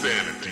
insanity.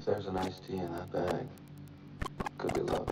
if there's an iced tea in that bag, could be love.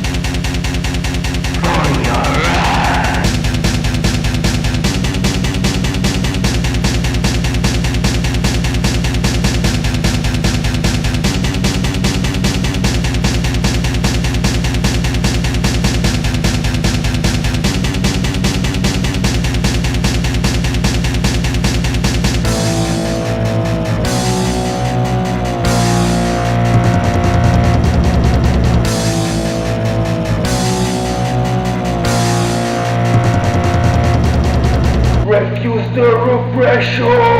bag. pressure.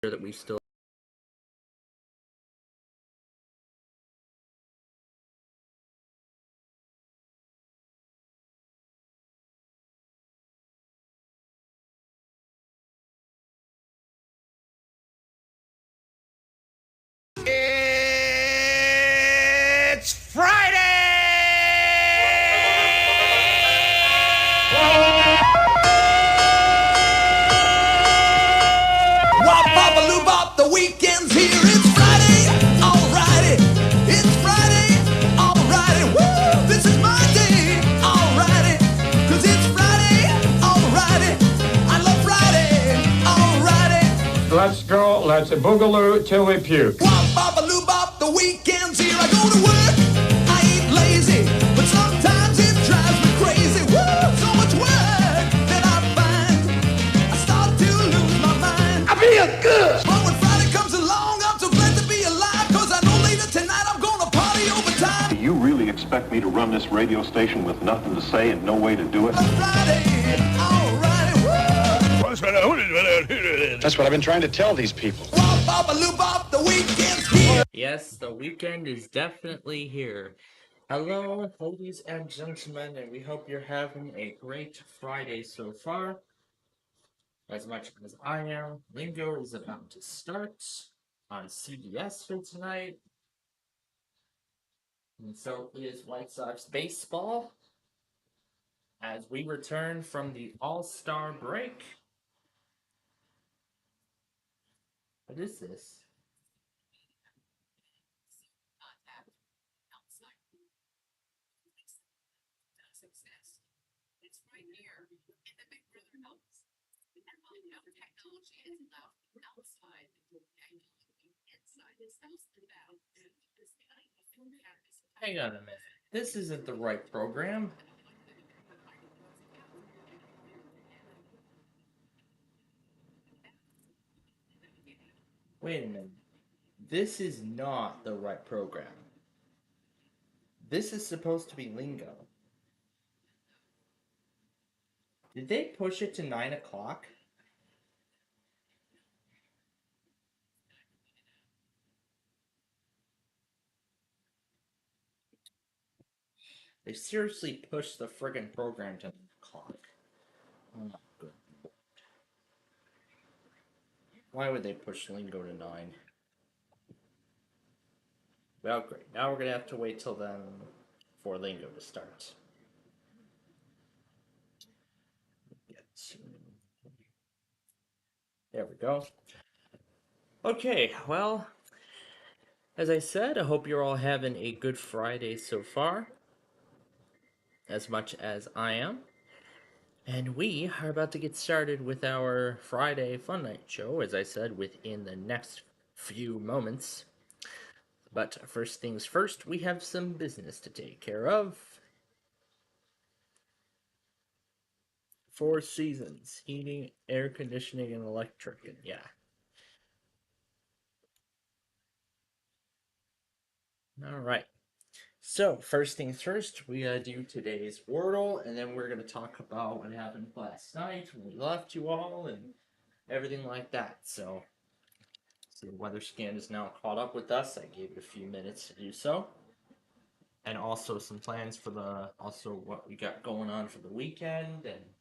that we still It's Friday! Wop bop a loo bop, the weekend's here. It's Friday, alrighty. It's Friday, alrighty. Woo! This is my day, alrighty. 'Cause it's Friday, alrighty. I love Friday, alrighty. Let's go, let's boogaloo till we puke. Wop bop a loo bop, the weekend's here. I go to work, I ain't lazy, but sometimes it drives me crazy. Woo! So much work that I find I start to lose my mind. I feel good. But when Friday comes along, I'm so glad to be alive, 'cause I know later tonight I'm gonna party overtime. You really expect me to run this radio station with nothing to say and no way to do it? Friday, alright, woo! That's what I've been trying to tell these people. Wop bop a loo bop, the weekend's here. Yes, the weekend is definitely here. Hello, ladies and gentlemen, and we hope you're having a great Friday so far. As much as I am, Lingo is about to start on CBS for tonight. And so is White Sox baseball as we return from the All-Star break. What is this? Hang on a minute. This isn't the right program. Wait a minute. This is not the right program. This is supposed to be Lingo. Did they push it to 9 o'clock? They seriously pushed the friggin' program to 9 o'clock. Oh my good lord. Why would they push Lingo to 9? Well, great. Now we're gonna have to wait till then for Lingo to start. There we go. Okay, well, as I said, I hope you're all having a good Friday so far, as much as I am. And we are about to get started with our Friday Fun Night show, as I said, within the next few moments. But first things first, we have some business to take care of. Four Seasons, heating, air conditioning, and electric, and yeah. Alright. So, first things first, we gotta do today's Wordle, and then we're gonna talk about what happened last night when we left you all, and everything like that. So, the weather scan is now caught up with us. I gave it a few minutes to do so. And also some plans for what we got going on for the weekend, and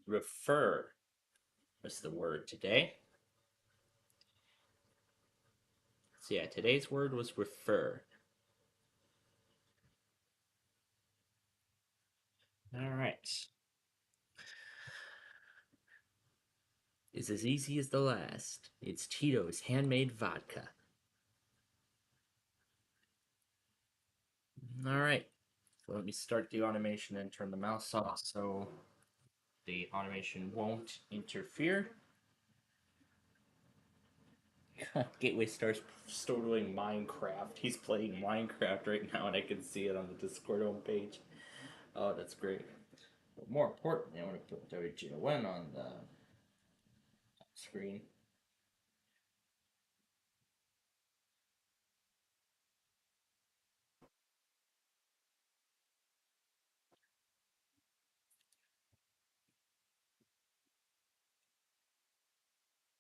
Refer was the word today. So yeah, today's word was refer. All right. It's as easy as the last. It's Tito's handmade vodka. All right. So let me start the automation and turn the mouse off so the automation won't interfere. Gateway starts doing Minecraft. He's playing Minecraft right now, and I can see it on the Discord homepage. Oh, that's great. But more importantly, I want to put WGON on the screen.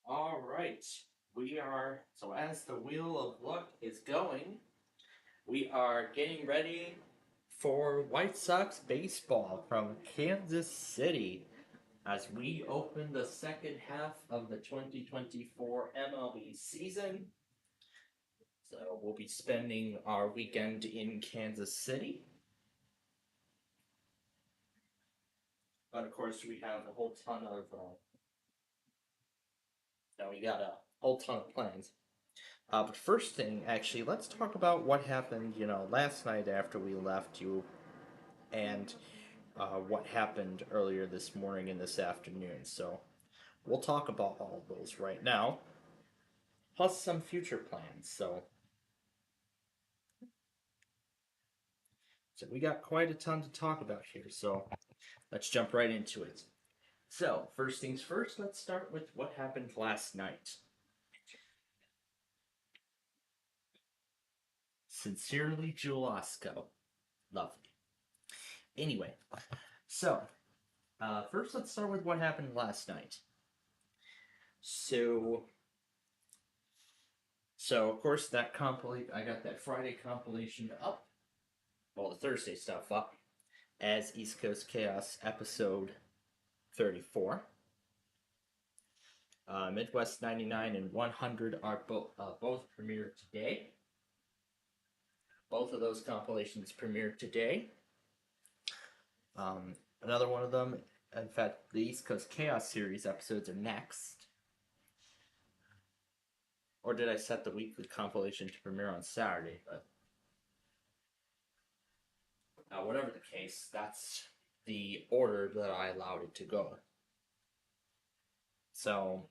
All right. We are, so as the wheel of luck is going, we are getting ready for White Sox baseball from Kansas City as we open the second half of the 2024 MLB season. So we'll be spending our weekend in Kansas City. But of course, we have a whole ton of, we got a whole ton of plans. But first thing, actually, let's talk about what happened, last night after we left you, and what happened earlier this morning and this afternoon. So we'll talk about all of those right now, plus some future plans. So we got quite a ton to talk about here. So let's jump right into it. So first things first, let's start with what happened last night. Sincerely, Julasco. Lovely. Anyway, so first let's start with what happened last night. So of course that I got that Friday compilation up, well, the Thursday stuff up, as East Coast Chaos episode 34. Midwest 99 and 100 are both premiered today. Both of those compilations premiered today. Another one of them, in fact, the East Coast Chaos series episodes are next. Or did I set the weekly compilation to premiere on Saturday? But whatever the case, that's the order that I allowed it to go. So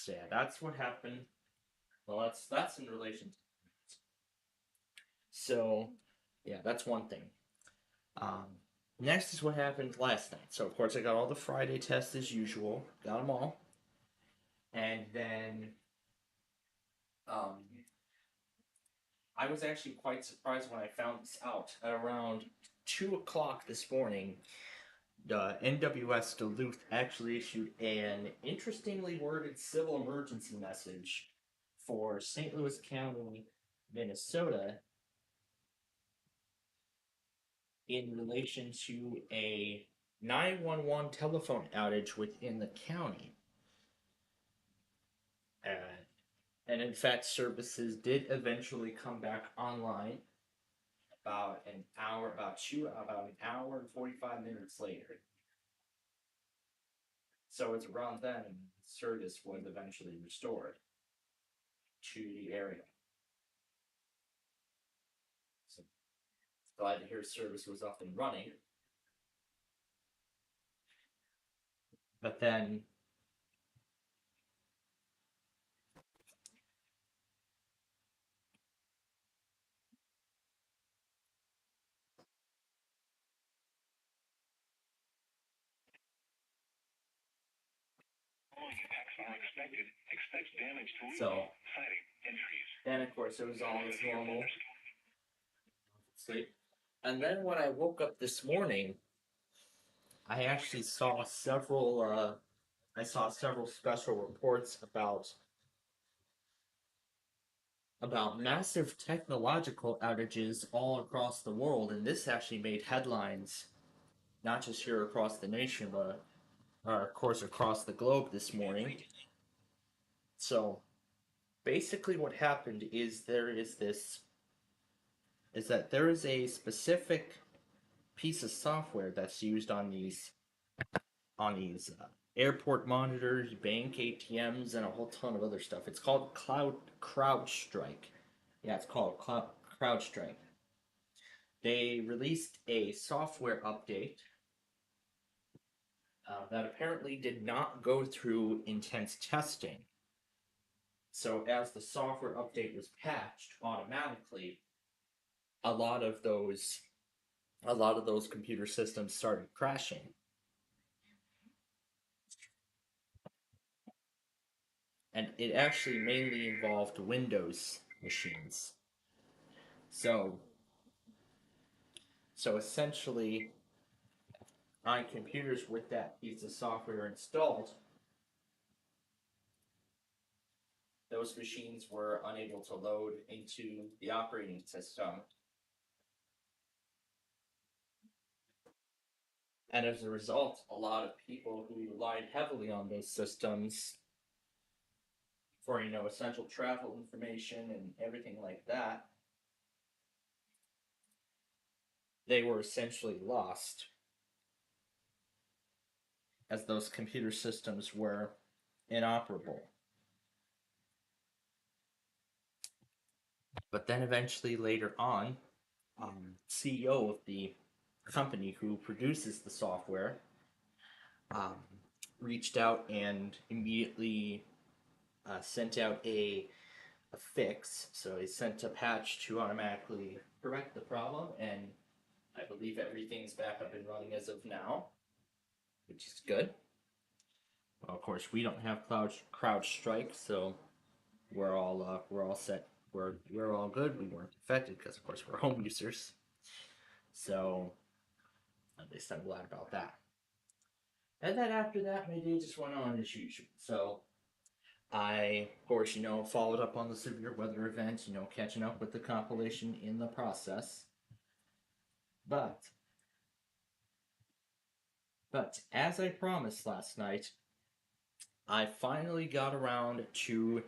yeah, that's what happened. Well, that's in relation to. So yeah, that's one thing. Next is what happened last night. So of course I got all the Friday tests as usual, got them all, and then I was actually quite surprised when I found this out at around 2 o'clock this morning. The NWS Duluth actually issued an interestingly worded civil emergency message for St. Louis County, Minnesota, in relation to a 911 telephone outage within the county. And in fact, services did eventually come back online about an hour and 45 minutes later. So it's around then service was eventually restored to the area. So glad to hear service was up and running. But then so then of course it was all as normal sleep. And then when I woke up this morning, I actually saw several. I saw several special reports about massive technological outages all across the world, and this actually made headlines, not just here across the nation, but of course across the globe this morning. So basically, what happened is that there is a specific piece of software that's used on these airport monitors, bank ATMs, and a whole ton of other stuff. It's called CrowdStrike. Yeah, it's called CrowdStrike. They released a software update that apparently did not go through intense testing. So as the software update was patched automatically, a lot of those computer systems started crashing. And it actually mainly involved Windows machines. So essentially, on computers with that piece of software installed, those machines were unable to load into the operating system. And as a result, a lot of people who relied heavily on those systems for, essential travel information and everything like that, they were essentially lost, as those computer systems were inoperable. But then eventually later on, CEO of the company who produces the software um, reached out and immediately sent out a fix. So he sent a patch to automatically correct the problem, and I believe everything's back up and running as of now, which is good. Well, of course, we don't have CrowdStrike, so we're all set. We're all good. We weren't affected because, of course, we're home users. So at least I'm glad about that. And then after that, my day just went on as usual. So I, of course, followed up on the severe weather event, catching up with the compilation in the process. But as I promised last night, I finally got around to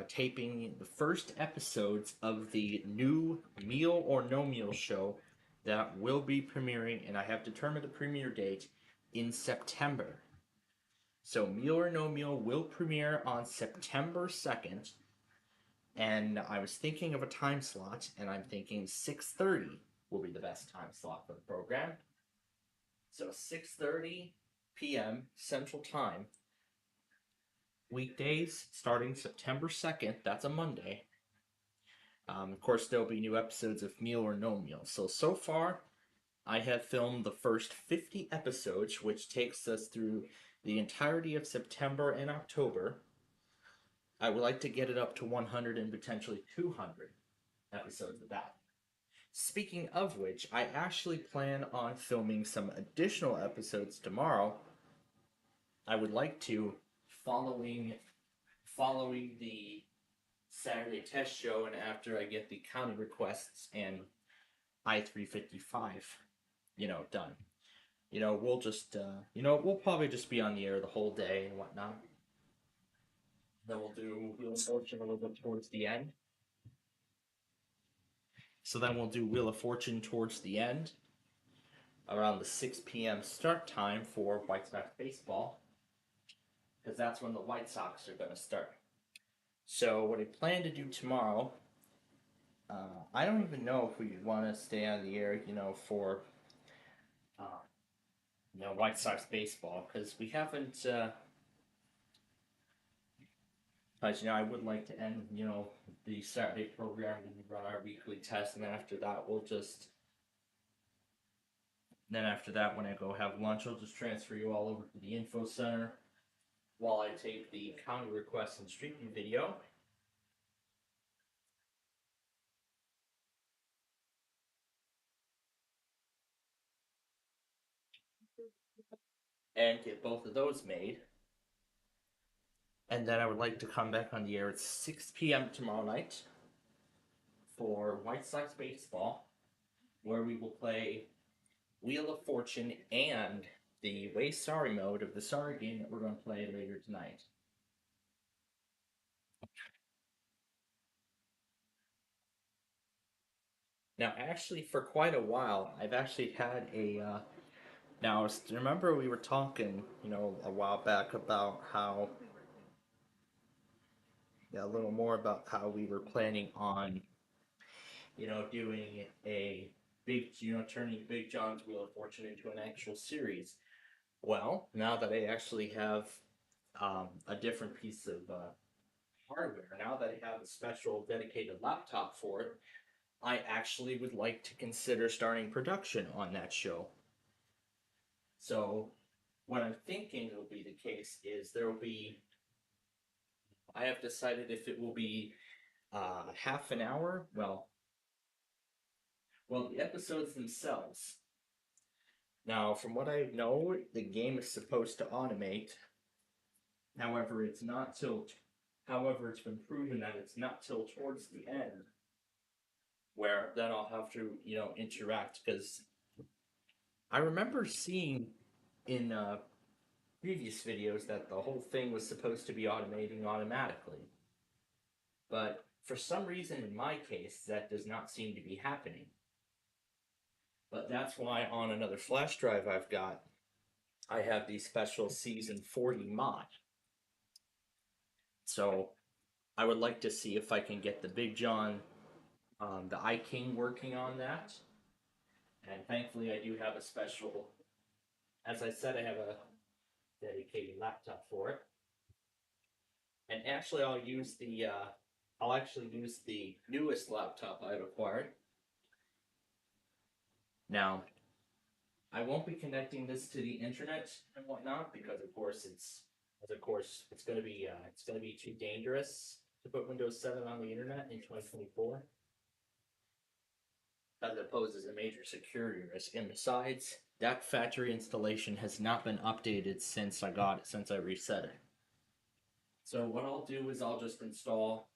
taping the first episodes of the new Meal or No Meal show that will be premiering, and I have determined the premiere date in September. So Meal or No Meal will premiere on September 2nd, and I was thinking of a time slot, and I'm thinking 6:30 will be the best time slot for the program. So 6:30 p.m. Central Time, weekdays starting September 2nd, that's a Monday. Of course, there'll be new episodes of Meal or No Meal. So far, I have filmed the first 50 episodes, which takes us through the entirety of September and October. I would like to get it up to 100 and potentially 200 episodes of that. Speaking of which, I actually plan on filming some additional episodes tomorrow. I would like to, following the Saturday test show and after I get the county requests and I-355, done. We'll just, we'll probably just be on the air the whole day and whatnot. Then we'll do Wheel of Fortune a little bit towards the end. So then we'll do Wheel of Fortune towards the end, around the 6 p.m. start time for White Sox baseball, because that's when the White Sox are going to start. So what I plan to do tomorrow, I don't even know if we want to stay on the air, for White Sox baseball, because we haven't. But I would like to end, the Saturday program and run our weekly test, and then after that, Then after that, when I go have lunch, I'll just transfer you all over to the info center while I tape the county requests and street view video. and get both of those made. And then I would like to come back on the air at 6 p.m. tomorrow night for White Sox baseball, where we will play Wheel of Fortune and the Way Sorry mode of the Sorry game that we're going to play later tonight. Now, actually, for quite a while, I've actually had a. Now, remember we were talking, a while back about how. Yeah, a little more about how we were planning on, doing a big, turning Big John's Wheel of Fortune into an actual series. Well, now that I actually have a different piece of hardware, now that I have a special dedicated laptop for it, I actually would like to consider starting production on that show. So, what I'm thinking will be the case is there will be. I have decided if it will be half an hour. Well, the episodes themselves. Now, from what I know, the game is supposed to automate. However, it's not till. However, it's been proven that it's not till towards the end where then I'll have to, interact, because I remember seeing in previous videos that the whole thing was supposed to be automating automatically. But for some reason in my case, that does not seem to be happening. But that's why on another flash drive I've got, I have the special Season 40 mod. So I would like to see if I can get the Big John, the iKing working on that. And thankfully I do have a special, as I said, I have a dedicated laptop for it. And actually I'll actually use the newest laptop I've acquired. Now, I won't be connecting this to the internet and whatnot because, of course, it's going to be too dangerous to put Windows 7 on the internet in 2024. As it poses a major security risk. And besides, that factory installation has not been updated since I reset it. So what I'll do is I'll just install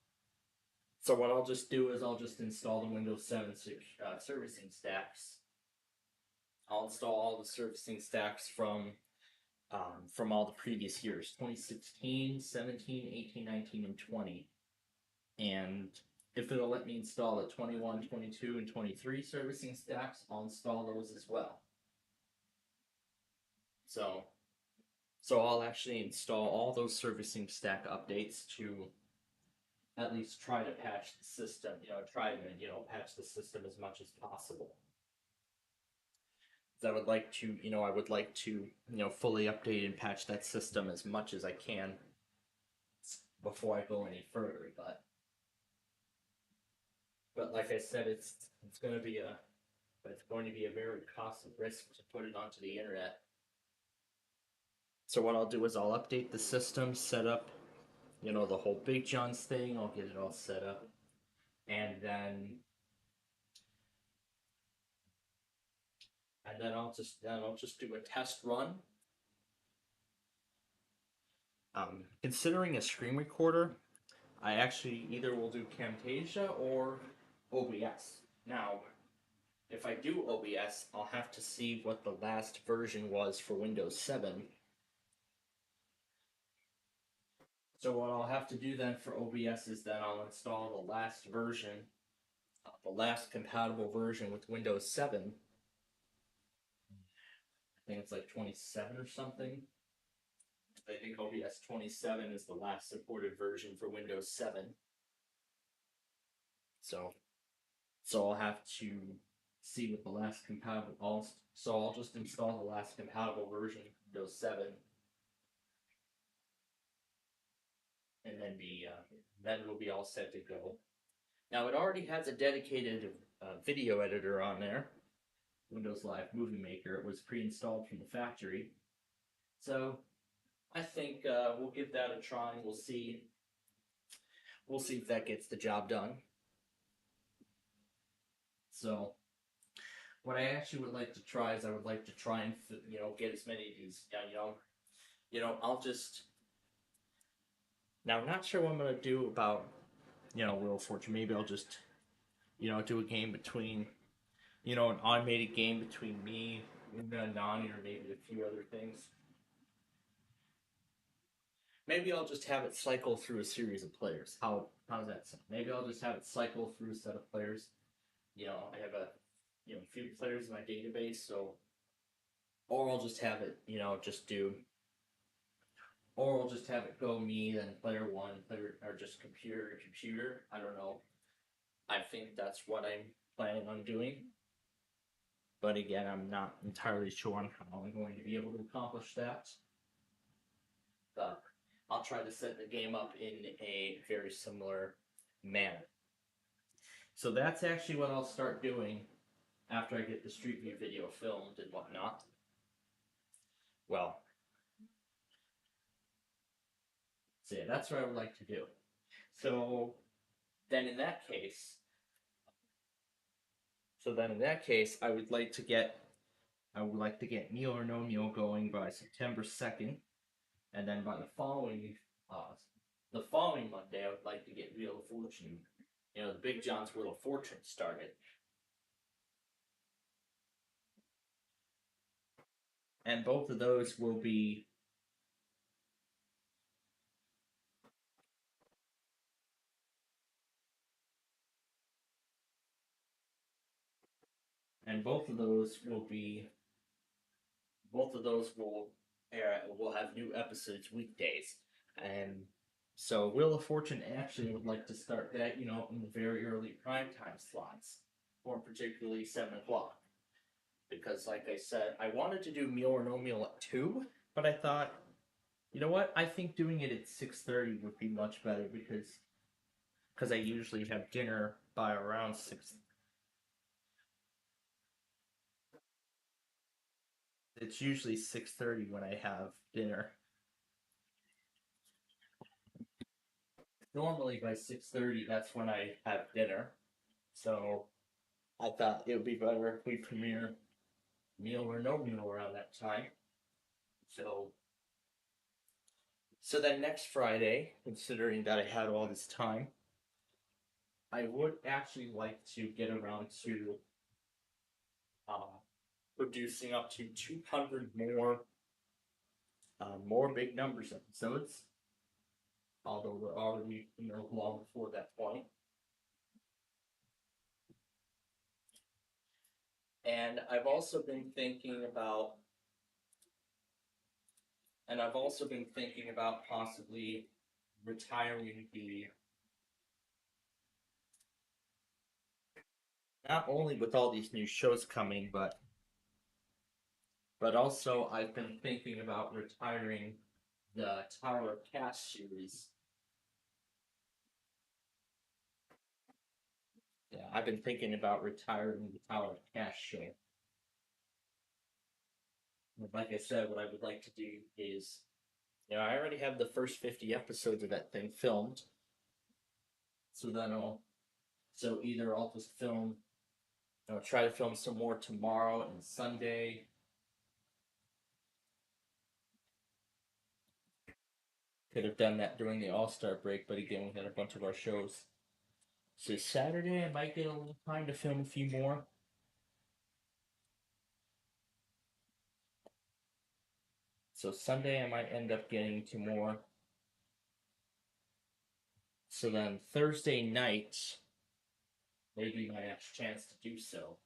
the Windows 7 servicing stacks. I'll install all the servicing stacks from all the previous years, 2016, 17, 18, 19, and 20. And if it'll let me install the 21, 22, and 23 servicing stacks, I'll install those as well. So I'll actually install all those servicing stack updates to at least try to patch the system, patch the system as much as possible. I would like to, fully update and patch that system as much as I can before I go any further. But like I said, it's going to be a very costly risk to put it onto the internet. So what I'll do is I'll update the system, set up, the whole Big John's thing. I'll get it all set up, and then I'll just do a test run. Considering a screen recorder, I actually either will do Camtasia or OBS. Now, if I do OBS, I'll have to see what the last version was for Windows 7. So what I'll have to do then for OBS is then I'll install the last version, the last compatible version with Windows 7. I think it's like 27 or something. I think OBS 27 is the last supported version for Windows 7. So I'll have to see what the last compatible. I'll just install the last compatible version of Windows 7, and then it'll be all set to go. Now it already has a dedicated video editor on there, Windows Live Movie Maker. It was pre-installed from the factory, so I think we'll give that a try. We'll see if that gets the job done. So what I actually would like to try is I would like to try and get as many of these. I'll just now. I'm not sure what I'm gonna do about Wheel of Fortune. Maybe I'll just do a game between an automated game between me, Una, and Nani, or maybe a few other things. Maybe I'll just have it cycle through a series of players. How's that sound? Maybe I'll just have it cycle through a set of players. I have a few players in my database, so or I'll just have it or I'll just have it go me, then player one, player or just computer to computer. I don't know. I think that's what I'm planning on doing. But again, I'm not entirely sure on how I'm going to be able to accomplish that. But I'll try to set the game up in a very similar manner. So that's actually what I'll start doing after I get the Street View video filmed and whatnot. Well, so yeah, that's what I would like to do. So then in that case, I would like to get Meal or No Meal going by September 2nd, and then by the following Monday, I would like to get Wheel of Fortune, the Big John's Wheel of Fortune started. And both of those will be will have new episodes weekdays. And so Wheel of Fortune actually would like to start that, in the very early primetime slots, or particularly 7 o'clock. Because like I said, I wanted to do Meal or No Meal at 2, but I thought, you know what? I think doing it at 6:30 would be much better because I usually have dinner by around 6. It's usually 6:30 when I have dinner. Normally by 6:30, that's when I have dinner. So I thought it would be better if we premiere Meal or No Meal around that time. So then next Friday, considering that I had all this time, I would actually like to get around to producing up to 200 more big numbers episodes. Although we're already long before that point. And I've also been thinking about possibly retiring not only with all these new shows coming, but also I've been thinking about retiring the Tower of Cash series. Yeah, I've been thinking about retiring the Tower of Cash show. Like I said, what I would like to do is, I already have the first 50 episodes of that thing filmed. So either I'll just try to film some more tomorrow and Sunday. Could have done that during the All-Star break, but again, we had a bunch of our shows. So Saturday, I might get a little time to film a few more. So Sunday, I might end up getting to more. So then Thursday night, maybe my next chance to do so.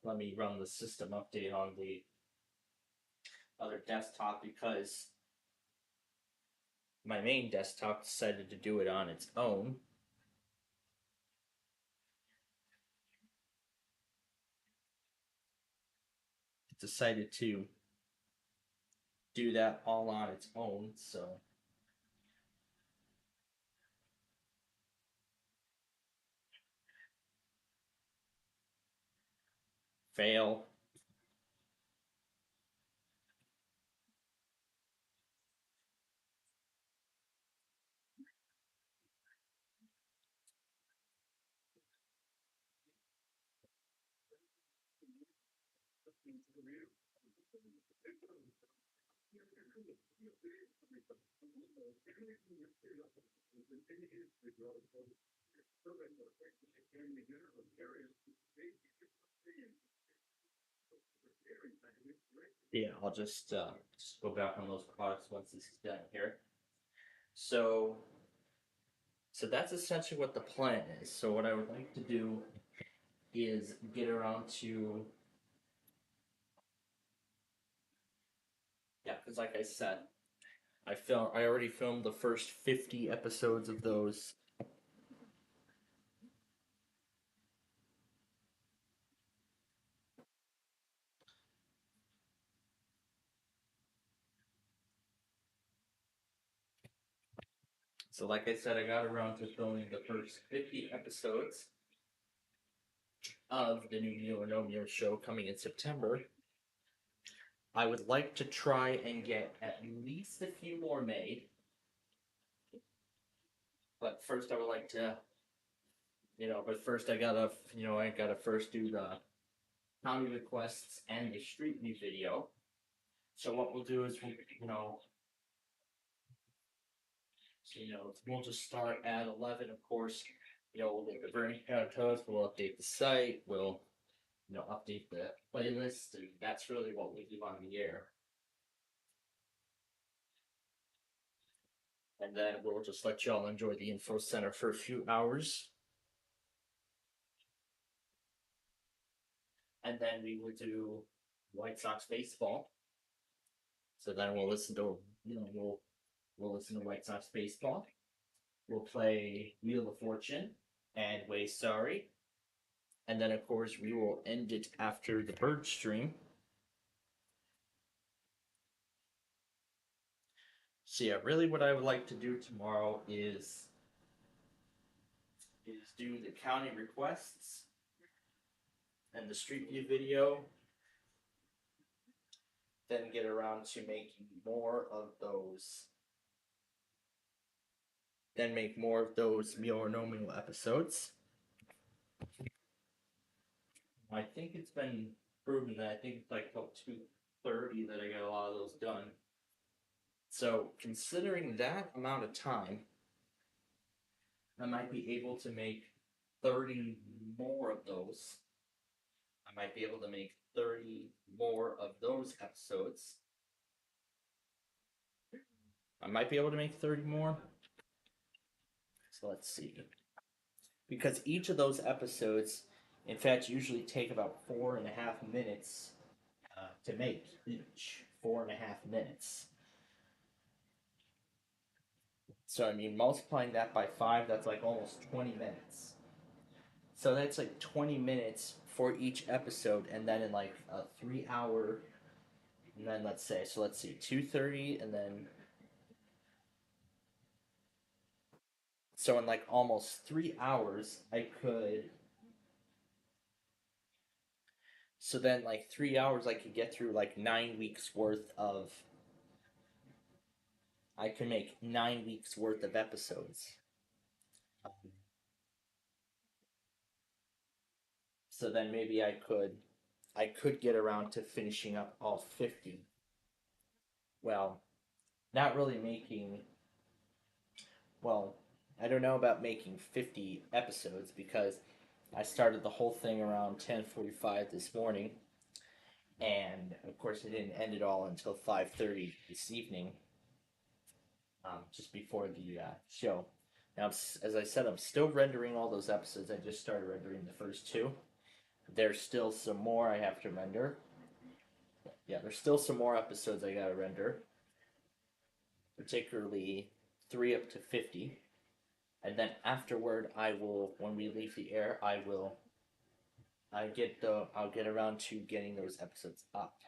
Let me run the system update on the other desktop because my main desktop decided to do it on its own. It decided to do that all on its own, so fail. Yeah, I'll just go back on those products once this is done here. So that's essentially what the plan is. So what I would like to do is get around to, yeah, because like I said, I already filmed the first 50 episodes of those. So like I said, I got around to filming the first 50 episodes of the new Meal or No Meal show coming in September. I would like to try and get at least a few more made. But first I would like to, I gotta first do the county requests and the street view video. So what we'll do is we'll just start at 11, of course. We'll get the burning toast, we'll update the site, we'll update the playlist, and that's really what we do on the air. And then we'll just let y'all enjoy the info center for a few hours. And then we will do White Sox baseball. So then we'll listen to we'll listen to White Sox baseball. We'll play Wheel of Fortune and Way Sorry. And then of course we will end it after the bird stream. So yeah, really what I would like to do tomorrow is do the county requests and the street view video, then get around to making more of those, then make more of those Meal or No Meal episodes. I think it's been proven that I think it's like till 2:30 that I got a lot of those done. So considering that amount of time, I might be able to make 30 more of those. I might be able to make 30 more of those episodes. I might be able to make 30 more. So let's see. Because each of those episodes, in fact, usually take about 4.5 minutes to make each. 4.5 minutes. So, I mean, multiplying that by 5, that's like almost 20 minutes. So that's like 20 minutes for each episode, and then in like a 3-hour, and then let's see, 2:30, and then. So in like almost 3 hours, I could. So then, like 3 hours, I could get through like 9 weeks worth of. I can make 9 weeks worth of episodes. So then maybe I could get around to finishing up all 50. Well, not really making. Well, I don't know about making 50 episodes because I started the whole thing around 10:45 this morning, and of course I didn't end it all until 5:30 this evening, just before the show. Now, as I said, I'm still rendering all those episodes. I just started rendering the first 2. There's still some more I have to render. Yeah, there's still some more episodes I gotta render, particularly 3 up to 50. And then afterward, when we leave the air, I'll get around to getting those episodes up.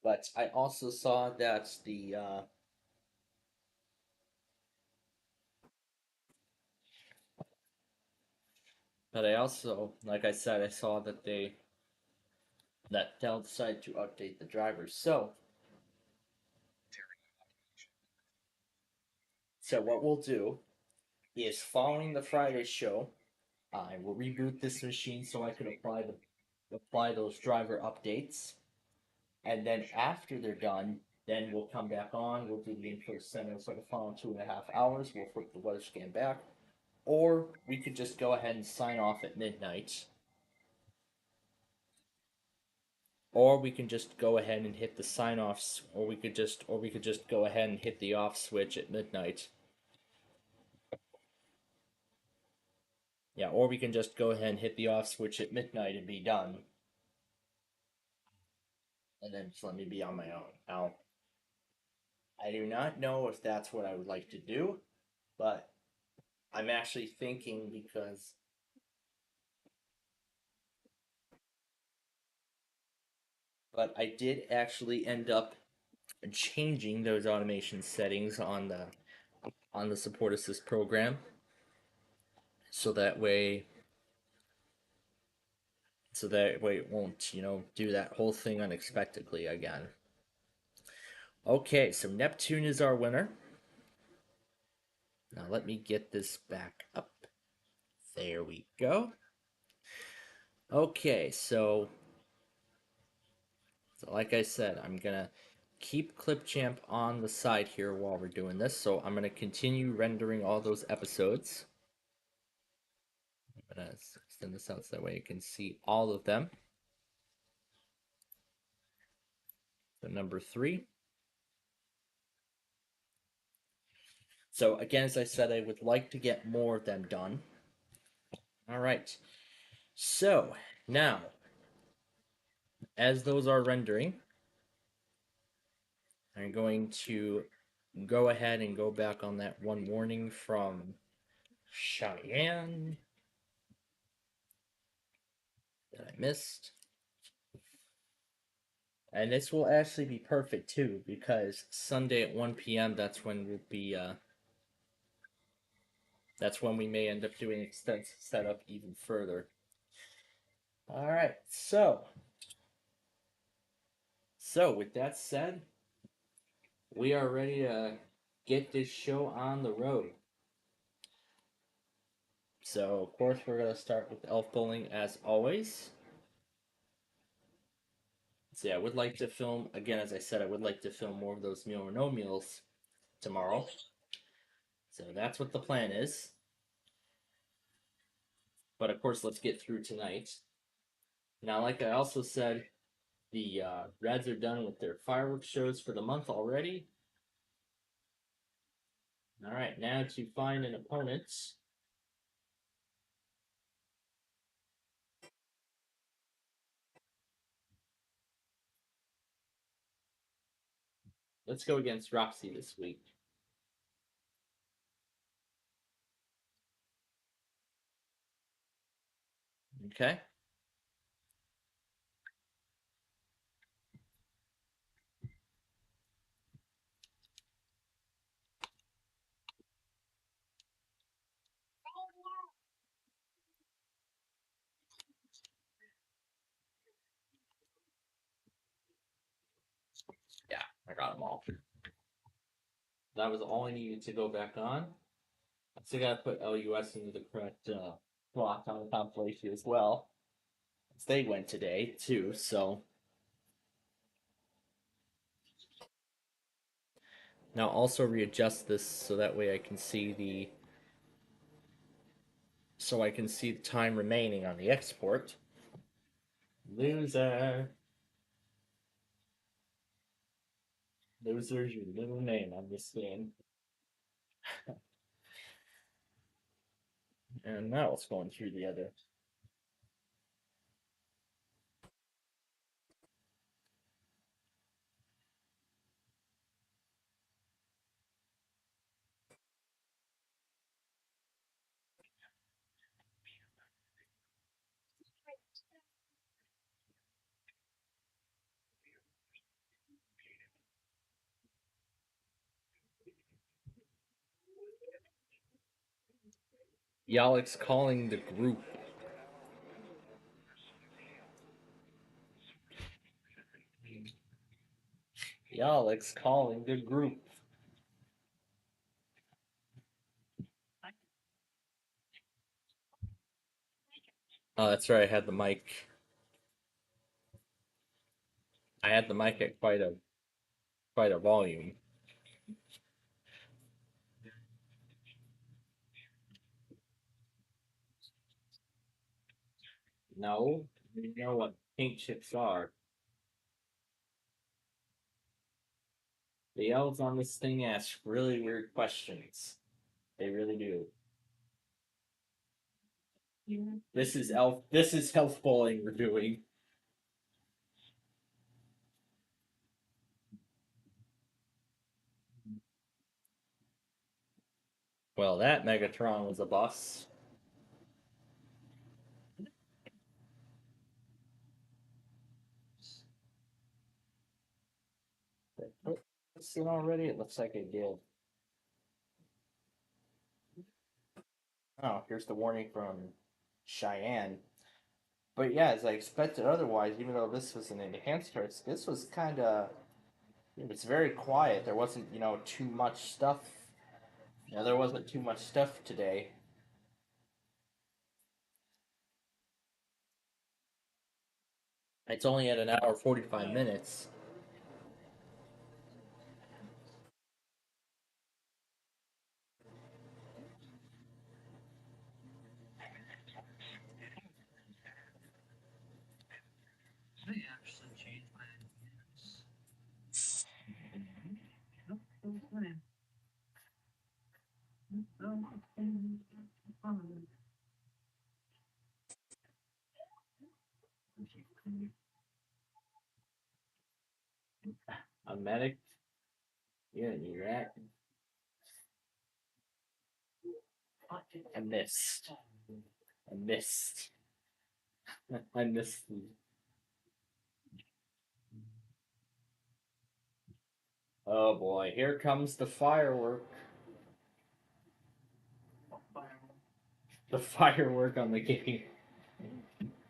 But I also saw that like I said, I saw that they'll decide to update the drivers. So what we'll do is following the Friday show, I will reboot this machine so I can apply those driver updates. And then after they're done, then we'll come back on. We'll do the info center for the following 2.5 hours. We'll flip the weather scan back, or we could just go ahead and sign off at midnight. Or we can just go ahead and hit the sign offs, or we could just go ahead and hit the off switch at midnight. Yeah, or we can just go ahead and hit the off switch at midnight and be done. And then just let me be on my own. Now, I do not know if that's what I would like to do, but I'm actually thinking because I did actually end up changing those automation settings on the support assist program, so that way it won't, do that whole thing unexpectedly again. Okay, so Neptune is our winner. Now let me get this back up. There we go. Okay, so like I said, I'm gonna keep Clipchamp on the side here while we're doing this. So I'm gonna continue rendering all those episodes. I'm gonna extend this out so that way you can see all of them. So number 3. So again, as I said, I would like to get more of them done. All right. So now, as those are rendering, I'm going to go ahead and go back on that one warning from Cheyenne that I missed. And this will actually be perfect too, because Sunday at 1 p.m. that's when we'll be that's when we may end up doing extensive setup even further. All right, so with that said, we are ready to get this show on the road. So of course we're gonna start with elf bowling as always. So yeah, I would like to film again, as I said, I would like to film more of those meal or no meals tomorrow. So that's what the plan is. But of course, let's get through tonight. Now, like I also said, the Reds are done with their fireworks shows for the month already. All right, now to find an opponent. Let's go against Roxy this week. Okay. Yeah, I got them all. That was all I needed to go back on. I still gotta put LUS into the correct block on the compilation as well. They went today too, so now also readjust this so that way I can see the time remaining on the export. Loser. Loser's your middle name on this game. And now it's going through the other. Yalek's calling the group. Yalek's calling the group. Oh, that's right. I had the mic. I had the mic at quite a volume. No, you know what pink chips are. The elves on this thing ask really weird questions. They really do. This is health bullying we're doing. Well, that Megatron was a bus. Oh, it's in already? It looks like it did. Oh, here's the warning from Cheyenne. But yeah, as I expected otherwise, even though this was an enhanced hertz, this was kind of, it's very quiet. There wasn't, too much stuff. There wasn't too much stuff today. It's only at an hour 45 minutes. A medic? Yeah, you're at. I missed. I missed. I missed. Oh boy, here comes the firework. The firework on the game.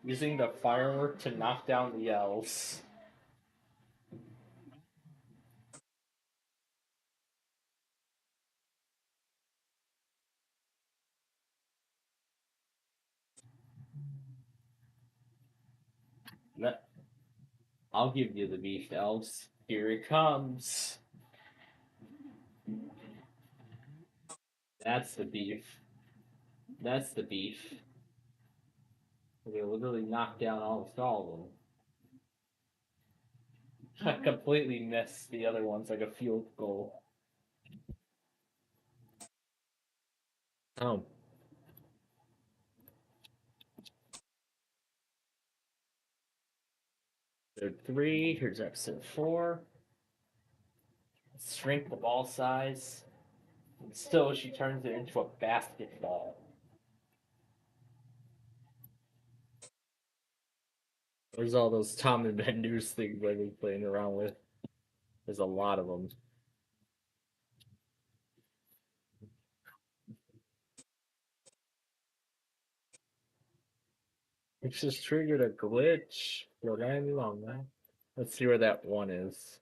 Using the firework to knock down the elves. I'll give you the beef, elves. Here it comes. That's the beef. That's the beef. They literally knocked down almost all of them. I completely missed the other ones like a field goal. Oh. Episode 3, here's episode 4. Shrink the ball size. And still, she turns it into a basketball. There's all those Tom and Ben News things I've been playing around with. There's a lot of them. It just triggered a glitch. Slow down long, man. Let's see where that one is.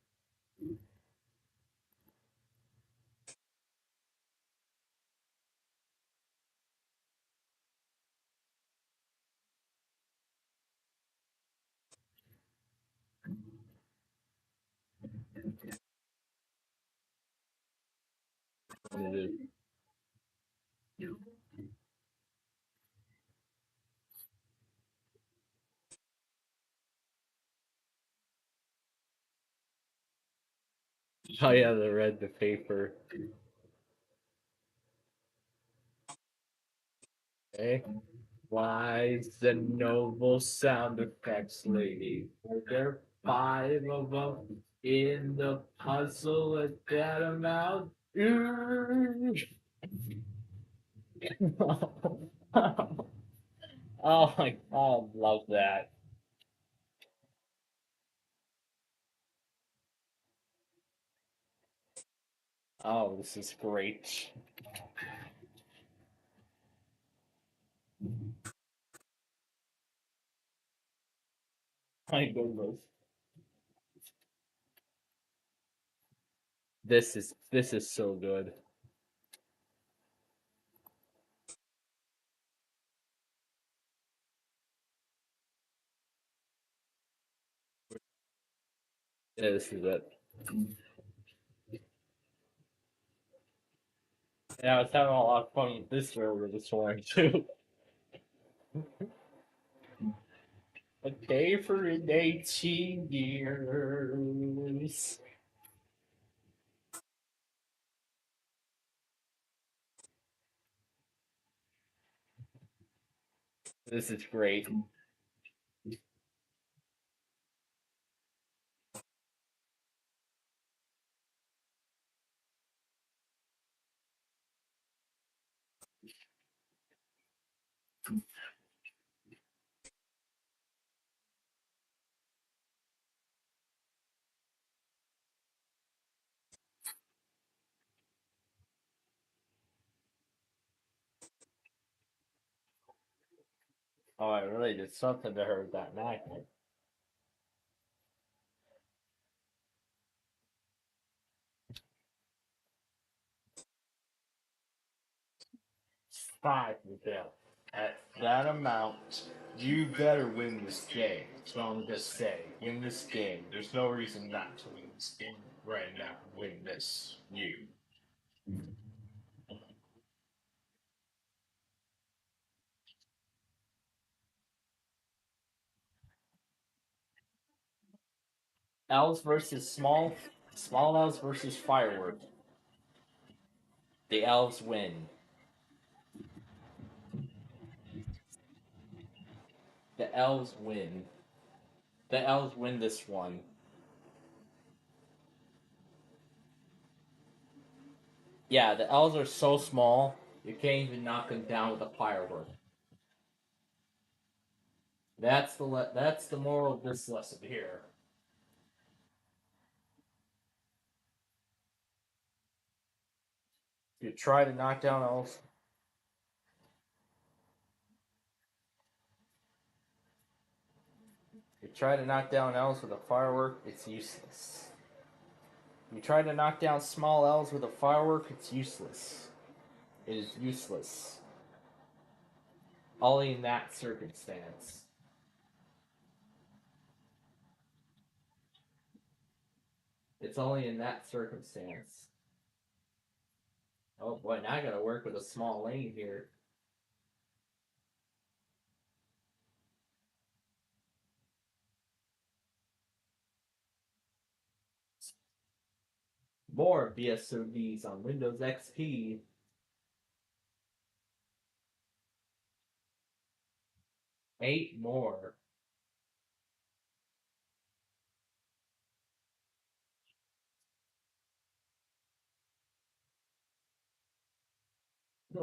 What it is. Oh yeah, they read the paper. Okay. Wise and noble sound effects lady. Are there 5 of them in the puzzle at that amount? Oh my god, love that. Oh, this is great. My goodness. This is so good. Yeah, this is it. Yeah, I was having a lot of fun with this server this morning too. A day for 18 years. This is great. Oh, I really did something to her with that magnet. Five with that. At that amount, you better win this game. So I'm just saying, win this game. There's no reason not to win this game right now. Win this. You. Elves versus small elves versus firework. The elves win. The elves win. The elves win this one. Yeah, the elves are so small, you can't even knock them down with a firework. That's the moral of this lesson here. If you try to knock down elves, if you try to knock down elves with a firework, it's useless. If you try to knock down small elves with a firework, it's useless. It is useless. Only in that circumstance. It's only in that circumstance. Oh boy, now I gotta work with a small lane here. More BSODs on Windows XP. 8 more.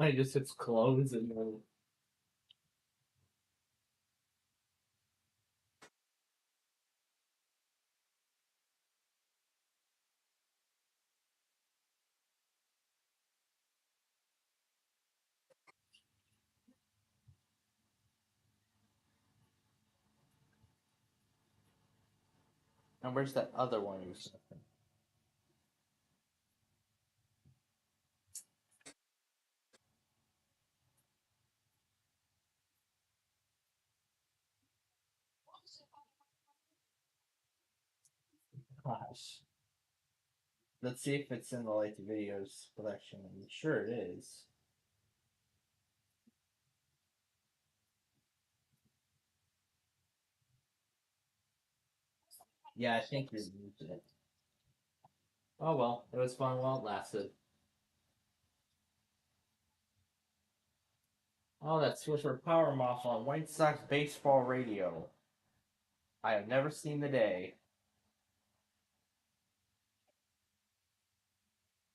I just hits close and then. And where's that other one you said? Gosh. Let's see if it's in the like videos collection. I'm sure it is. Yeah, I think we used it. Oh well, it was fun while it lasted. Oh, that's Swisher Power Moth on White Sox Baseball Radio. I have never seen the day.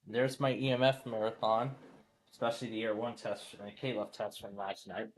There's my EMF marathon, especially the Air 1 test and the K-Left test from last night.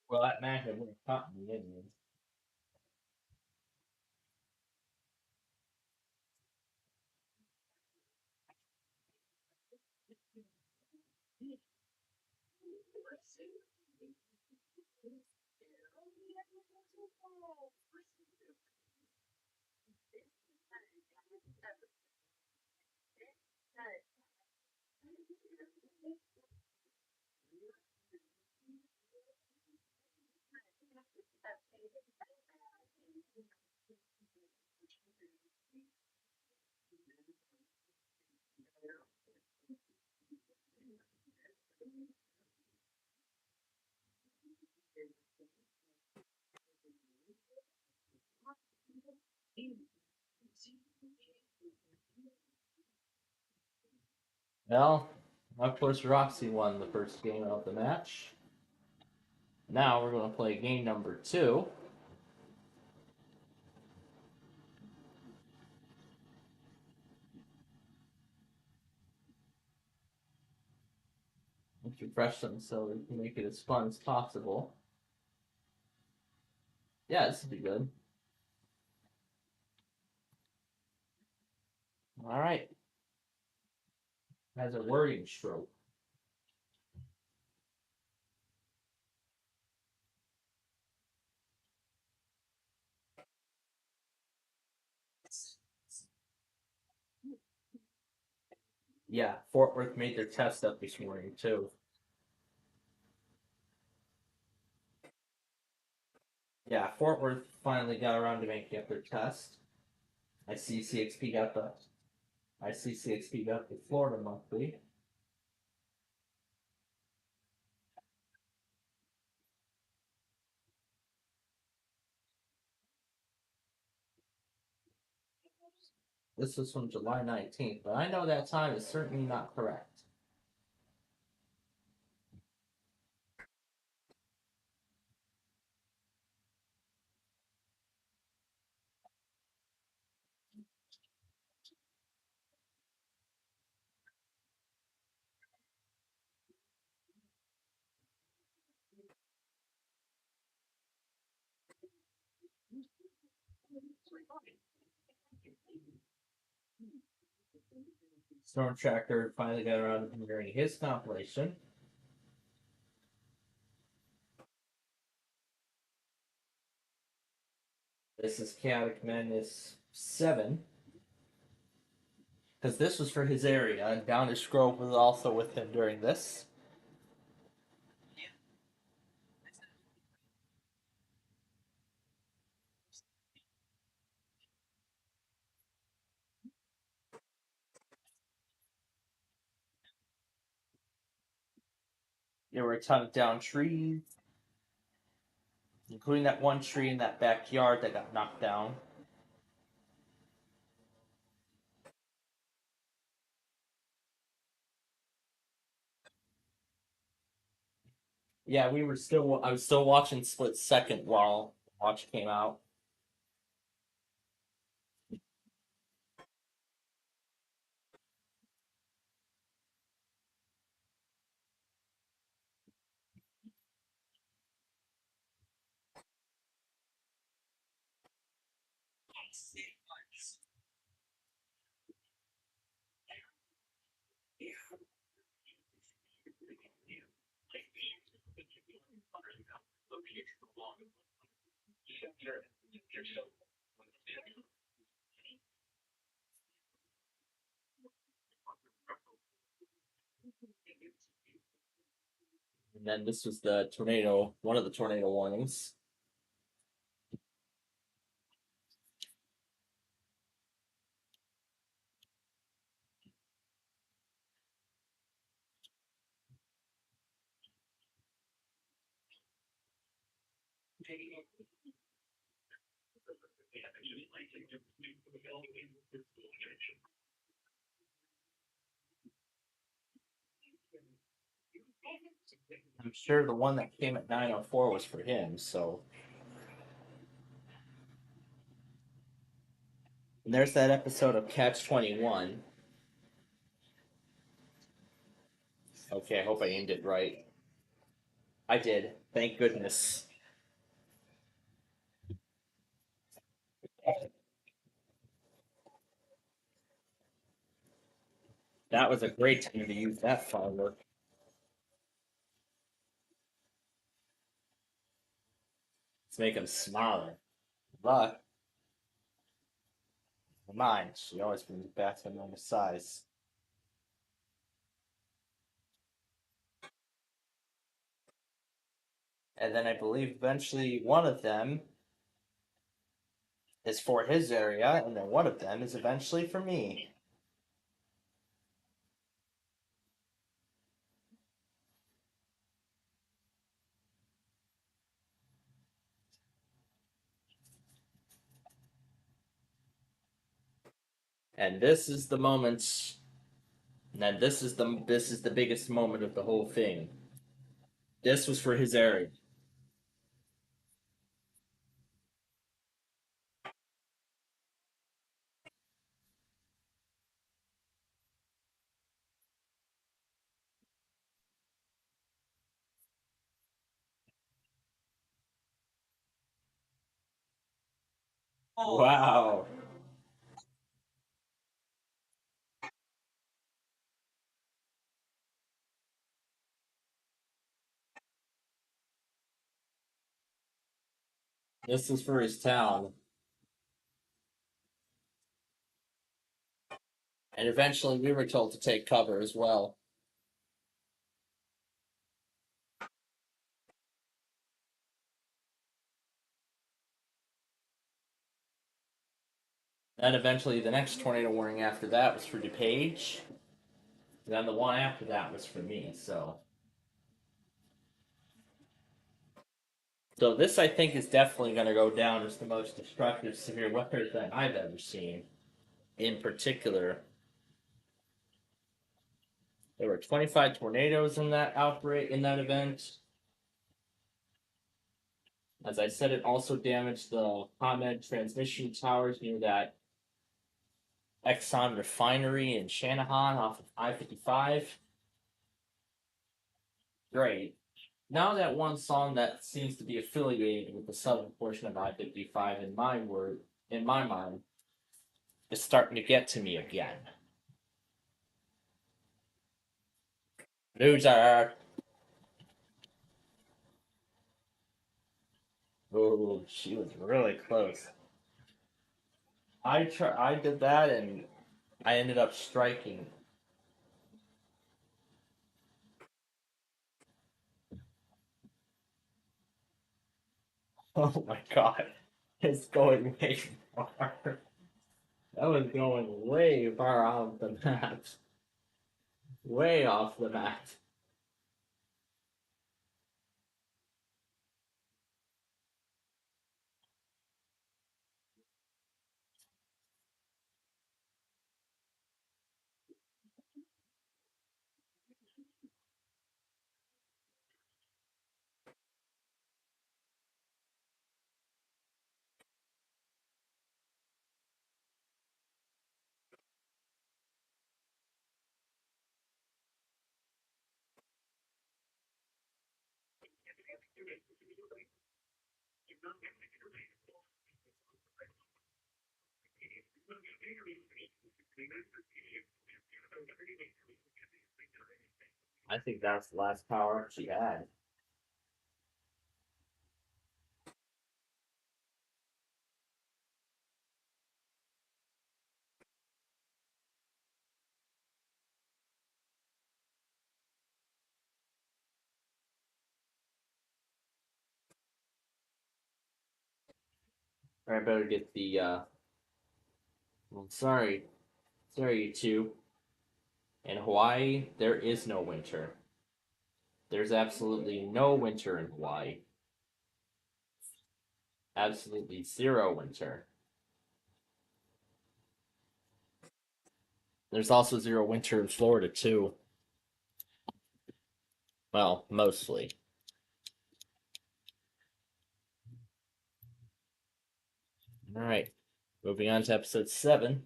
Well, that match would have caught me anyway. Well, of course, Roxy won the first game of the match. Now we're going to play game number 2. Let's refresh them so we can make it as fun as possible. Yeah, this would be good. All right. Has a wording stroke. Yeah, Fort Worth made their test up this morning too. Yeah, Fort Worth finally got around to making up their test. I see CXP got the Florida monthly. This was from July 19th, but I know that time is certainly not correct. Storm Tracker finally got around to premiering his compilation. This is Chaotic Madness 7. Because this was for his area, and Downers Grove was also with him during this. There were a ton of down trees, including that one tree in that backyard that got knocked down. Yeah, I was still watching Split Second while Watch came out. And then this was the tornado, one of the tornado warnings. I'm sure the one that came at 9:04 was for him, so And there's that episode of Catch 21. Okay, I hope I aimed it right. I did. Thank goodness. That was a great time to use that firework. Let's make him smaller. But mine, she always brings back to a normal size. And then I believe eventually one of them is for his area, and then one of them is eventually for me. And this is the moment. And this is the biggest moment of the whole thing. This was for his area. Wow. This is for his town. And eventually we were told to take cover as well. Then eventually the next tornado warning after that was for DuPage. Then the one after that was for me, so. So this I think is definitely going to go down as the most destructive severe weather that I've ever seen. In particular, there were 25 tornadoes in that outbreak, in that event. As I said, it also damaged the ComEd transmission towers near that Exxon refinery in Shanahan off of I-55. Great. Now that one song that seems to be affiliated with the southern portion of I-55 in my mind, is starting to get to me again. Loser. Oh, she was really close. I did that and I ended up striking. Oh my god. It's going way far. That was going way far off the map. Way off the map. I think that's the last power up she had. I better get the well, sorry, you two. In Hawaii, there is no winter. There's absolutely no winter in Hawaii. Absolutely zero winter. There's also zero winter in Florida, too. Well, mostly. Alright. Moving on to episode 7.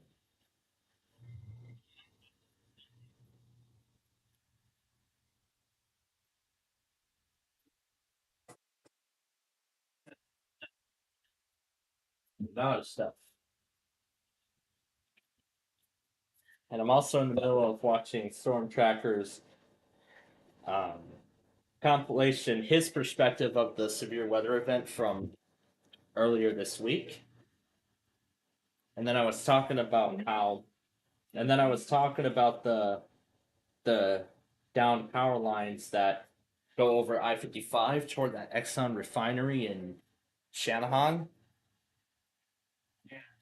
A lot of stuff. And I'm also in the middle of watching Storm Tracker's compilation, his perspective of the severe weather event from earlier this week. And then I was talking about the downed power lines that go over I-55 toward that Exxon refinery in Shanahan.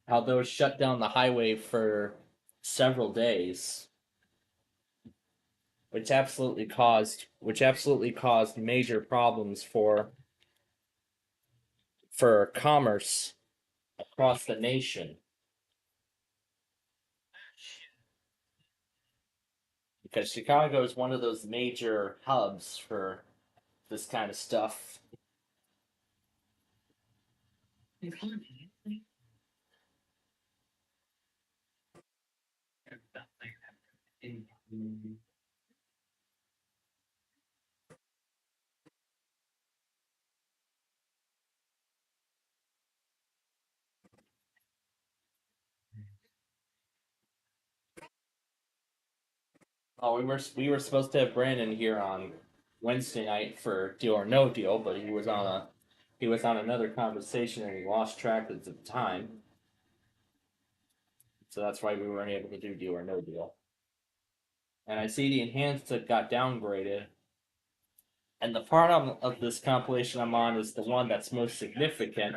How those shut down the highway for several days, which absolutely caused major problems for commerce across the nation. Because Chicago is one of those major hubs for this kind of stuff. Oh, we were supposed to have Brandon here on Wednesday night for Deal or No Deal, but he was on another conversation and he lost track of the time. So that's why we weren't able to do Deal or No Deal. And I see the enhanced got downgraded. And the part of this compilation I'm on is the one that's most significant,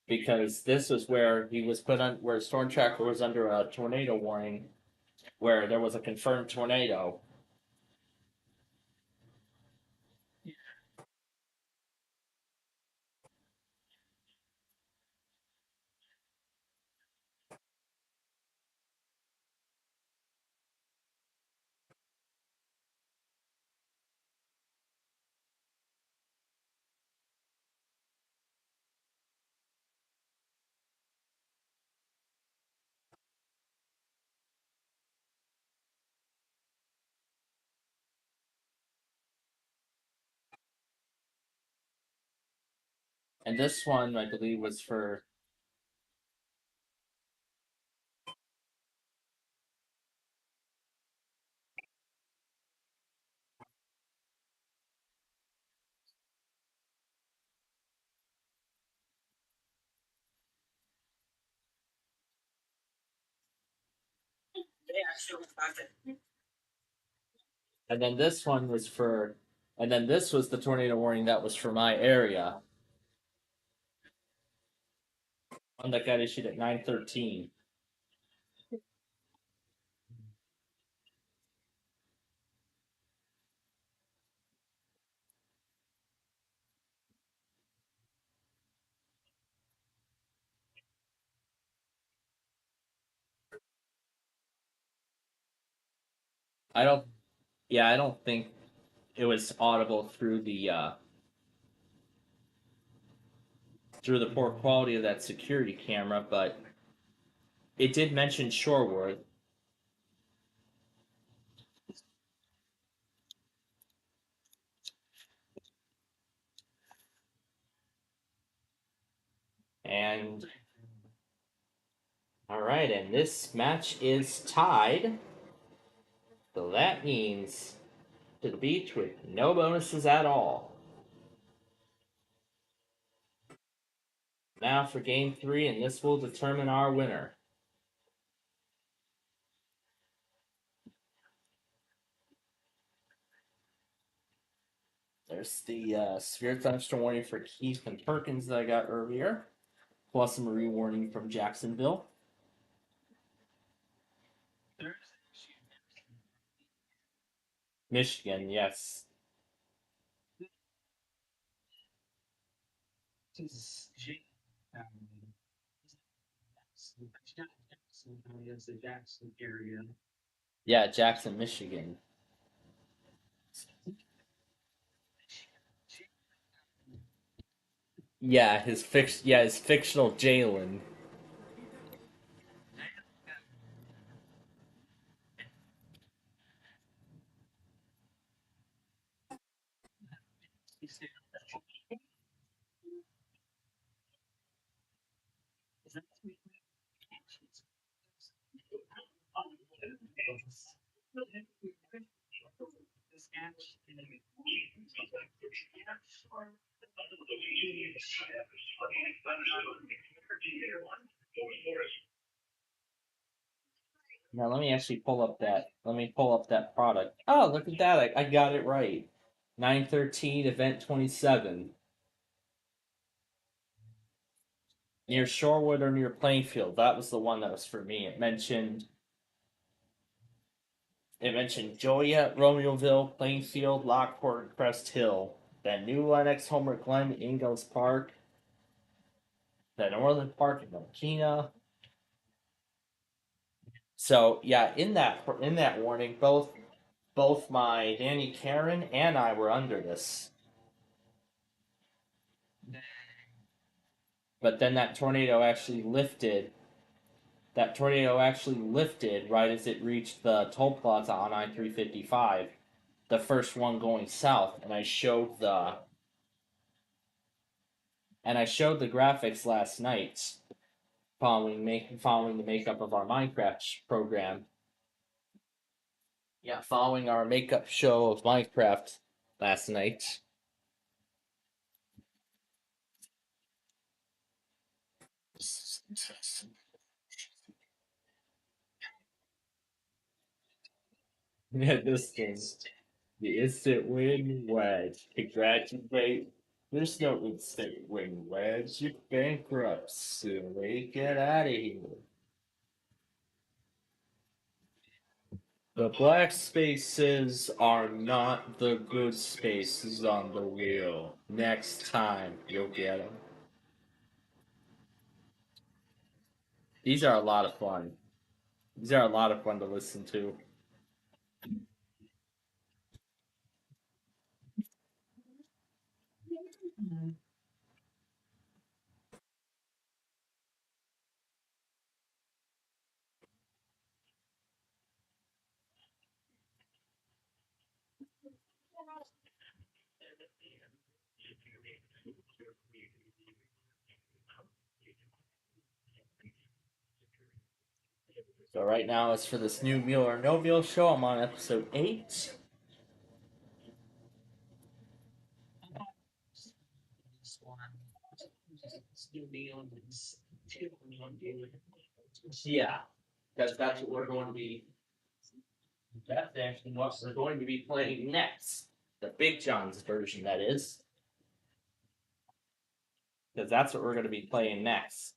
because this was where he was where Storm Tracker was under a tornado warning, where there was a confirmed tornado. And this one, I believe, was for. And then this one was for. And then this was the tornado warning that was for my area. One that got issued at 9:13. I don't. Yeah, I don't think it was audible through the poor quality of that security camera, but it did mention Shorewood. And all right, and this match is tied. So that means to the beach with no bonuses at all. Now for game 3, and this will determine our winner. There's the severe thunderstorm warning for Keith and Perkins that I got earlier, plus a marine warning from Jacksonville. Michigan, yes. Yeah, Jackson, Michigan. Yeah, his fictional Jalen. Now let me actually pull up that. Let me pull up that product. Oh, look at that! I got it right. 913 event 27 near Shorewood or near Plainfield. That was the one that was for me. It mentioned Joliet, Romeoville, Plainfield, Lockport, Crest Hill, then New Lenox, Homer Glen, Ingalls Park, then Northern Park and Mokina. So yeah, in that warning, both my Danny Karen and I were under this. But then that tornado actually lifted. That tornado actually lifted right as it reached the toll plaza on I-355, the first one going south, and I showed the graphics last night following the makeup of our Minecraft program. Yeah, following our makeup show of Minecraft last night. Yeah, this thing. The instant win wedge. Congratulate. There's no instant win wedge. You're bankrupt, silly. Get out of here. The black spaces are not the good spaces on the wheel. Next time, you'll get them. These are a lot of fun. These are a lot of fun to listen to. So right now, it's for this new Meal or No Meal show. I'm on episode 8. Yeah, that's what we're going to be. That's actually what we're going to be playing next. The Big John's version, that is. Because that's what we're going to be playing next.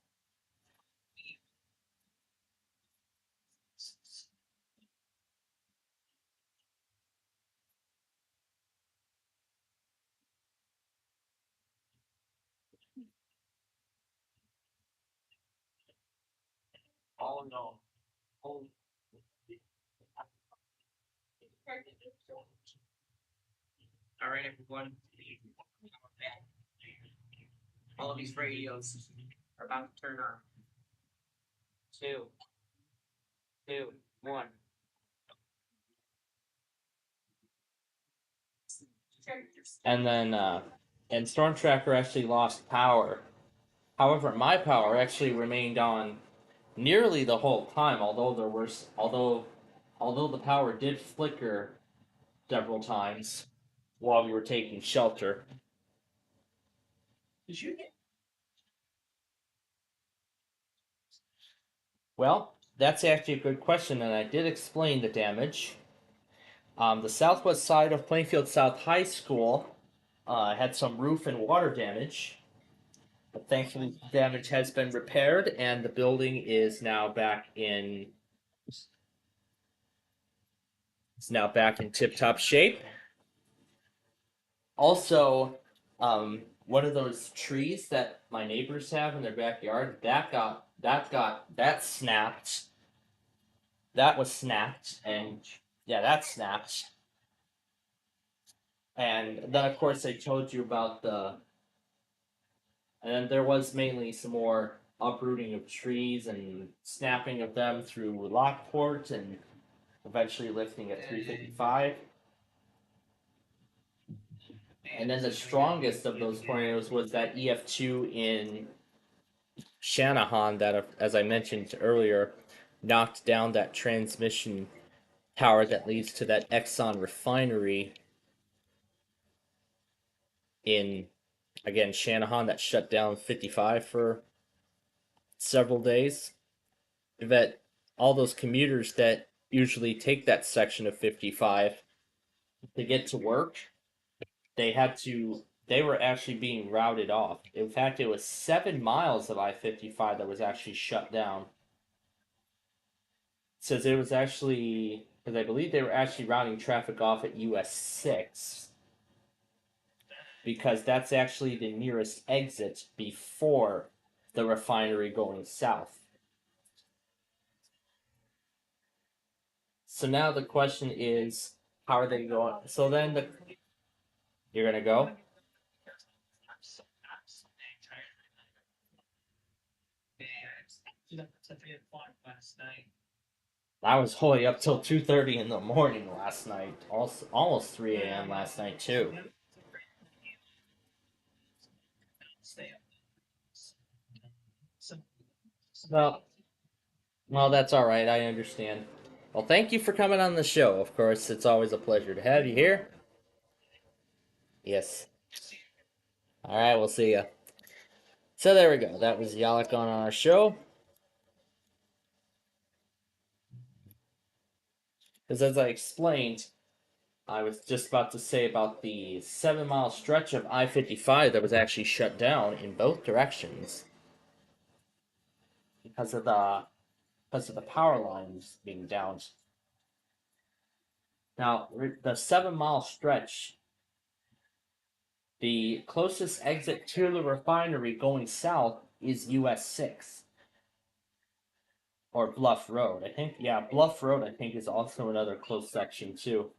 Oh no. Oh. All right, everyone. All of these radios are about to turn on. 2, 2, 1. And then, and Storm Tracker actually lost power. However, my power actually remained on nearly the whole time, although the power did flicker several times while we were taking shelter. Did you get? Well, that's actually a good question, and I did explain the damage. The southwest side of Plainfield South High School had some roof and water damage, but thankfully the damage has been repaired, and the building is now back in tip-top shape. Also, one of those trees that my neighbors have in their backyard that snapped. That was snapped, and yeah, that snapped. And then, of course, I told you about and then there was mainly some more uprooting of trees and snapping of them through Lockport and eventually lifting at 355. And then the strongest of those tornadoes was that EF2 in Shanahan that, as I mentioned earlier, knocked down that transmission tower that leads to that Exxon refinery in, again, Shanahan that shut down 55 for several days. That all those commuters that usually take that section of 55 to get to work, they were actually being routed off. In fact, it was 7 miles of I-55 that was actually shut down. It says it was actually, because I believe they were actually routing traffic off at US 6, because that's actually the nearest exit before the refinery going south. So now the question is, how are they going? So then you're gonna go? I was holy up till 2:30 in the morning last night, almost 3 a.m. last night too. Well, well, that's all right. I understand. Well, thank you for coming on the show. Of course, it's always a pleasure to have you here. Yes. All right, we'll see ya. So there we go. That was Yalak on our show. Because as I explained, I was just about to say about the 7 mile stretch of I-55 that was actually shut down in both directions because of the power lines being down. Now, the 7 mile stretch, the closest exit to the refinery going south is US 6 or Bluff Road. I think, yeah, Bluff Road, I think, is also another close section too.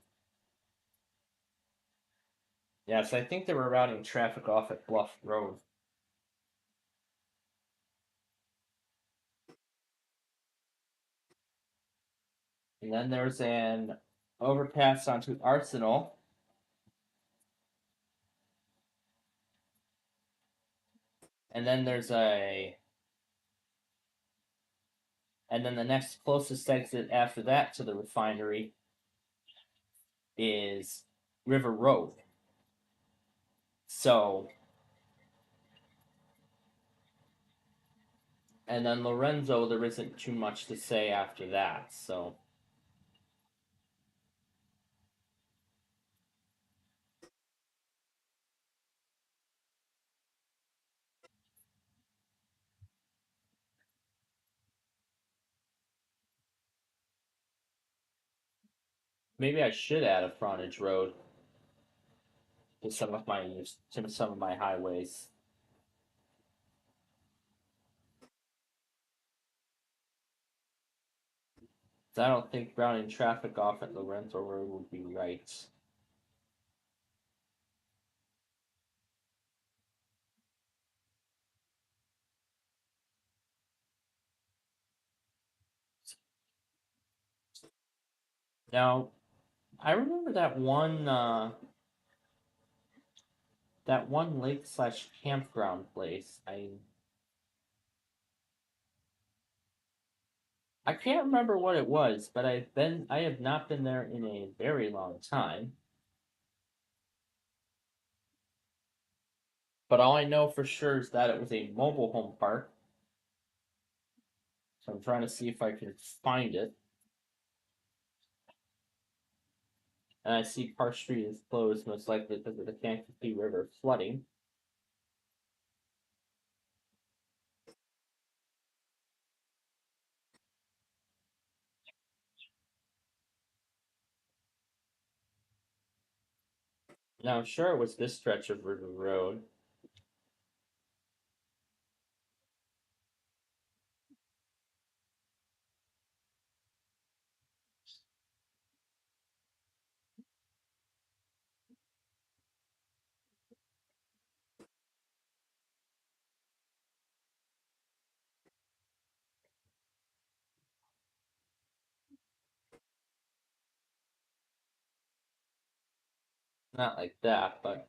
Yes, I think they were routing traffic off at Bluff Road. And then there's an overpass onto Arsenal. And then and then the next closest exit after that to the refinery is River Road. So, and then Lorenzo, there isn't too much to say after that. So, maybe I should add a frontage road to some of my highways. I don't think routing traffic off at Lorenzo Road would be right. Now, I remember that one lake slash campground place. I can't remember what it was, but I have not been there in a very long time. But all I know for sure is that it was a mobile home park. So I'm trying to see if I can find it. And I see Park Street is closed, most likely because of the Kankakee River flooding. Now I'm sure it was this stretch of River Road. Not like that, but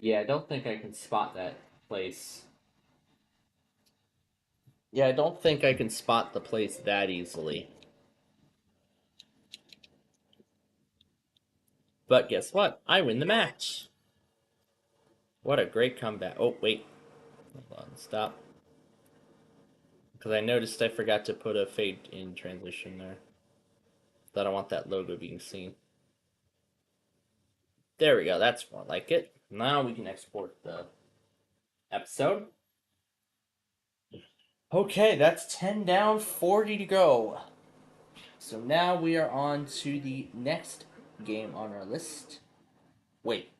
Yeah, I don't think I can spot that place. Yeah, I don't think I can spot the place that easily. But guess what? I win the match. What a great comeback. Oh, wait. Hold on, stop. Because I noticed I forgot to put a fade in transition there. I don't want that logo being seen. There we go, that's more like it. Now we can export the episode. Okay, that's 10 down, 40 to go. So now we are on to the next game on our list. Wait.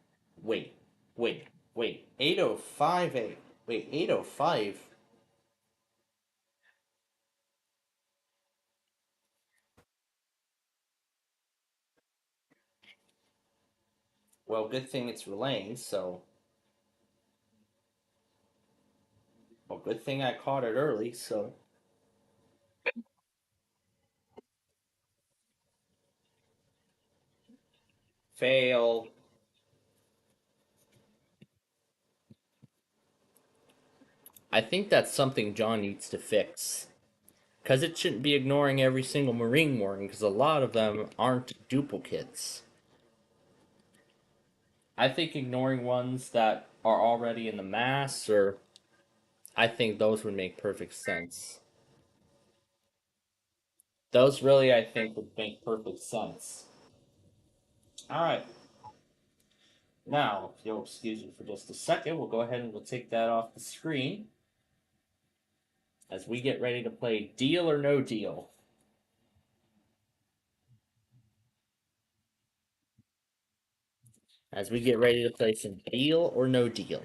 8058. Wait, 805. Well, good thing it's relaying, so. Well, good thing I caught it early, so. Fail. I think that's something John needs to fix. Because it shouldn't be ignoring every single Marine warning, because a lot of them aren't duplicates. I think ignoring ones that are already in the mass, or I think those would make perfect sense. Those really, I think, would make perfect sense. Alright. Now, if you'll excuse me for just a second, we'll go ahead and we'll take that off the screen as we get ready to play Deal or No Deal. As we get ready to play some Deal or No Deal.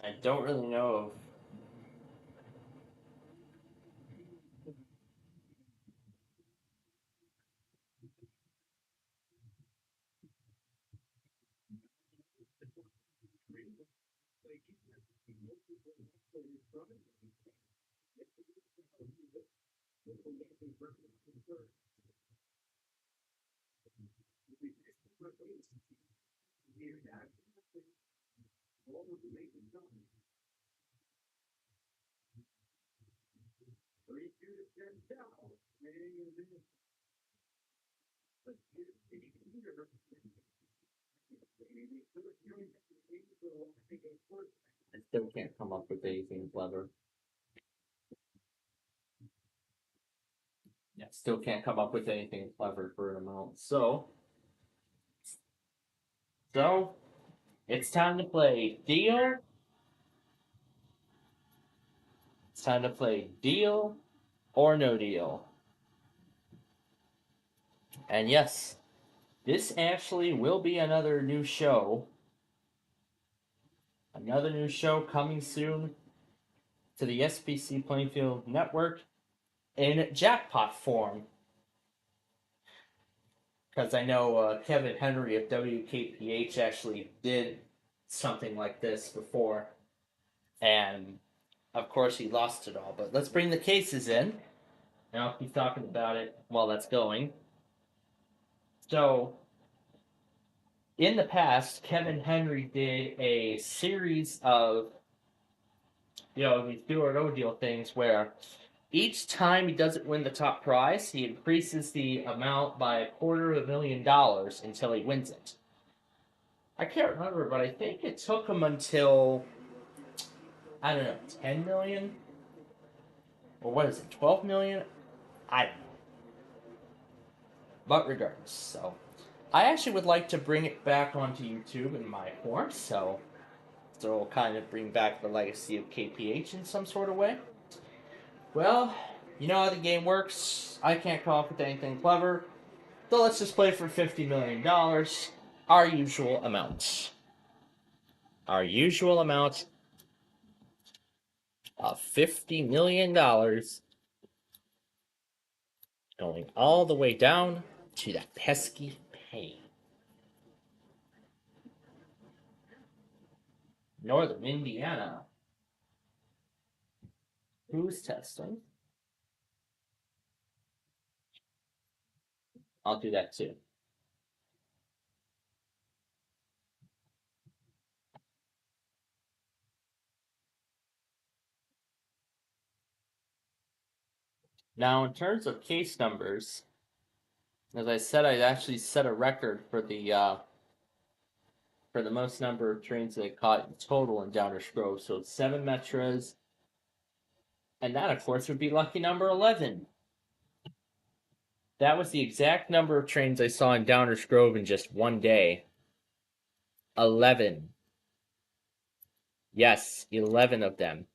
I don't really know if I still can't come up with anything clever. Yeah, still can't come up with anything clever for an amount. So it's time to play Deal. It's time to play Deal or No Deal. And yes, this actually will be another new show. Another new show coming soon to the SPCPlainfield network in jackpot form. Because I know Kevin Henry of WKPH actually did something like this before. And of course he lost it all. But let's bring the cases in. And I'll keep talking about it while that's going. So, in the past, Kevin Henry did a series of, these do or no deal things where each time he doesn't win the top prize, he increases the amount by $250,000 until he wins it. I can't remember, but I think it took him until, I don't know, 10 million? Or what is it, 12 million? I don't know. But regardless, so I actually would like to bring it back onto YouTube in my form, so it'll kind of bring back the legacy of KPH in some sort of way. Well, you know how the game works. I can't come up with anything clever, so let's just play for $50 million, our usual amount. Our usual amount of $50 million going all the way down to that pesky pain. Northern Indiana. Who's testing? I'll do that too. Now, in terms of case numbers, as I said, I actually set a record for the most number of trains that I caught in total in Downers Grove. So it's 7 Metros, and that, of course, would be lucky number 11. That was the exact number of trains I saw in Downers Grove in just one day. 11. Yes, 11 of them.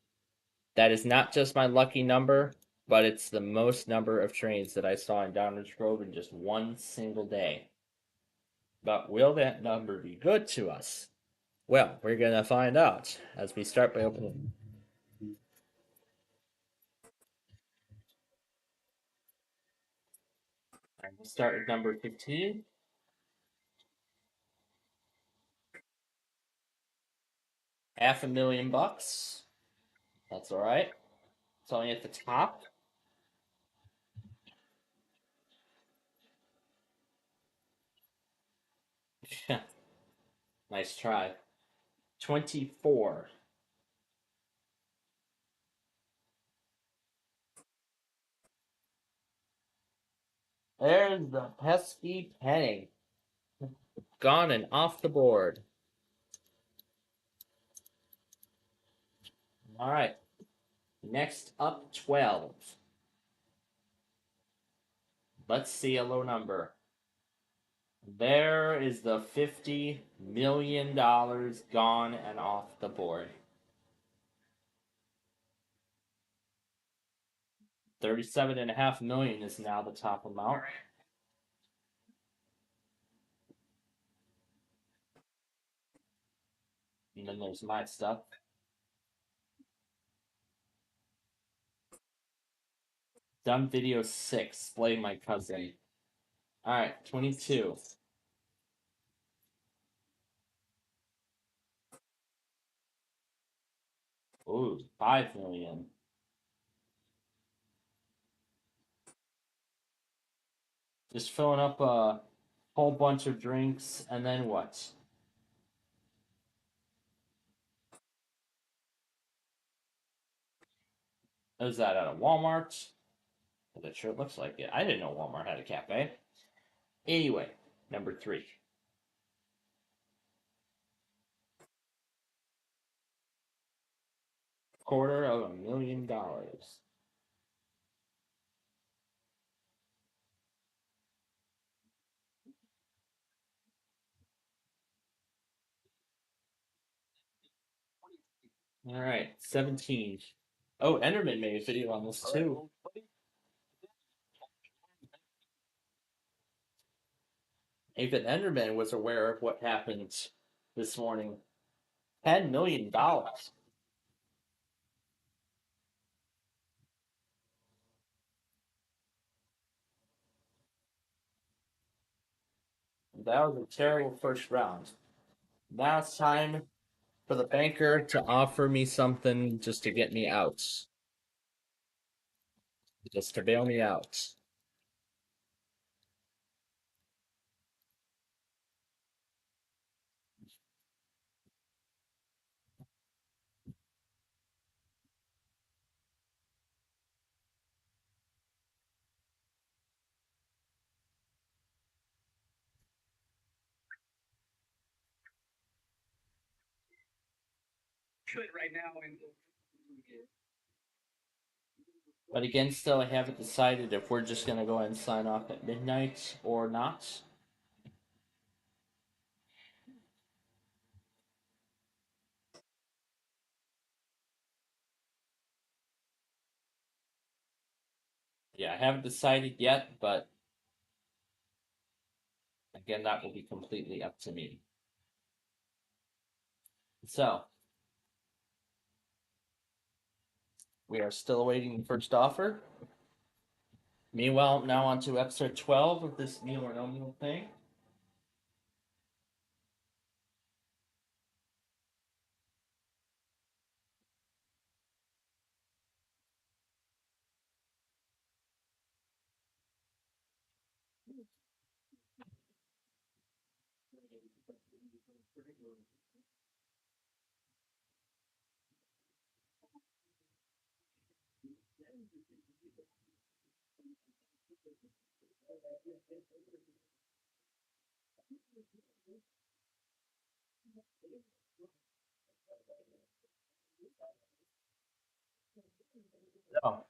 That is not just my lucky number, but it's the most number of trains that I saw in Downers Grove in just one single day. But will that number be good to us? Well, we're going to find out as we start by opening. I'm going to start with number 15. $500,000. That's all right. It's only at the top. Nice try. 24. There's the pesky penny. Gone and off the board. All right. Next up, 12. Let's see a low number. There is the $50 million gone and off the board. 37.5 million is now the top amount. And then there's my stuff. Done video 6. Play my cousin. Alright, 22. Ooh, 5 million. Just filling up a whole bunch of drinks, and then what? Is that at a Walmart? That sure looks like it. I didn't know Walmart had a cafe. Anyway, number 3. $250,000. All right, 17. Oh, Enderman made a video on this too. Even Enderman was aware of what happened this morning. $10 million. That was a terrible first round. Now it's time for the banker to offer me something just to get me out. Just to bail me out. But again, still, I haven't decided if we're just going to go ahead and sign off at midnight or not. Yeah, I haven't decided yet, but again, that will be completely up to me. So, we are still awaiting the first offer. Meanwhile, now on to episode 12 of this meal or no meal thing. No.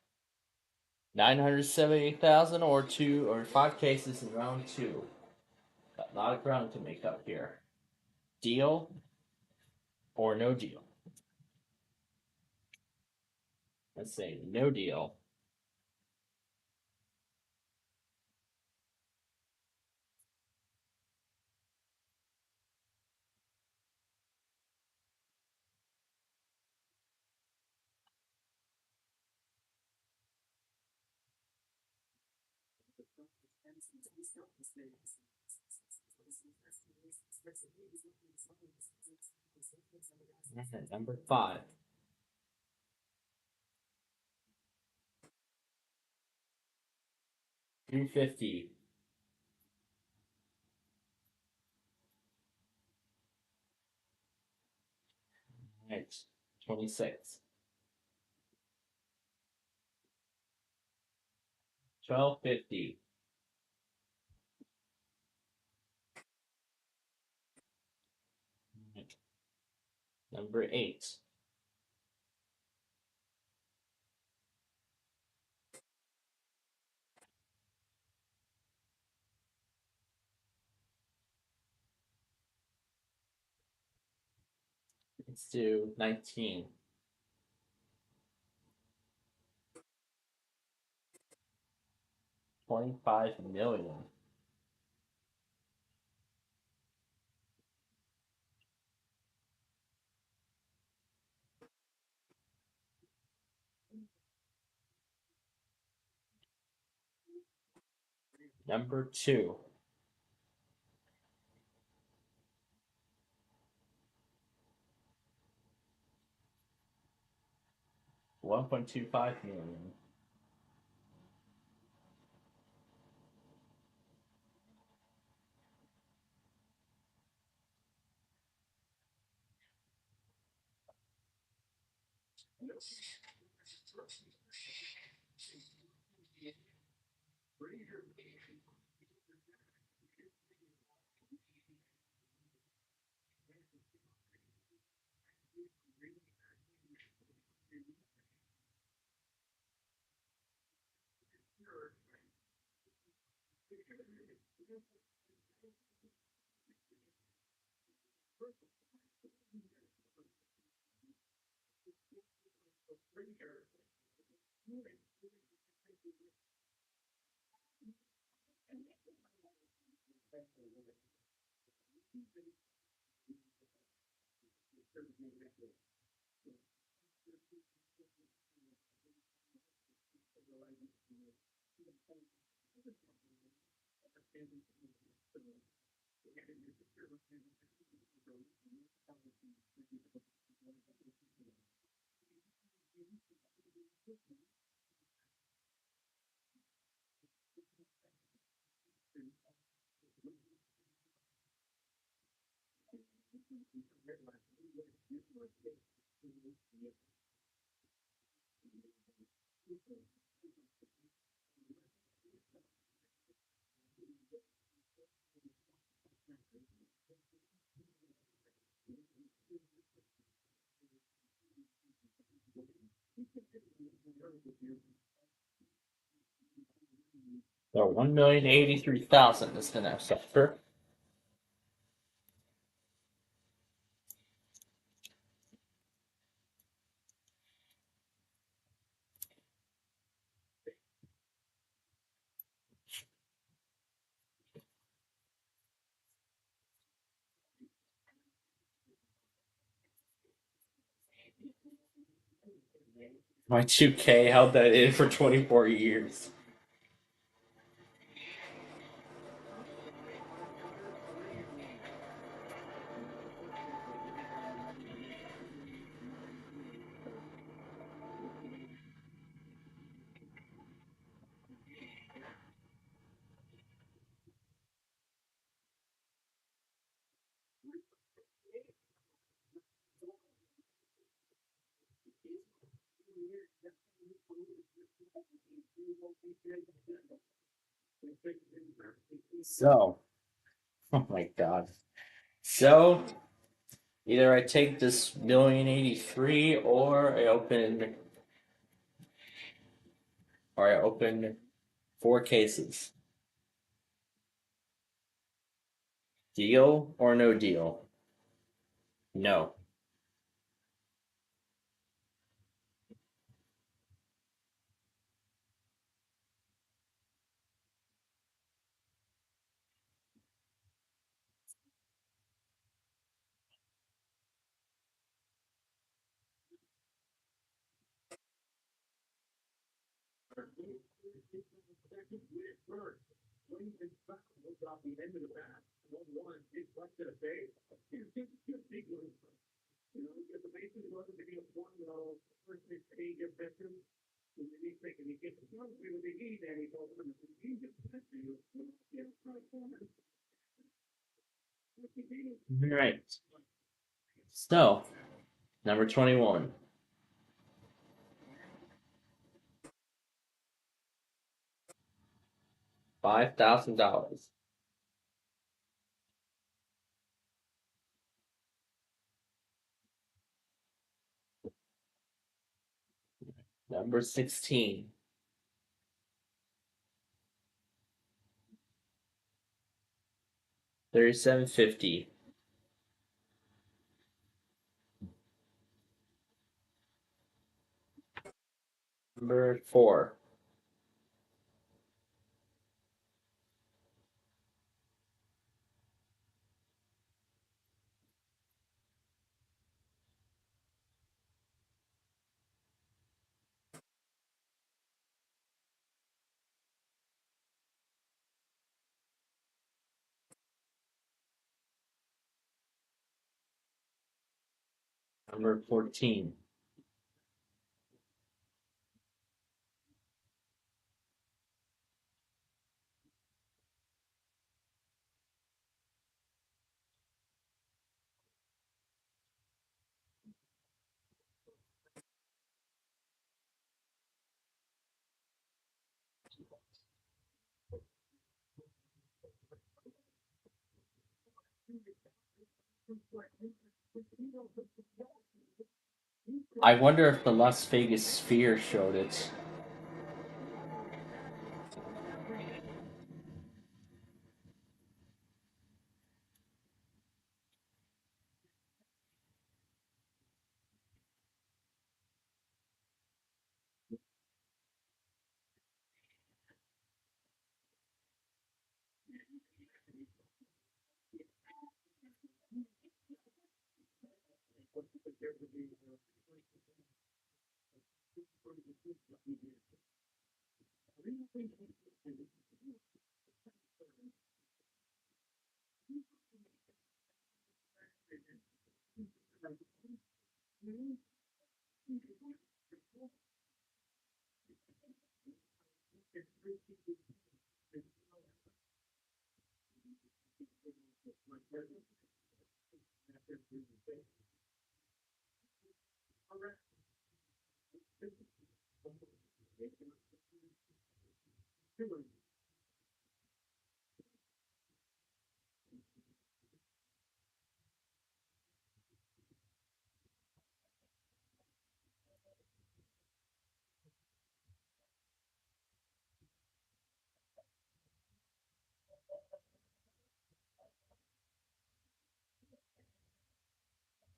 978,000 or 5 cases in round 2. Got a lot of ground to make up here. Deal or no deal? Let's say no deal. Okay, number 5. $250. Right. 26. 1250. Right. Number 8. Let's do 19. 25 million. Number 2. 1.25 million. So 1,083,000 is the next sector. My 2K held that in for 24 years. So, oh my god. So, either I take this 1,000,083 or I open 4 cases. Deal or no deal? No. All right. So, number 21. $5,000. Number 16. 3750. Number 4. Number 14. I wonder if the Las Vegas Sphere showed it.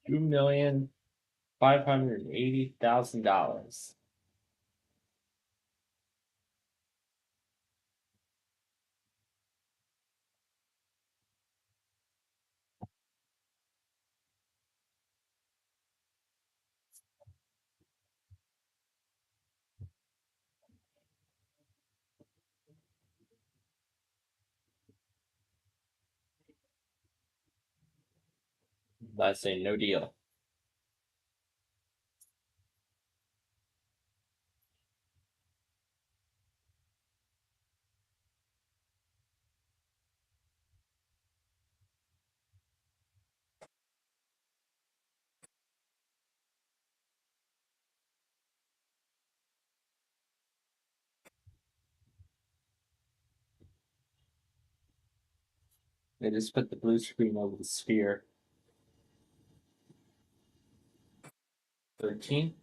$2,580,000. I say no deal. They just put the blue screen over the sphere. 13.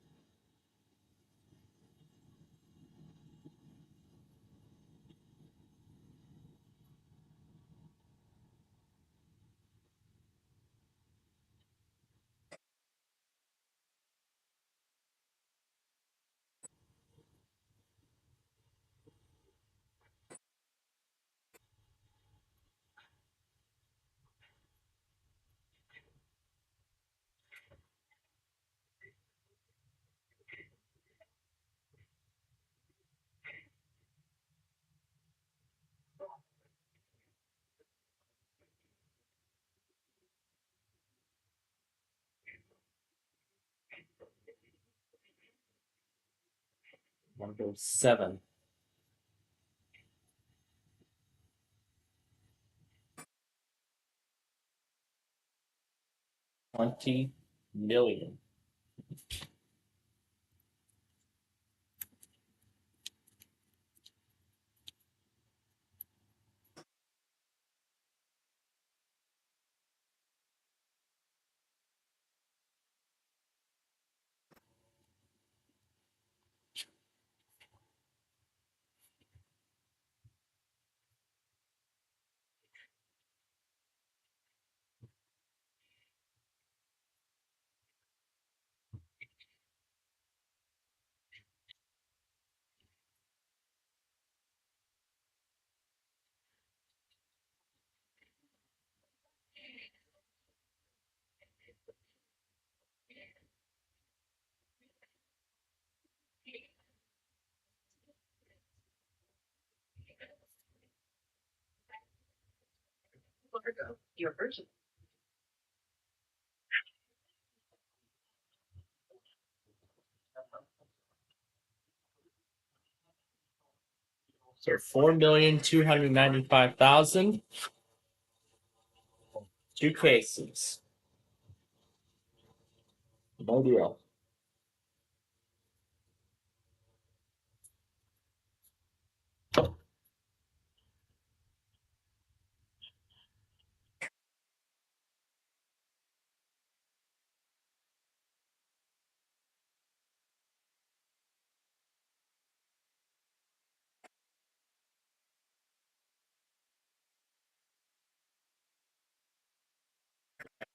Number 7. 20 million. So 4,295,000. 2 cases. No deal.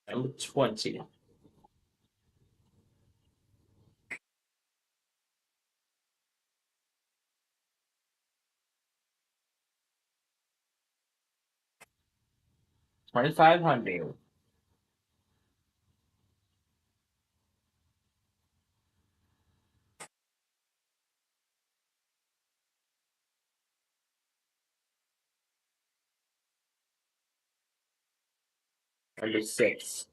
Number 20. 2,500. Number 6.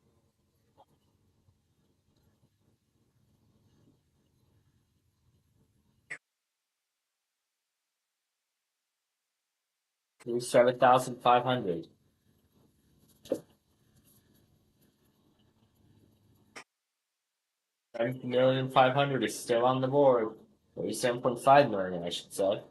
7,500. 7,500,000 is still on the board. 37.5 million, I should say.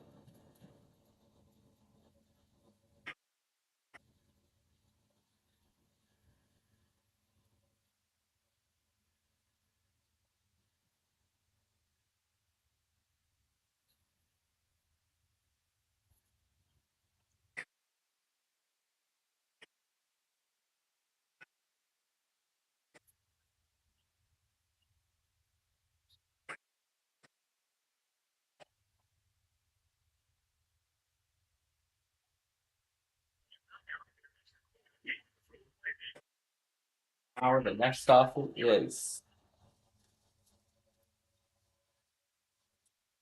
The next offer is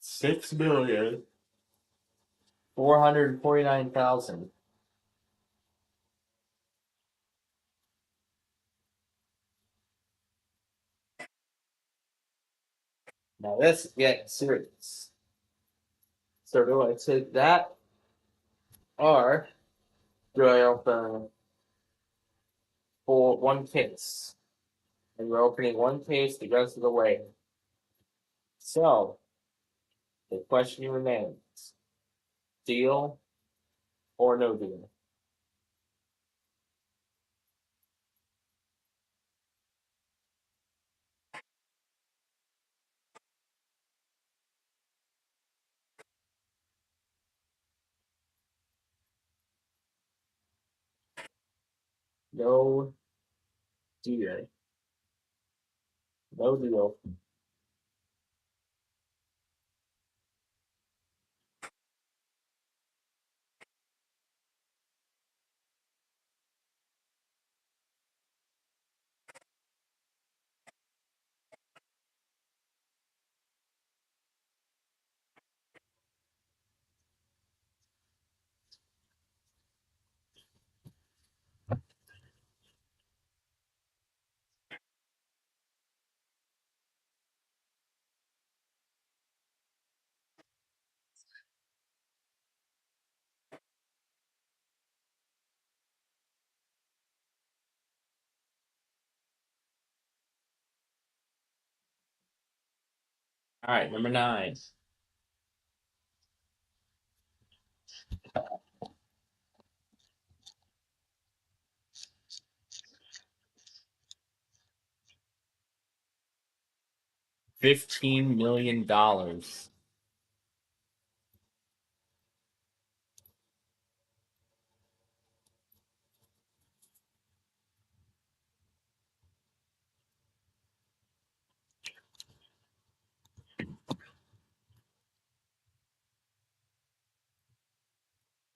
6,449,000. Now this is getting serious. So do I take that, or do I open for 1 case? And we're opening 1 case the rest of the way. So the question remains: deal or no deal? No deal. No deal. All right, number 9. $15 million.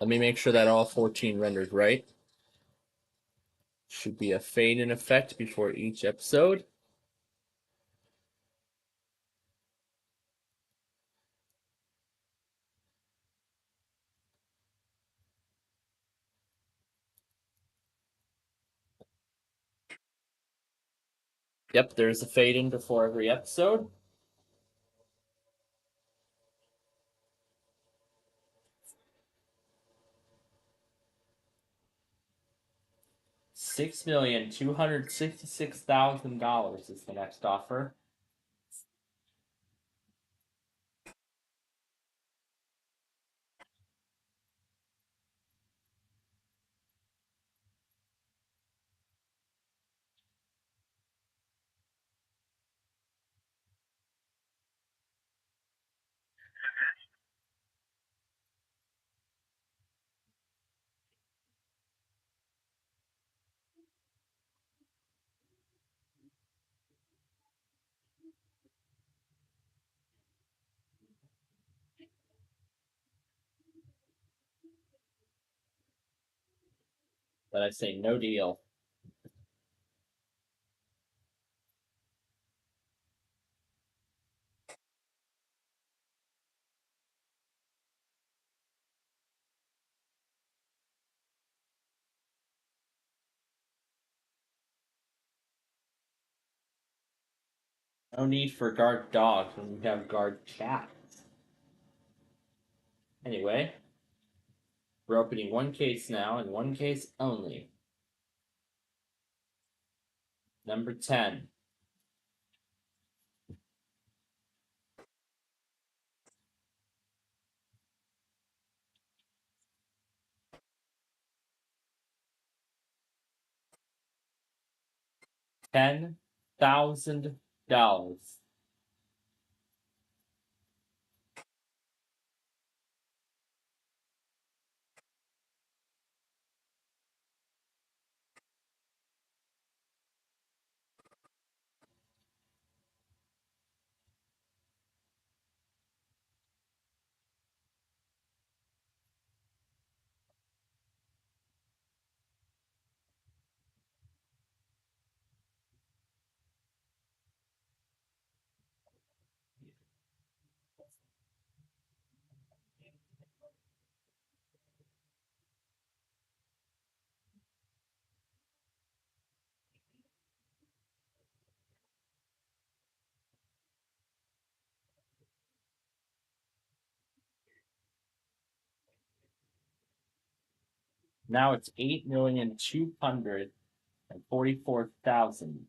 Let me make sure that all 14 rendered right. Should be a fade in effect before each episode. Yep, there's a fade in before every episode. $6,266,000 is the next offer. But I say no deal. No need for guard dogs when we have guard cats. Anyway, we're opening one case now, and one case only. Number 10. $10,000. Now it's $8,244,000.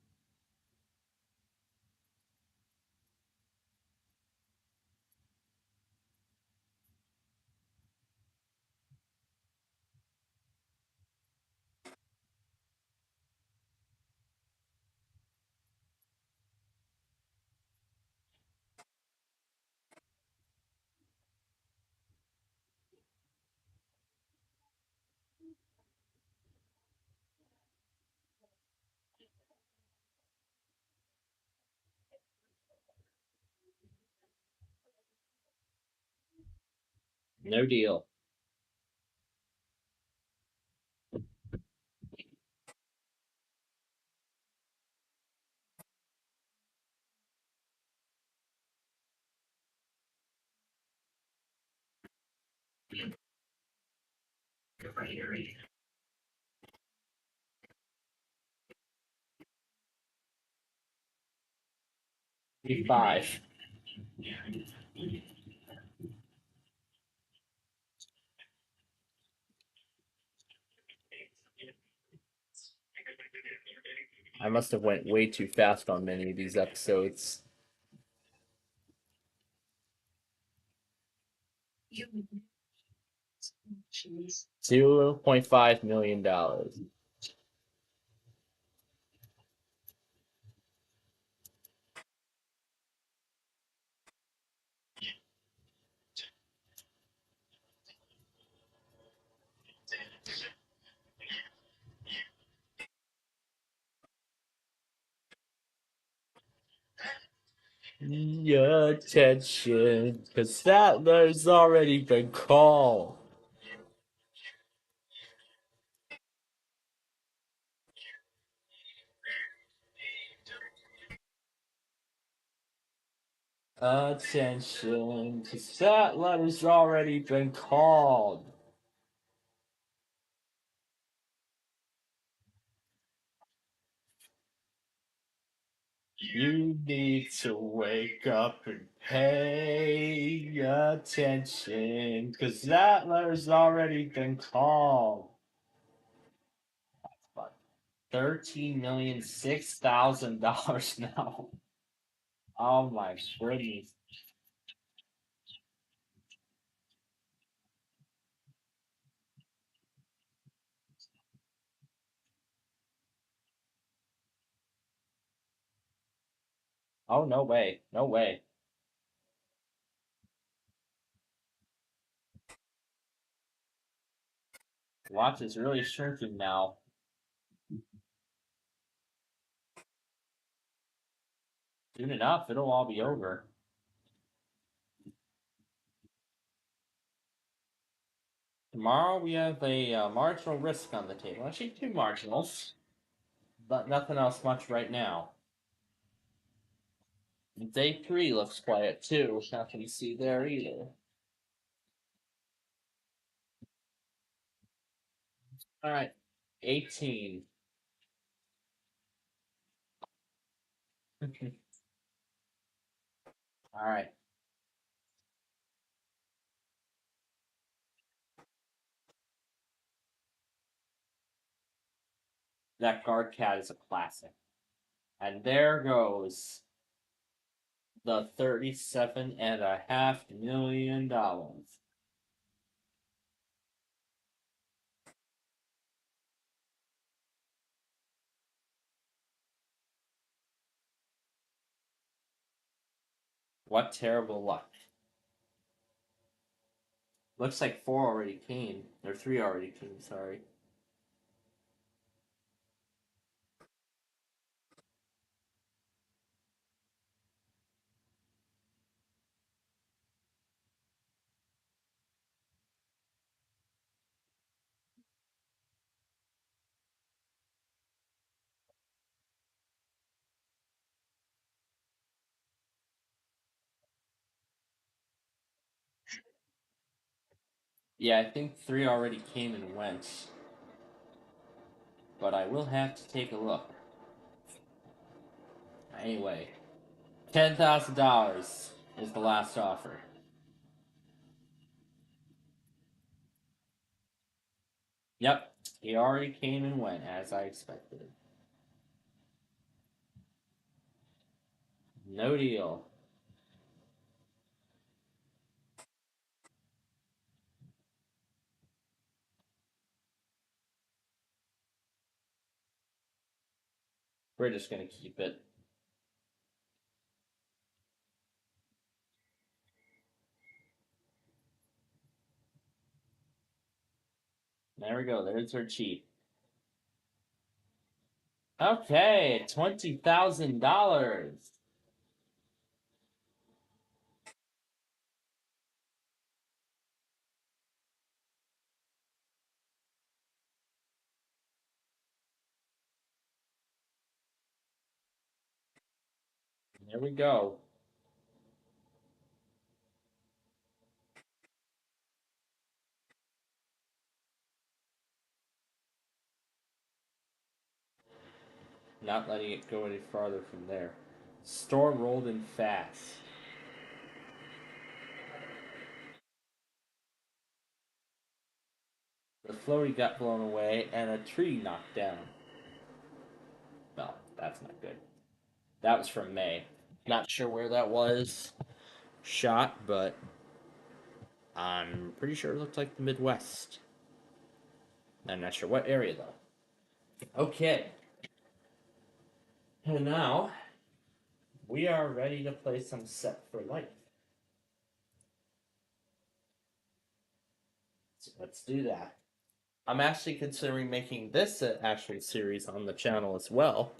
No deal. Five. I must have went way too fast on many of these episodes. $2.5 million. Your attention, because Statler's already been called. Attention, because that letter's already been called. You need to wake up and pay attention, because that letter's already been called. But $13,006,000 now. Oh my goodness. Oh, no way. No way. Watch is really shrinking now. Soon enough, it'll all be over. Tomorrow we have a marginal risk on the table. Actually, two marginals, but nothing else much right now. Day 3 looks quiet too. Nothing to see there either. All right, 18. All right. That guard cat is a classic. And there goes the $37.5 million. What terrible luck. Looks like 4 already came. Or 3 already came, sorry. Yeah, I think 3 already came and went. But I will have to take a look. Anyway, $10,000 is the last offer. Yep, he already came and went as I expected. No deal. We're just gonna keep it. There we go, there's our cheat. Okay, $20,000. There we go. Not letting it go any farther from there. Storm rolled in fast. The floaty got blown away and a tree knocked down. Well, that's not good. That was from May. Not sure where that was shot, but I'm pretty sure it looked like the Midwest. I'm not sure what area though. Okay. And now we are ready to play some Set for Life. So let's do that. I'm actually considering making this an actual series on the channel as well.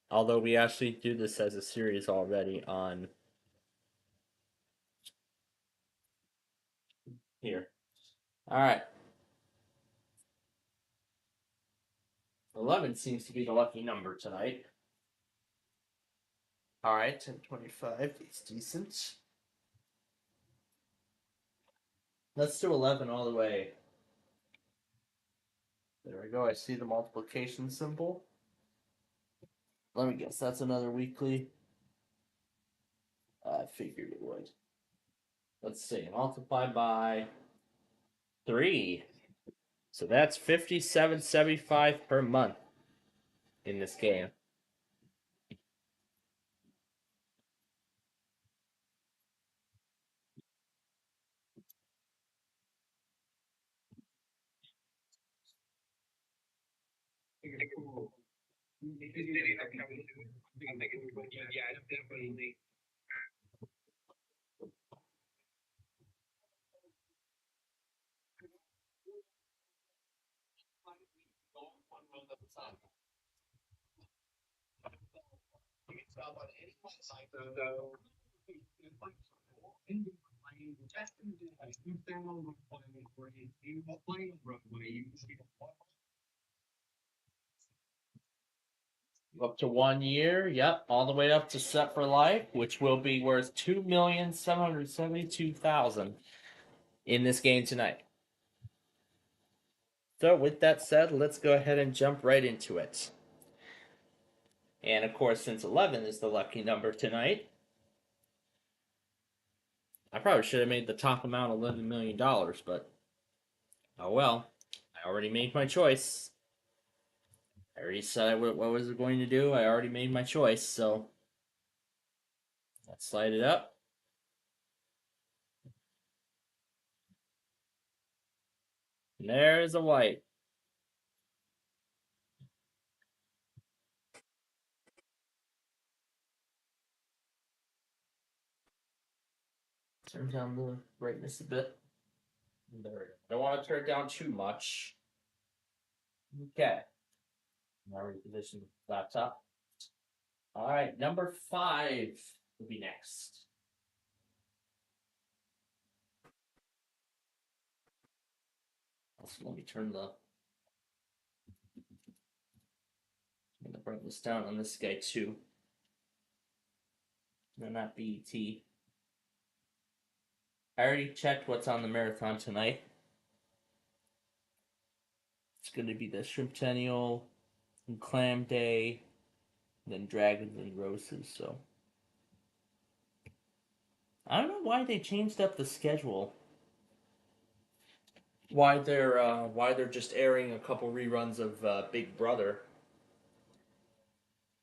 Although we actually do this as a series already on here. Alright. 11 seems to be the lucky number tonight. Alright, 1025 is decent. Let's do 11 all the way. There we go, I see the multiplication symbol. Let me guess, that's another weekly. I figured it would. Let's see, multiply by 3. So that's $57.75 per month in this game. Up to 1 year, yep, all the way up to Set for Life, which will be worth $2,772,000 in this game tonight. So, with that said, let's go ahead and jump right into it. And of course, since 11 is the lucky number tonight, I probably should have made the top amount $11 million, but oh well. I already made my choice. I already said what was I going to do. I already made my choice, so let's slide it up. And there's a white. Turn down the brightness a bit. There we go. Don't want to turn it down too much. Okay. Now reposition the laptop. Alright, number 5 will be next. Also, let me turn the brightness down on this guy too. No, not BET. I already checked what's on the marathon tonight. It's going to be the Shrimptennial and Clam Day, and then Dragons and Roses. So I don't know why they changed up the schedule. Why they're just airing a couple reruns of Big Brother.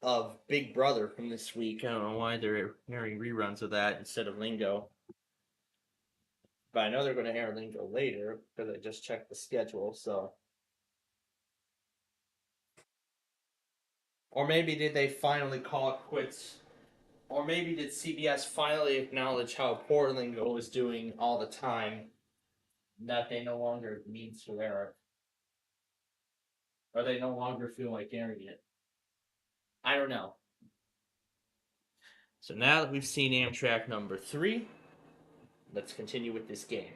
From this week. I don't know why they're airing reruns of that instead of Lingo. But I know they're going to air Lingo later because I just checked the schedule. So, or maybe did they finally call it quits? Or maybe did CBS finally acknowledge how poor Lingo was doing all the time, that they no longer need to air it, or they no longer feel like airing it? I don't know. So now that we've seen Amtrak number 3, let's continue with this game.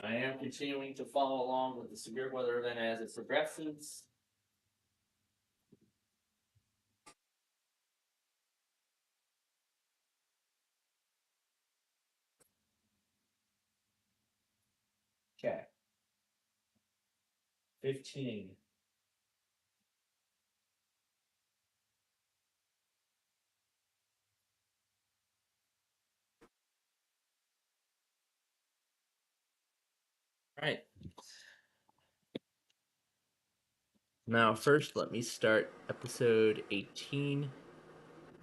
I am continuing to follow along with the severe weather event as it progresses. Okay. 15. All right. Now, first, let me start episode 18.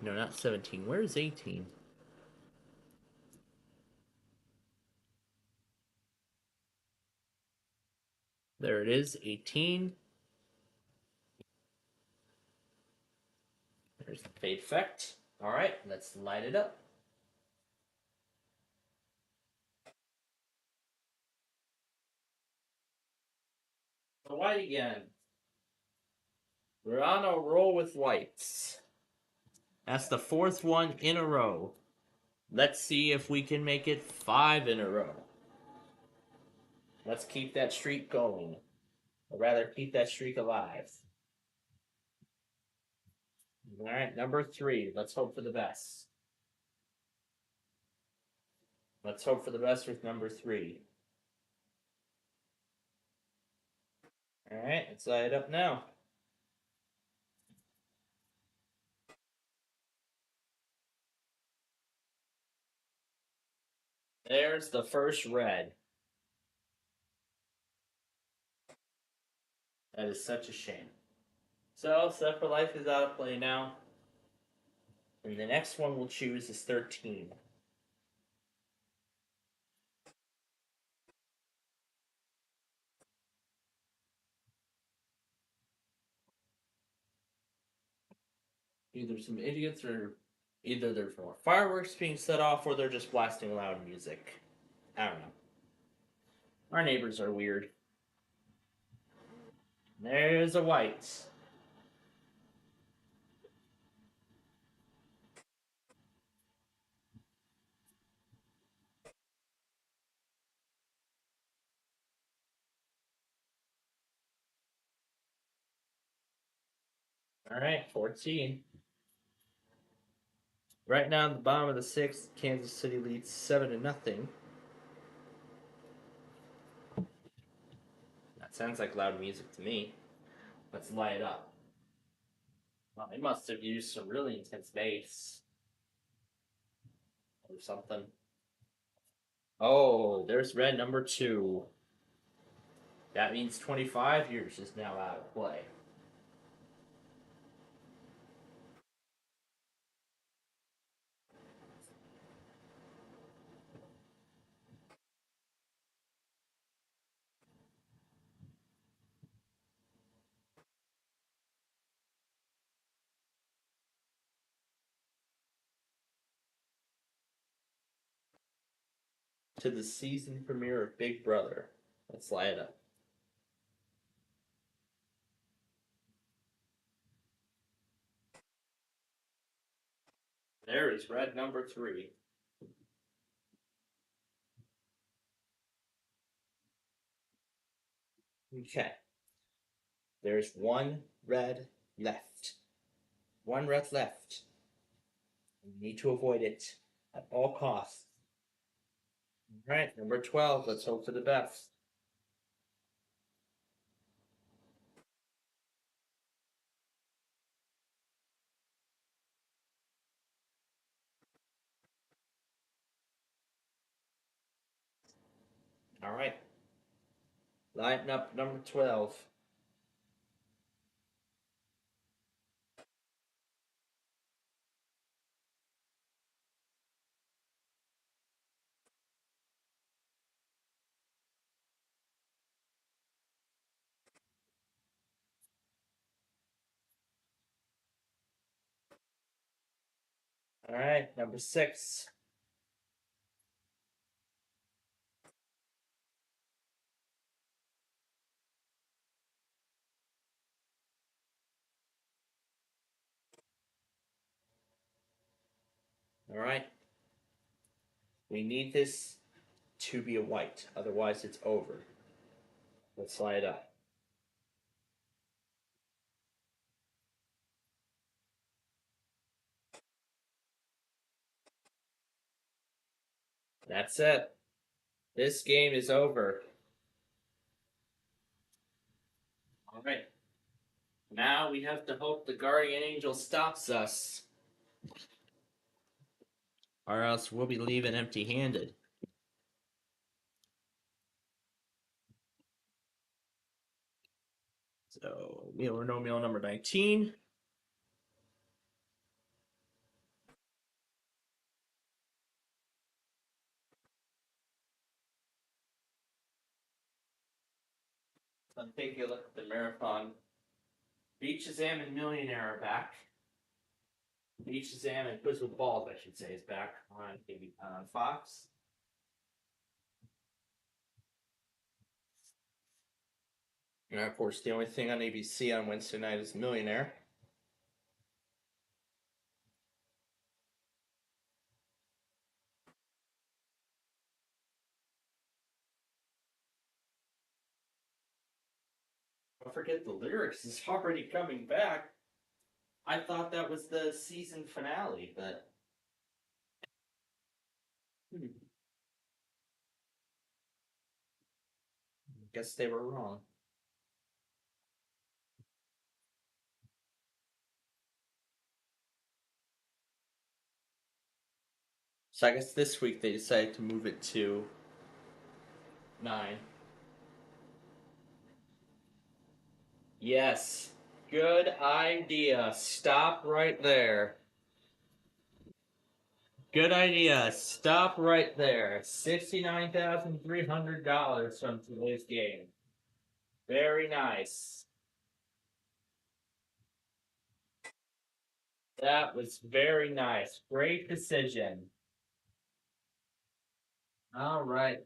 No, not 17. Where is 18? There it is, 18. There's the fade effect. All right, let's light it up. The white again. We're on a roll with whites. That's the fourth one in a row. Let's see if we can make it 5 in a row. Let's keep that streak going. Or rather, keep that streak alive. All right, number 3. Let's hope for the best. Let's hope for the best with number 3. All right, let's light it up now. There's the first red. That is such a shame. So, Set for Life is out of play now. And the next one we'll choose is 13. Either some idiots or either there's more fireworks being set off or they're just blasting loud music. I don't know. Our neighbors are weird. There's a white. All right, 14. Right now, in the bottom of the 6th, Kansas City leads 7-0. That sounds like loud music to me. Let's light it up. Well, they must have used some really intense bass. Or something. Oh, there's red number 2. That means 25 years is now out of play. To the season premiere of Big Brother. Let's light it up. There is red number 3. Okay. There's one red left. One red left. We need to avoid it at all costs. All right, number 12. Let's hope for the best. All right. Lighten up number 12. All right, number 6. All right. We need this to be a white, otherwise it's over. Let's light it up. That's it. This game is over. All right. Now we have to hope the guardian angel stops us, or else we'll be leaving empty-handed. So, meal or no meal number 19. I'm taking a look at the marathon. Beach Shazam and Millionaire are back. Beach Shazam and Quiz with Balls, I should say, is back on Fox. And of course, the only thing on ABC on Wednesday night is Millionaire. Don't forget the lyrics is already coming back. I thought that was the season finale, but guess they were wrong. So I guess this week they decided to move it to 9. Yes. Good idea. Stop right there. Good idea. Stop right there. $69,300 from today's game. Very nice. That was very nice. Great decision. All right.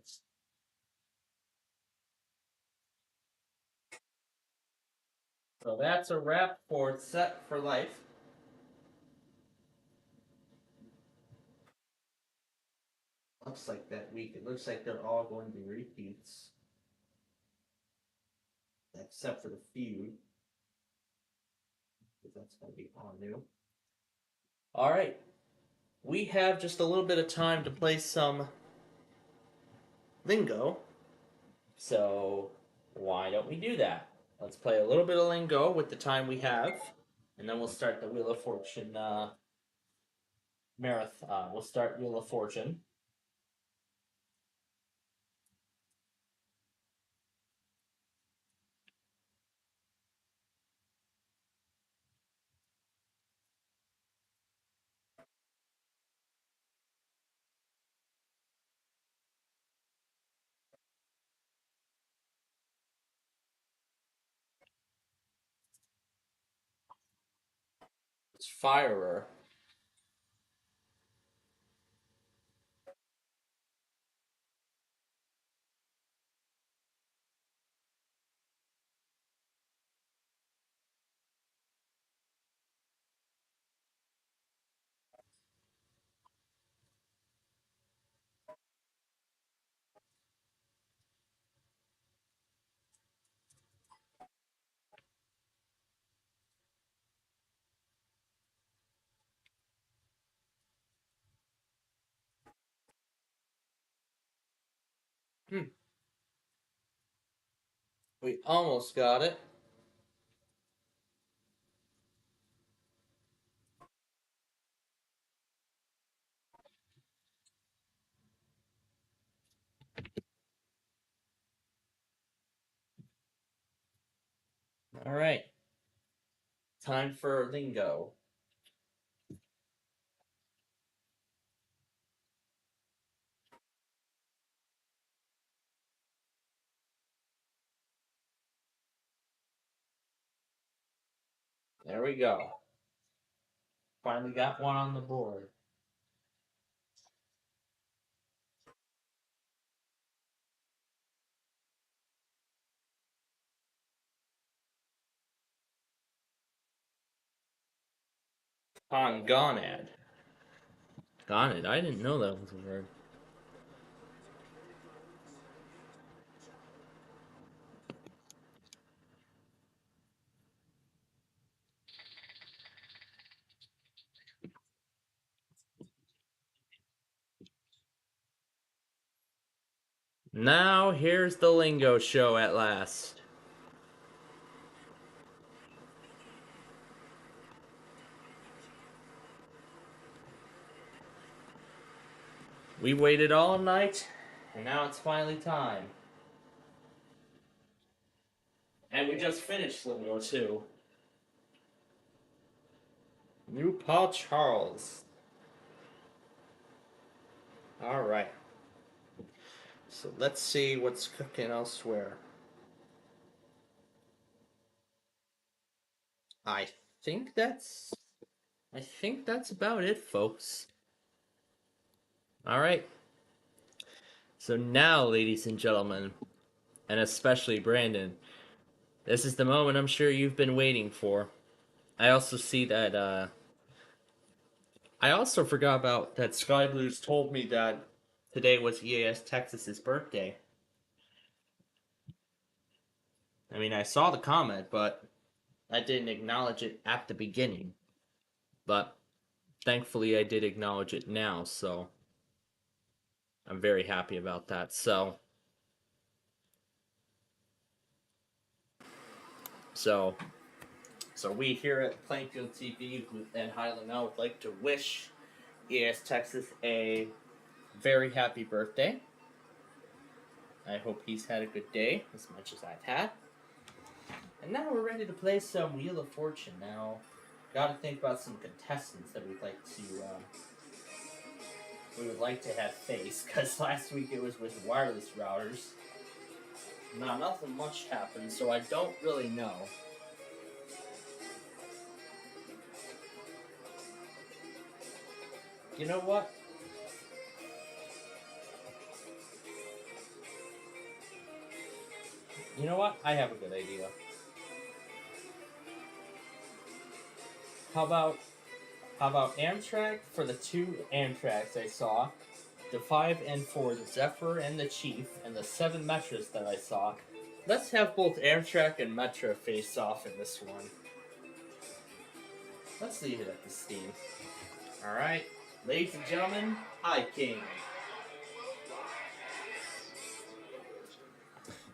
So that's a wrap for Set for Life. Looks like that week. It looks like they're all going to be repeats. Except for the feud. Because that's going to be all new. All right. We have just a little bit of time to play some lingo. So why don't we do that? Let's play a little bit of lingo with the time we have. And then we'll start the Wheel of Fortune marathon. We'll start Wheel of Fortune. It's firer. We almost got it. All right. Time for lingo. There we go. Finally got one on the board. On gonad. Gonad. I didn't know that was a word. Now here's the lingo show at last. We waited all night, and now it's finally time. And we just finished Limo too. New Paul Charles. Alright. So let's see what's cooking elsewhere. I think that's about it, folks. Alright. So now, ladies and gentlemen, and especially Brandon, this is the moment I'm sure you've been waiting for. I also see that, I also forgot about that Sky Blues told me that today was EAS Texas's birthday. I mean, I saw the comment, but I didn't acknowledge it at the beginning. But thankfully I did acknowledge it now, so I'm very happy about that. So we here at Plainfield TV and Highland Now would like to wish EAS Texas a very happy birthday. I hope he's had a good day, as much as I've had. And now we're ready to play some Wheel of Fortune. Now, gotta think about some contestants that we'd like to have face, because last week it was with wireless routers. Now, nothing much happened, so I don't really know. You know what? I have a good idea. How about Amtrak for the 2 Amtraks I saw, the 5 and 4, the Zephyr and the Chief, and the 7 Metras that I saw. Let's have both Amtrak and Metra face off in this one. Let's leave it at this theme. Alright, ladies and gentlemen, High King.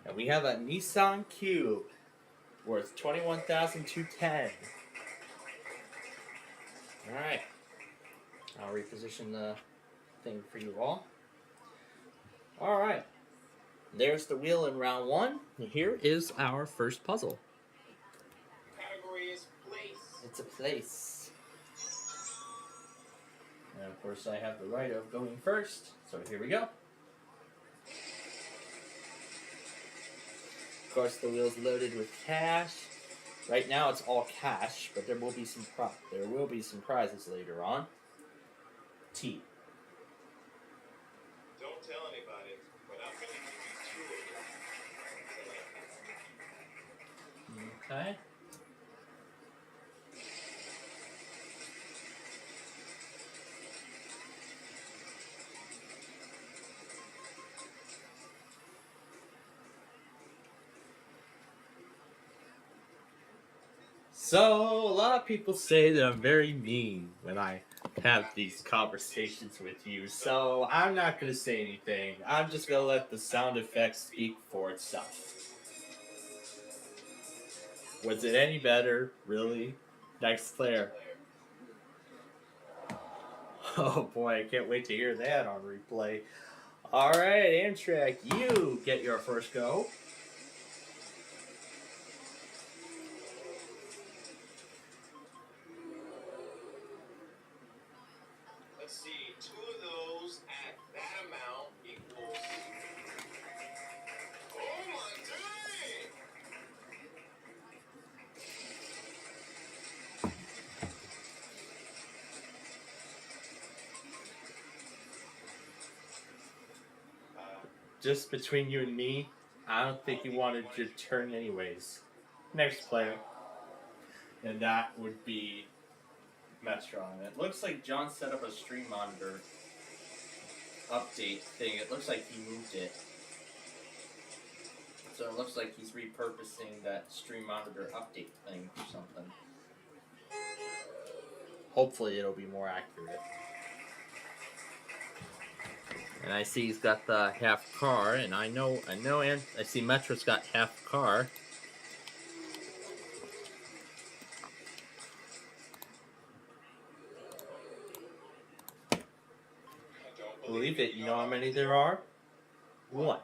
And we have a Nissan Cube worth $21,210. Alright. I'll reposition the thing for you all. Alright. There's the wheel in round 1. And here is our first puzzle. Category is place. It's a place. And of course I have the right of going first. So here we go. Of course the wheel's loaded with cash. Right now it's all cash, but there will be some prizes later on. T. Don't tell anybody, but I'm going to give you 2 of them. Okay. So, a lot of people say that I'm very mean when I have these conversations with you, so I'm not going to say anything. I'm just going to let the sound effects speak for itself. Was it any better? Really? Next player. Oh boy, I can't wait to hear that on replay. Alright, Amtrak, you get your first go. Let's see, 2 of those at that amount equals... Oh my dang! Just between you and me, I don't think you wanted your turn anyways. Next player. And that would be Metron. It looks like John set up a stream monitor update thing. It looks like he moved it. So it looks like he's repurposing that stream monitor update thing or something. Hopefully it'll be more accurate. And I see he's got the half car, and I see Metro's got half car. believe it. You know how many there are? 1.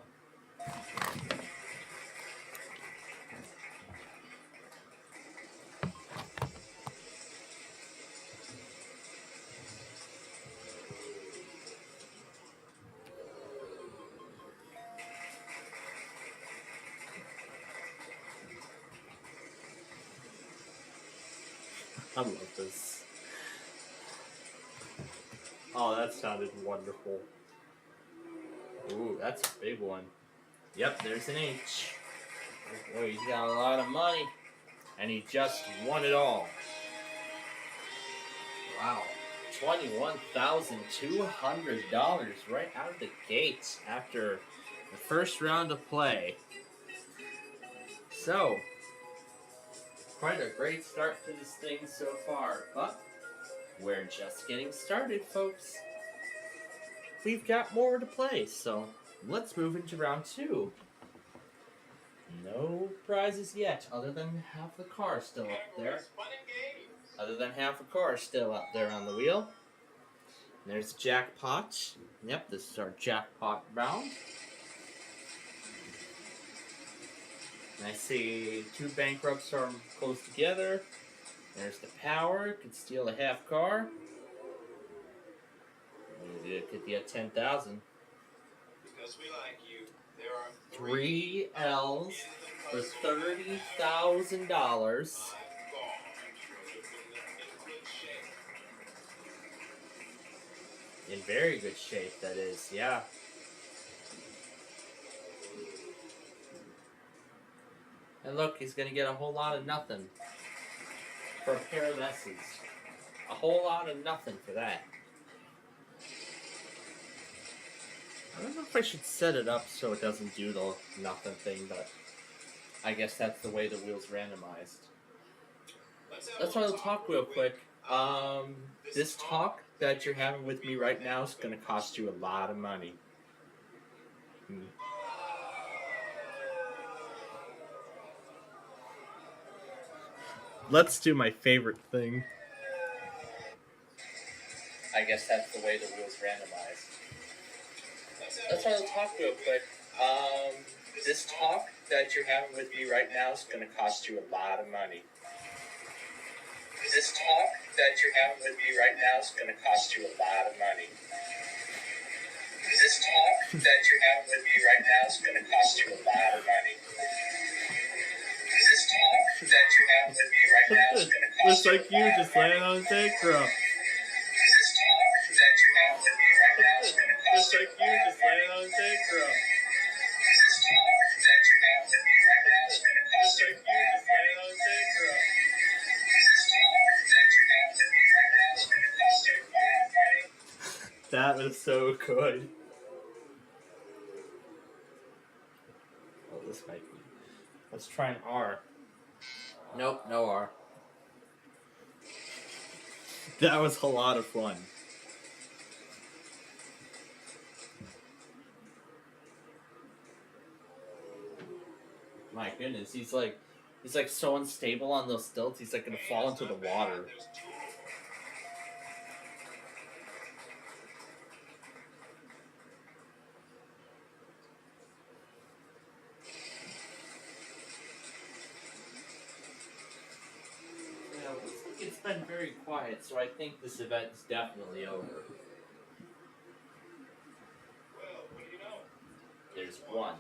I love this. Oh, that sounded wonderful. Ooh, that's a big one. Yep, there's an H. Oh, he's got a lot of money. And he just won it all. Wow. $21,200 right out of the gate after the first round of play. So, quite a great start to this thing so far, but we're just getting started, folks. We've got more to play, so let's move into round 2. No prizes yet, other than half the car still up there. Other than half the car still up there on the wheel. And there's jackpot. Yep, this is our jackpot round. And I see 2 bankrupts are close together. There's the power. Could steal a half car. Could be at 10,000. Because we like you, there are 3 L's for $30,000. In very good shape, that is, yeah. And look, he's gonna get a whole lot of nothing for a pair of S's. A whole lot of nothing for that. I don't know if I should set it up so it doesn't do the nothing thing, but I guess that's the way the wheel's randomized. Let's have a talk real quick. This talk that you're having with me right now is going to cost you a lot of money. Let's do my favorite thing. I guess that's the way the wheel's randomized. Let's have a talk real quick. This talk that you're having with me right now is going to cost you a lot of money. This talk that you're having with me right now is going to cost you a lot of money. This talk that you're having with me right now is going to cost you a lot of money. This talk that you're having with me right now is going to cost you a lot of money. Looks like you just landed on bankrupt. This talk that you're having with me right now is going to cost you a lot of money. Looks like you just landed on bankrupt. This talk that you're having with me right now is going to cost you a lot of money. Looks like you just landed on bankrupt. That was so good. Oh, this might be. Let's try an R. Nope, no R. That was a lot of fun. My goodness, he's like so unstable on those stilts. He's like gonna fall into the water. Yeah, looks like it's been very quiet, so I think this event is definitely over. Well, what do you know? There's 1.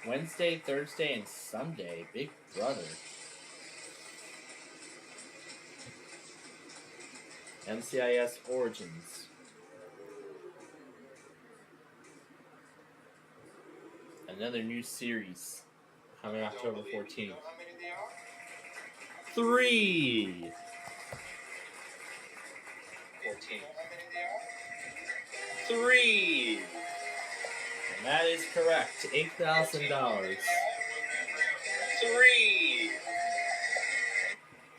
Wednesday, Thursday, and Sunday. Big brother. NCIS Origins. Another new series coming October 14th. You know how many they are? 3. 14. You know how many they are? 3. And that is correct. $8,000. 3.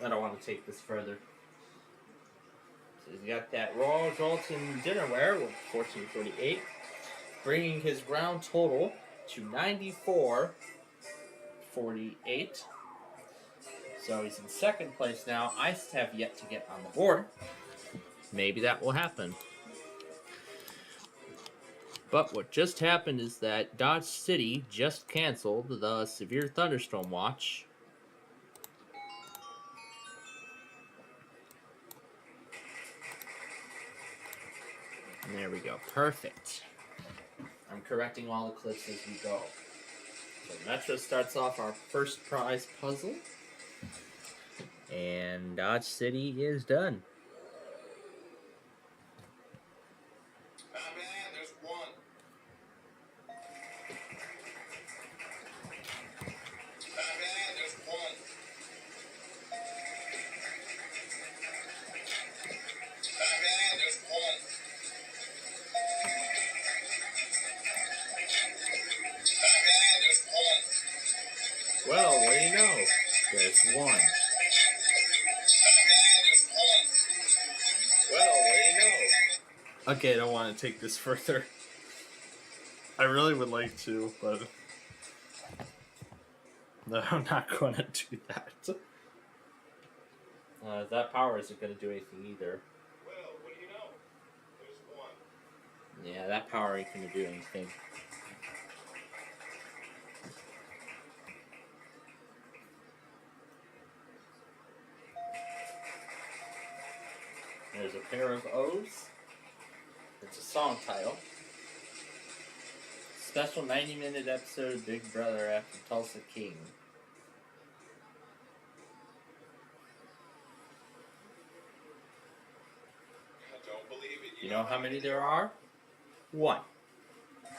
I don't want to take this further. So he's got that Royal Dalton dinnerware with $14.48, bringing his round total to $94.48. So he's in second place now. I have yet to get on the board. maybe that will happen. But what just happened is that Dodge City just canceled the severe thunderstorm watch. And there we go. Perfect. I'm correcting all the clips as we go. So Metro starts off our first prize puzzle. And Dodge City is done. Not bad, there's one. Not bad, there's one. Not bad, there's one. Not bad, there's one. Well, what do you know? There's one. Not bad, there's one. Well, what do you know? Okay, I don't want to take this further. I really would like to, but no, I'm not going to do that. That power isn't going to do anything either. Well, what do you know? There's one. Yeah, that power ain't going to do anything. There's a pair of O's. It's a song title. Special 90-minute episode of Big Brother after Tulsa King. I don't believe it. You know how many there are? One. I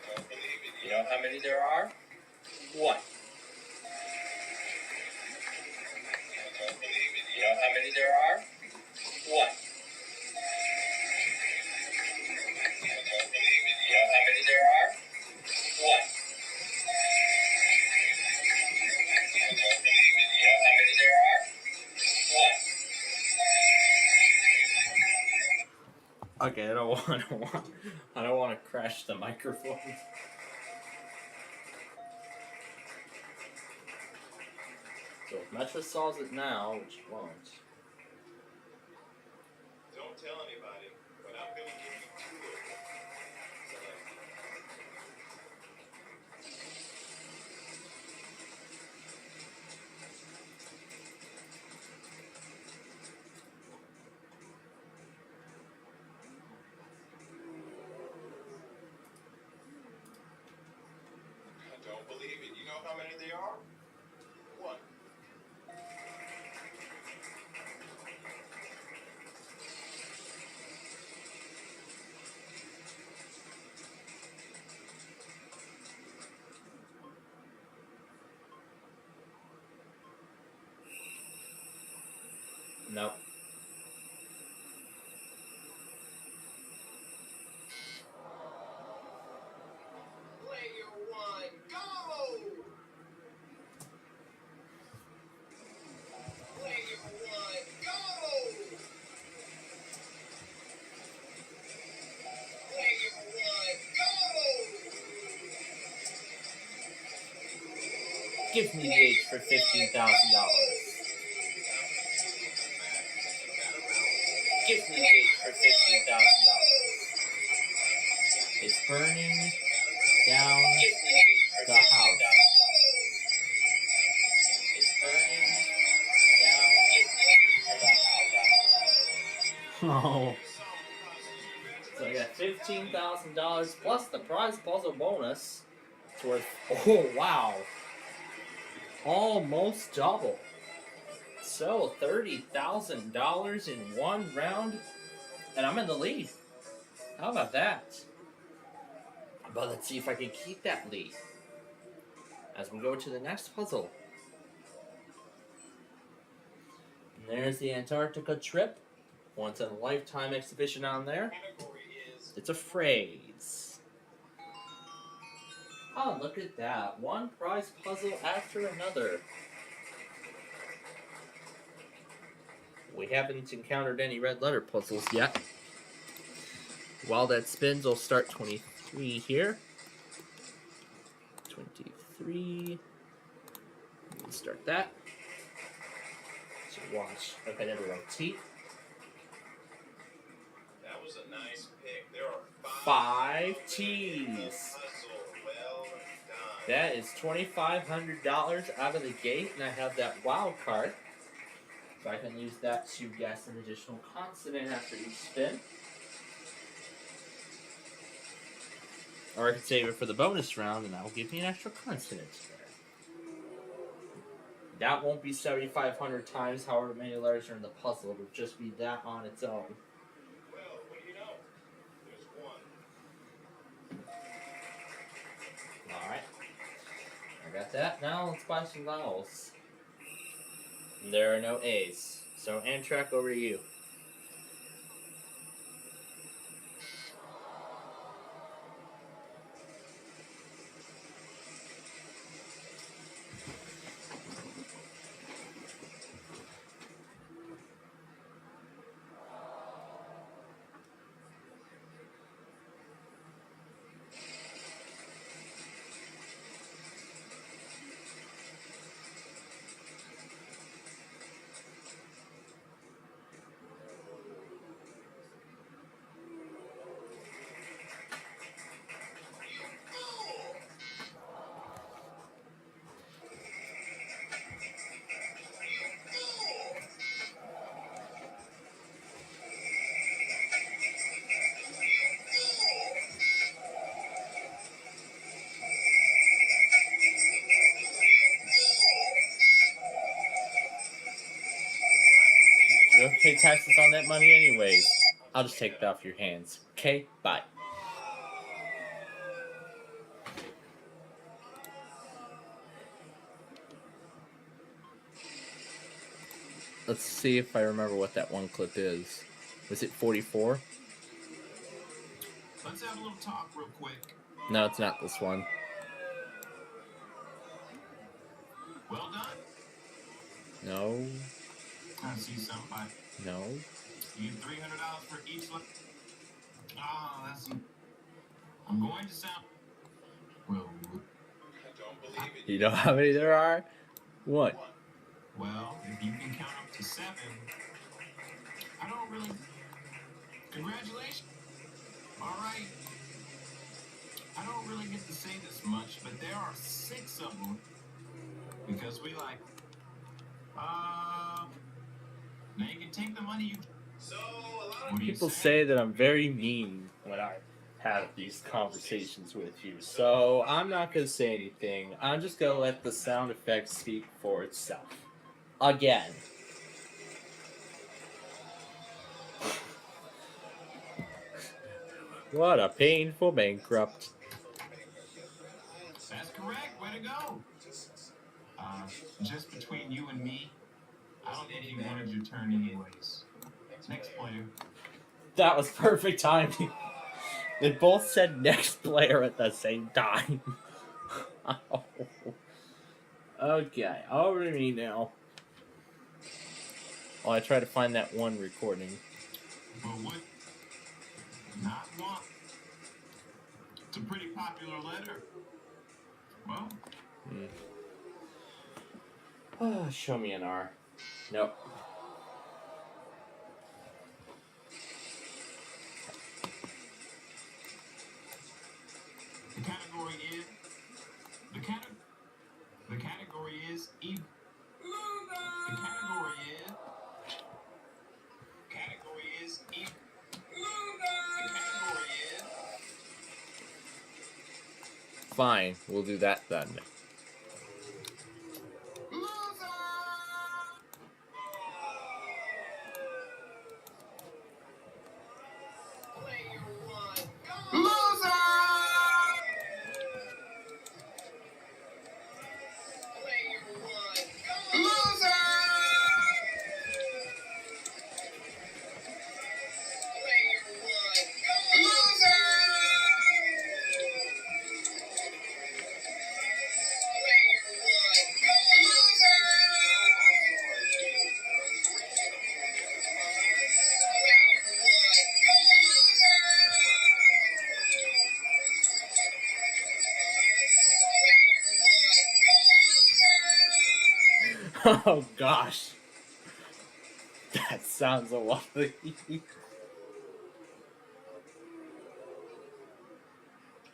don't believe it. You know how many there are? One. I don't believe it. You know how many there are? One. I don't believe it. You know how many there are? One. I don't believe it. You know how many there are? One. Okay, I don't want to crash the microphone. So if Metro solves it now, which it won't. Don't tell anybody, but I'm gonna give you two of them. I don't believe it. You know how many they are? One. Nope. Player one, go! Player one, go! Player one, go! Give me the H for $15,000. Give me the H for $15,000. It's burning down the house. It's burning down the house. Oh. So I got $15,000 plus the prize puzzle bonus. It's worth, oh wow, almost double. So $30,000 in one round, and I'm in the lead. How about that? But let's see if I can keep that lead as we go to the next puzzle. And there's the Antarctica trip. Once in a lifetime exhibition on there. Category is It's a phrase. Oh, look at that. One prize puzzle after another. We haven't encountered any red letter puzzles yet. While that spins, I'll start 23 here. 23. Let's start that. So watch if I never rotate. That was a nice pick. There are 5 T's. Puzzle. Well done. That is $2,500 out of the gate, and I have that wild card. So I can use that to guess an additional consonant after each spin. Or I can save it for the bonus round, and that will give me an extra consonant there. That won't be 7,500 times however many letters are in the puzzle. It'll just be that on its own. Well, what do you know? There's one. Alright. I got that. Now let's buy some vowels. And there are no A's. So Amtrak, over to you. You don't pay taxes on that money anyways. I'll just take it off your hands. Okay? Bye. Let's see if I remember what that one clip is. Was it 44? Let's have a little talk real quick. No, it's not this one. Well done. No. I see somebody. No. You get $300 for each letter. Oh, that's. I'm going to sound. Well, I don't believe it. You know how many there are? One. Well, if you can count up to 7, I don't really. Congratulations. All right. I don't really get to say this much, but there are 6 of them because we like. Now you can take the money you. So a lot of People say that I'm very mean when I have these conversations with you, so I'm not going to say anything. I'm just going to let the sound effect speak for itself. Again. What a painful bankrupt. That's correct. Way to go. Just between you and me, I don't think you wanted your turn anyways. Next player. That was perfect timing. They both said next player at the same time. Okay, over to me now. Oh, I tried to find that one recording. But what? Not one. It's a pretty popular letter. Well, Oh, show me an R. Nope. the category is the category is even. The category is even. The category is. Fine, we'll do that then. Oh gosh. That sounds lovely.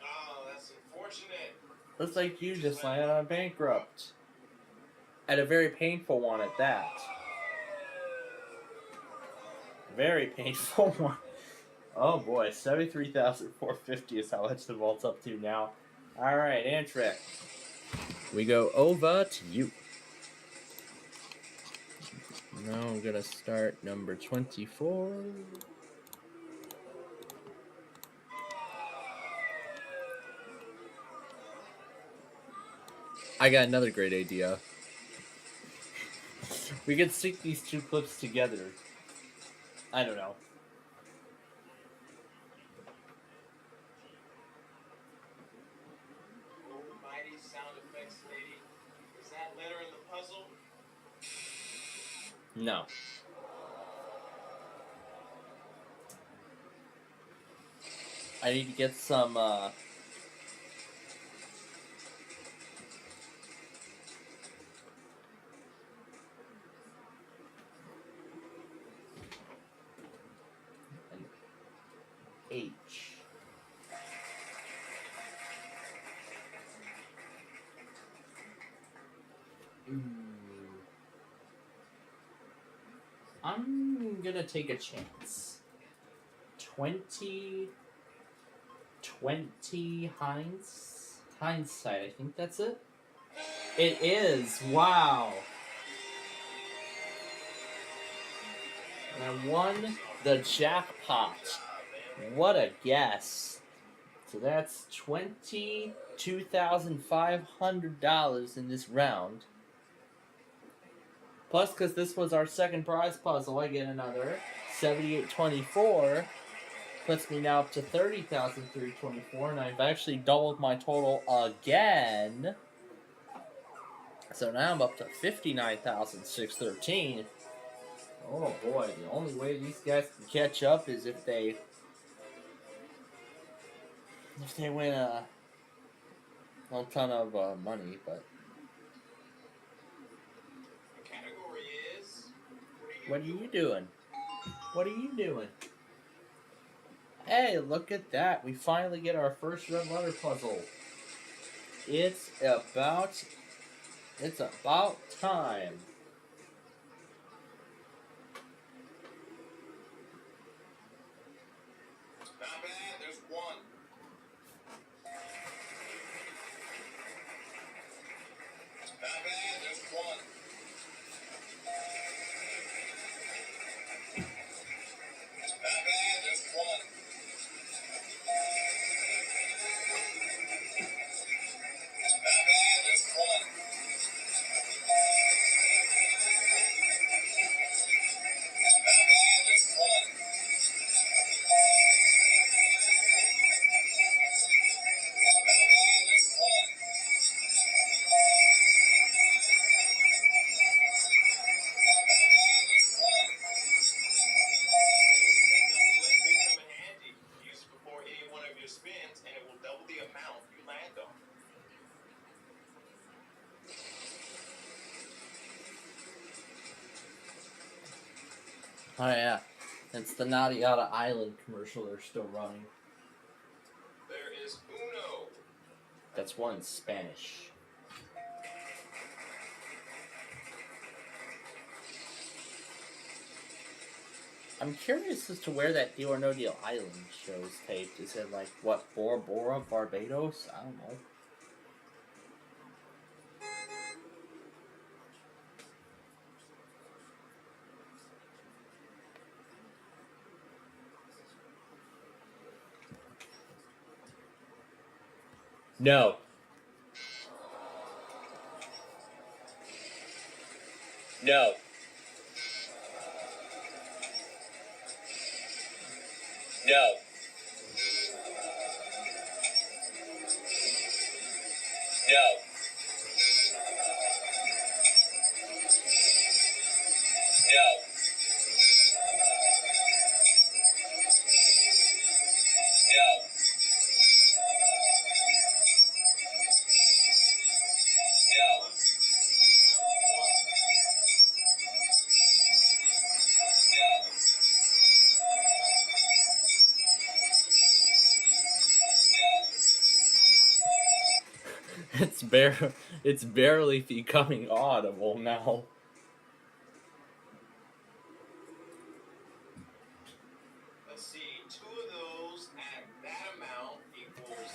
Oh, that's unfortunate. Looks like you just landed on bankrupt. And a very painful one at that. Very painful one. Oh boy, 73,450 is how much the vault's up to now. Alright, Antrick. We go over to you. Now I'm gonna start number 24. I got another great idea. We could stick these two clips together. I don't know. Mighty sound effects lady. Is that letter in the puzzle? No. I need to get some, an H. Ooh. I'm gonna take a chance. 20 hindsight, I think that's it. It is, wow. And I won the jackpot. What a guess. So that's $22,500 in this round. Plus, because this was our second prize puzzle, I get another 7824. Puts me now up to 30,324, and I've actually doubled my total again. So now I'm up to 59,613. Oh boy, the only way these guys can catch up is if they win a ton of money, but The category is. what are you doing? What are you doing? Hey, look at that. We finally get our first red letter puzzle. It's about time. Not bad, there's one. Not bad, there's one. Not bad, there's one. Not bad, there's one. Not bad, there's one. That number late may come in handy. Use it before any one of your spins, and it will double the amount you land on. Oh yeah, it's the Naughty Outta Island commercial they're still running. There is uno. That's one in Spanish. I'm curious as to where that Deal or No Deal Island show's taped. Is it like, what, Bora Bora, Barbados? I don't know. No. No. No. No. No. No. No. it's barely becoming audible now. Let's see, 2 of those at that amount equals.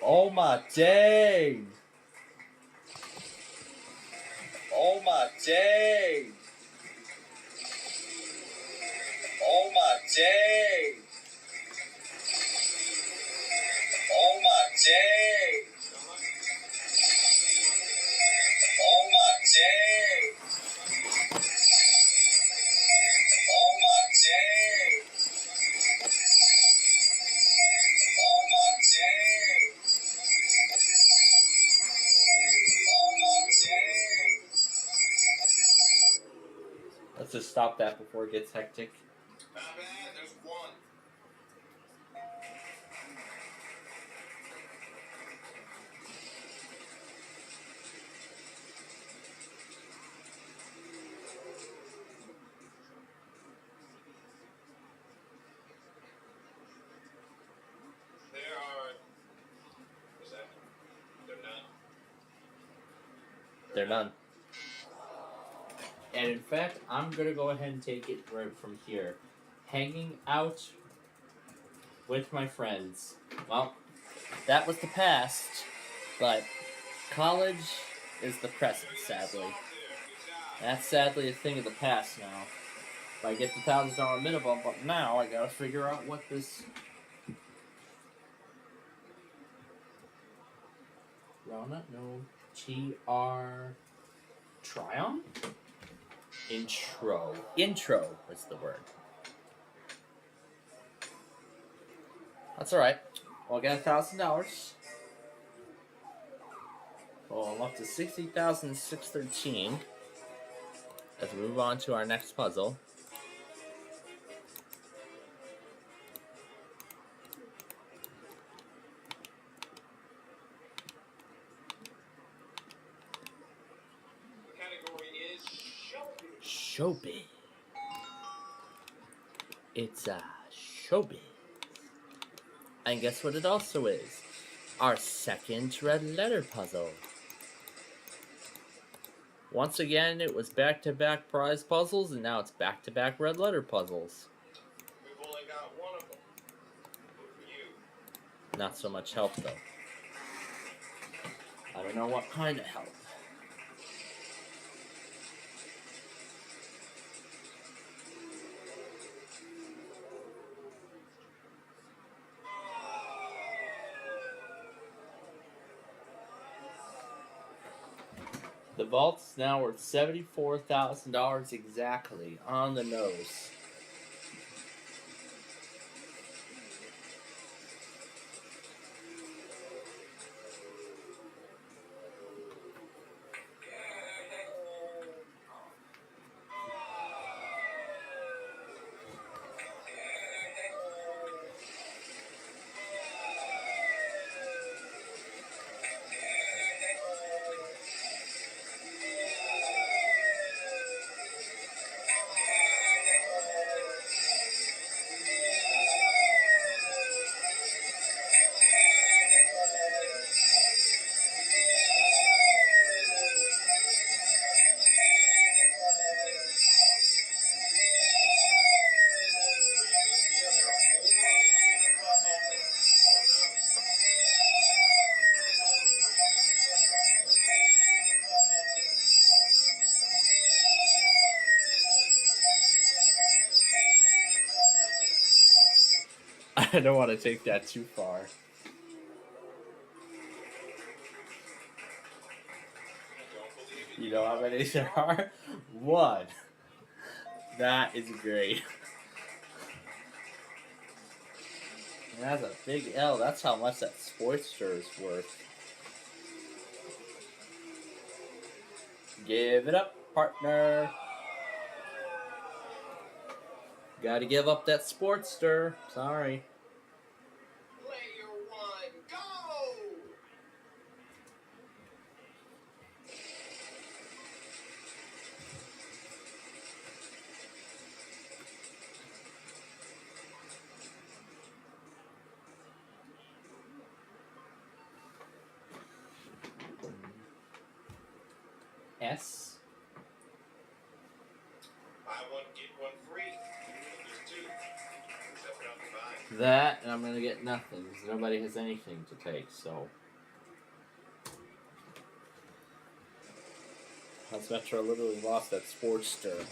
Oh my dang! Oh my dang! Oh my dang! Oh my dang! Oh my dang! Oh my dang! Oh my dang! Oh my dang! Let's just stop that before it gets hectic. Not bad, there's 1. There are. What's that? They're none. They're none. And in fact, I'm gonna go ahead and take it right from here. Hanging out with my friends. Well, that was the past, but college is the present, sadly. That's sadly a thing of the past now. I get the $1,000 minimum, but now I gotta figure out what this. Rona? No. TR. Tryon? Intro. Intro is the word. That's alright. Well, I got $1,000. Well, I'm up to 60,613. Let's move on to our next puzzle. The category is showbiz. Showbiz. It's a showbiz. And guess what it also is? Our second red letter puzzle. Once again, it was back-to-back prize puzzles, and now it's back-to-back red letter puzzles. We've only got 1 of them. Good for you. Not so much help, though. I don't know what kind of help. The vault's now worth $74,000 exactly, on the nose. I don't want to take that too far. You know how many there are? 1. That is great. That's a big L. That's how much that Sportster is worth. Give it up, partner. Gotta give up that Sportster. Sorry. Player 1, go! S. Buy one, get one free. There's two. Except for not buy. That, and I'm going to get nothing, because nobody has anything to take, so. That's Metro literally lost that Sportster.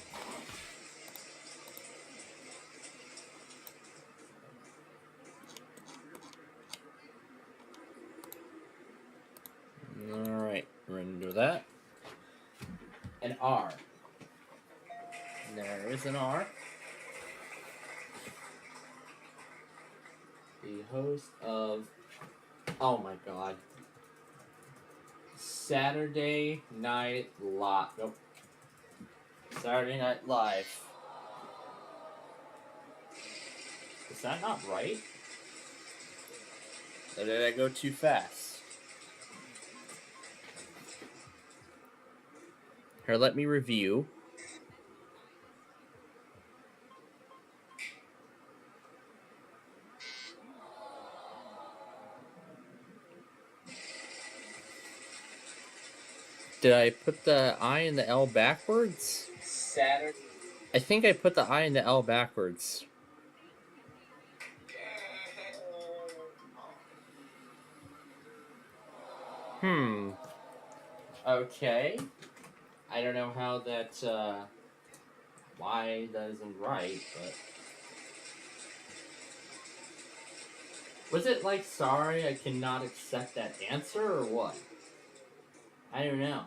Alright, we're going to do that. An R. There is an R. The host of, oh my god, Saturday Night Live. Nope. Saturday Night Live. Is that not right? Or did I go too fast? Here, let me review. Did I put the I and the L backwards? Saturday. I think I put the I and the L backwards. Okay. I don't know how that, why that isn't right, but... Was it like, sorry, I cannot accept that answer, or what? I don't know.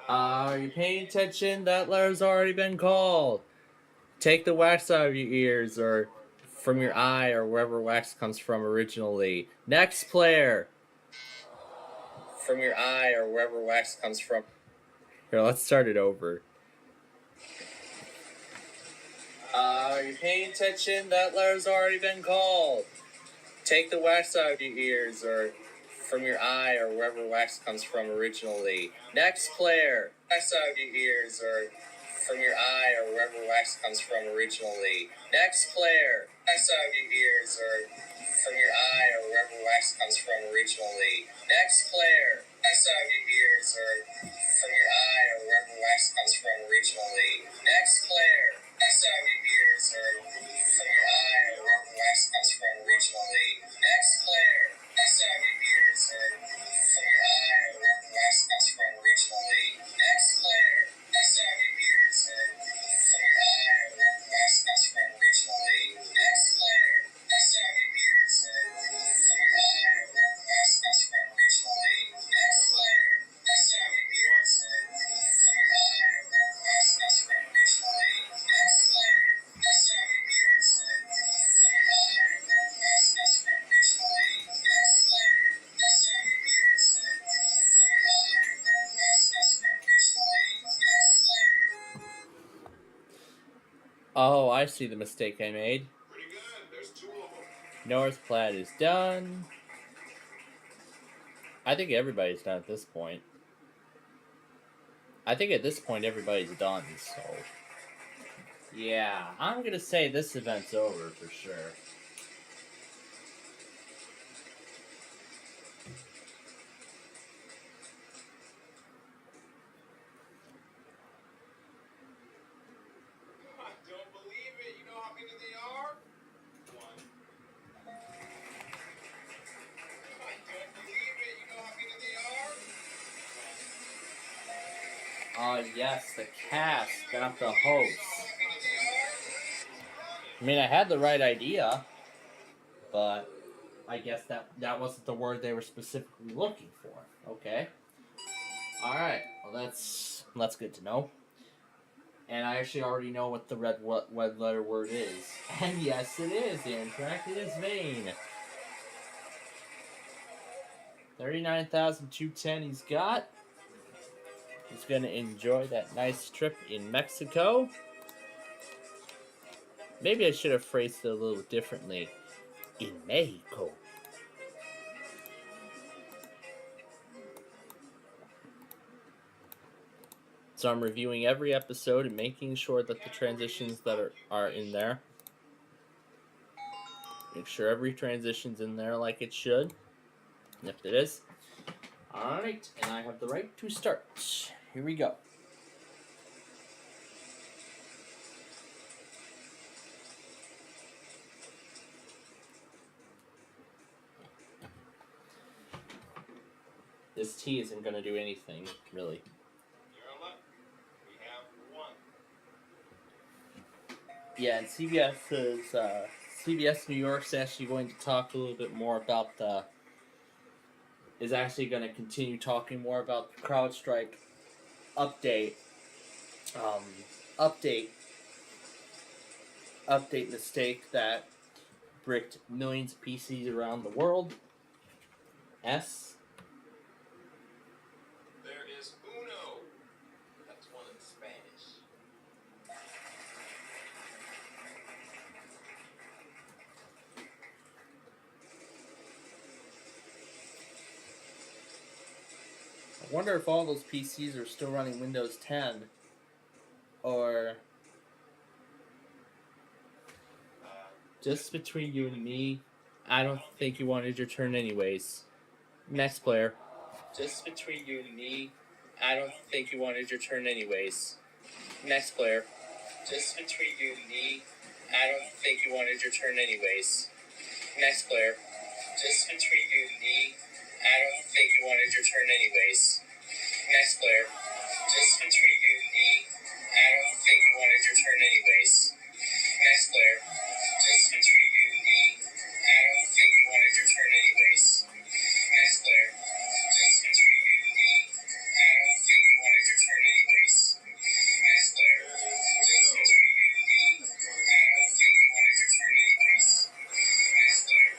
Are you paying attention? That letter's already been called. Take the wax out of your ears, or from your eye, or wherever wax comes from originally. Next player. From your eye, or wherever wax comes from. Here, let's start it over. Are you paying attention? That letter's already been called. Take the wax out of your ears, or from your eye, or wherever wax comes from originally. Next player. Wax out of your ears, or from your eye, or wherever wax comes from originally. Next player. Wax out of your ears, or from your eye, or wherever wax comes from originally. Next player. Wax out of your ears, or from your eye, or wherever wax comes from originally. Next player. Wax out of your ears, or from your eye, or wherever wax comes from originally. Next player. Wax out of your ears, or from your eye, or wherever wax comes from originally. Next player. Wax out of your ears, or from your eye, or wherever wax comes from originally. Next player. Wax out of your ears, or from your eye, or wherever wax comes from originally. Next player. Wax out of your ears, or from your eye, or wherever wax comes from originally. Next player. Wax out of your ears, or from your eye, or wherever wax comes from originally. Next player. Wax out of your ears, or from your eye, or wherever wax comes from originally. Next player. Oh, I see the mistake I made. Pretty good. There's two of them. North Platte is done. I think everybody's done at this point. I think at this point everybody's done, so... Yeah, I'm gonna say this event's over for sure. I don't believe it. You know how many they are? One. I don't believe it. You know how many they are? Yes, the cast got the host. I mean, I had the right idea, but I guess that wasn't the word they were specifically looking for. Okay. Alright, well that's good to know. And I actually already know what the red letter word is. And yes, it is, Amtrak. It is Vane. 39,210 he's got. He's going to enjoy that nice trip in Mexico. Maybe I should have phrased it a little differently. In Mexico. So I'm reviewing every episode and making sure that the transitions that are in there. Make sure every transition's in there like it should. Yep, it is. Alright, and I have the right to start. Here we go. This tea isn't going to do anything, really. You're lucky. We have one. Yeah, and CBS New York's actually going to talk a little bit more about is actually going to continue talking more about the CrowdStrike update, update mistake that bricked millions of PCs around the world. S. There is uno. That's one in Spanish. I wonder if all those PCs are still running Windows 10, or just between you and me, I don't think you wanted your turn anyways. Next player. Just between you and me, I don't think you wanted your turn anyways. Next player. Just between you and me, I don't think you wanted your turn anyways. Next player. Just between you and me, I don't think you wanted your turn anyways. Next player. Just between you and me, I don't think you wanted your turn anyways. Next player. Just between you and me, I don't think you wanted your turn anyways. Next player. Just between you and me, I don't think you wanted your turn anyways. Next player. Just between you and me, I don't think you wanted your turn anyways. Next player.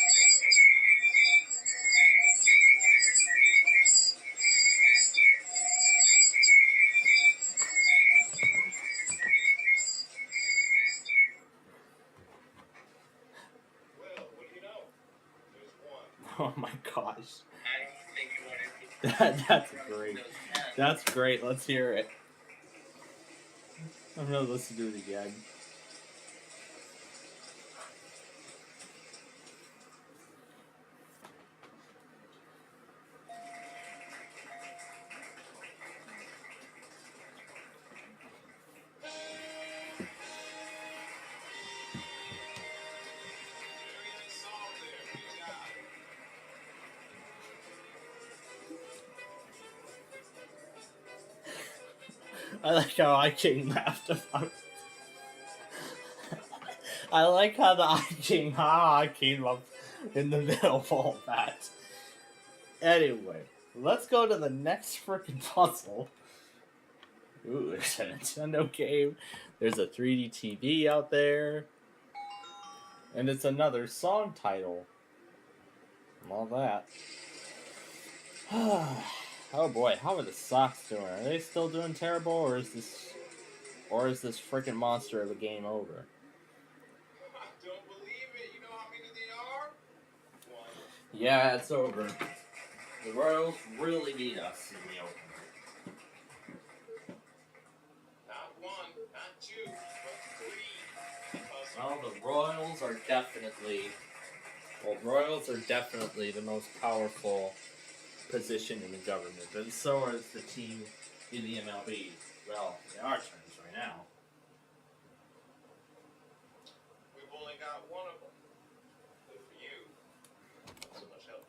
Just between you and me, I don't think you wanted your turn anyways. Next player. Just between you and me, I don't think you wanted your turn anyways. Next player. Well, what do you know? There's one. Oh my gosh. I don't think you wanted That's great. That's great. Let's hear it. I'm gonna listen to it again. Very nice song there. Good job. I like how iKing laughed about it. I like how the iKing came up in the middle of all that. Anyway, let's go to the next freaking puzzle. Ooh, there's a Nintendo game. There's a 3D TV out there. And it's another song title. And all that. Oh boy, how are the Sox doing? Are they still doing terrible, or is this freaking monster of a game over? I don't believe it. You know how many they are? One. Yeah, it's over. The Royals really beat us in the opener. Not one, not two, but three. Well, the Royals are definitely the most powerful position in the government, and so is the team in the MLB. Well, in our terms right now. We've only got one of them. Good for you. So much help.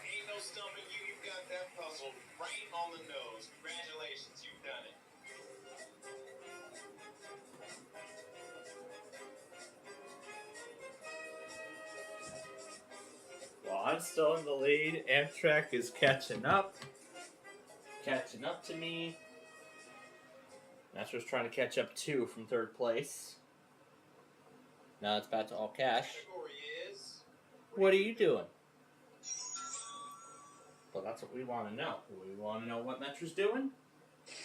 Ain't no stumping you. You got that puzzle right on the nose. Congratulations, you've done it. Well, I'm still in the lead. Amtrak is catching up. catching up to me. Metro's trying to catch up too from third place. Now it's back to all cash. What are you doing? Well, that's what we want to know. We want to know what Metro's doing.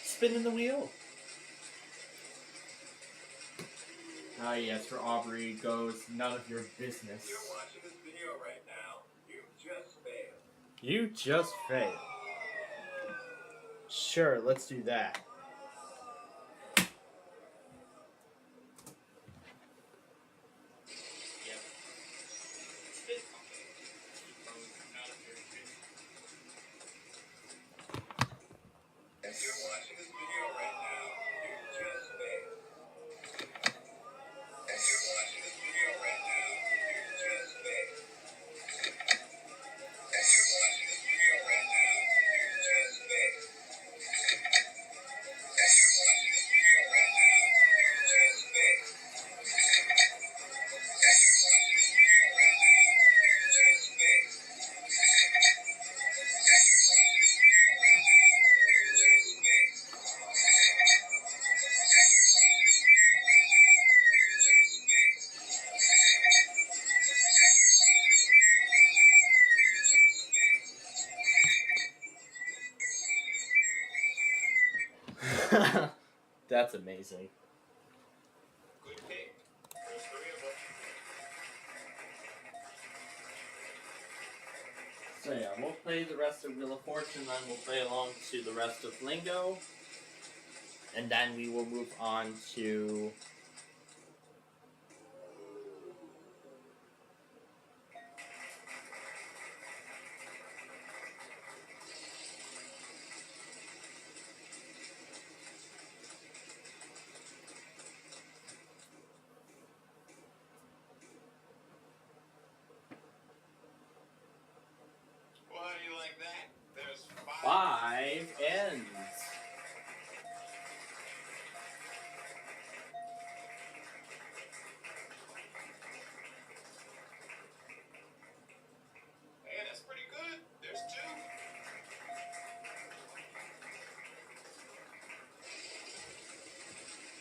Spinning the wheel. Ah, yes, for Aubrey goes none of your business. You're watching this video right now. You just failed. You just failed. Sure, let's do that. You're watching this video right now. You just failed. You're watching this video right now. You just failed. You're watching this video right now. You just failed. You're watching this video right now. You just failed. You're watching this video right now. You just failed. That's amazing. Good pick. There's 3 of them. So yeah, we'll play the rest of Wheel of Fortune, then we'll play along to the rest of Lingo, and then we will move on to Well, how do you like that? There's 5 ends. Hey, that's pretty good. There's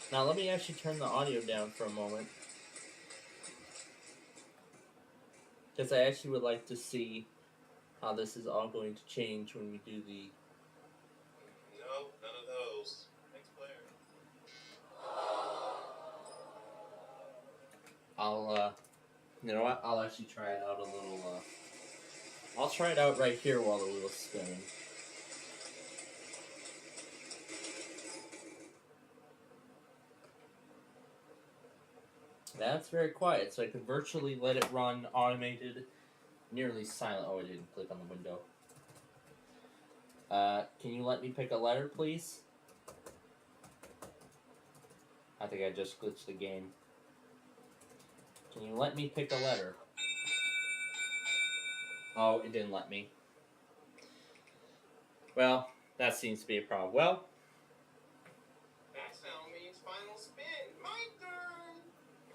2. Now let me actually turn the audio down for a moment, because I actually would like to see how this is all going to change when we do the... No, none of those. Next player. you know what, I'll actually try it out a little, I'll try it out right here while the wheel's spinning. That's very quiet, so I can virtually let it run automated, nearly silent. Oh, I didn't click on the window. Can you let me pick a letter, please? I think I just glitched the game. Can you let me pick a letter? Oh, it didn't let me. Well, that seems to be a problem. Well, That sound means final spin. My turn.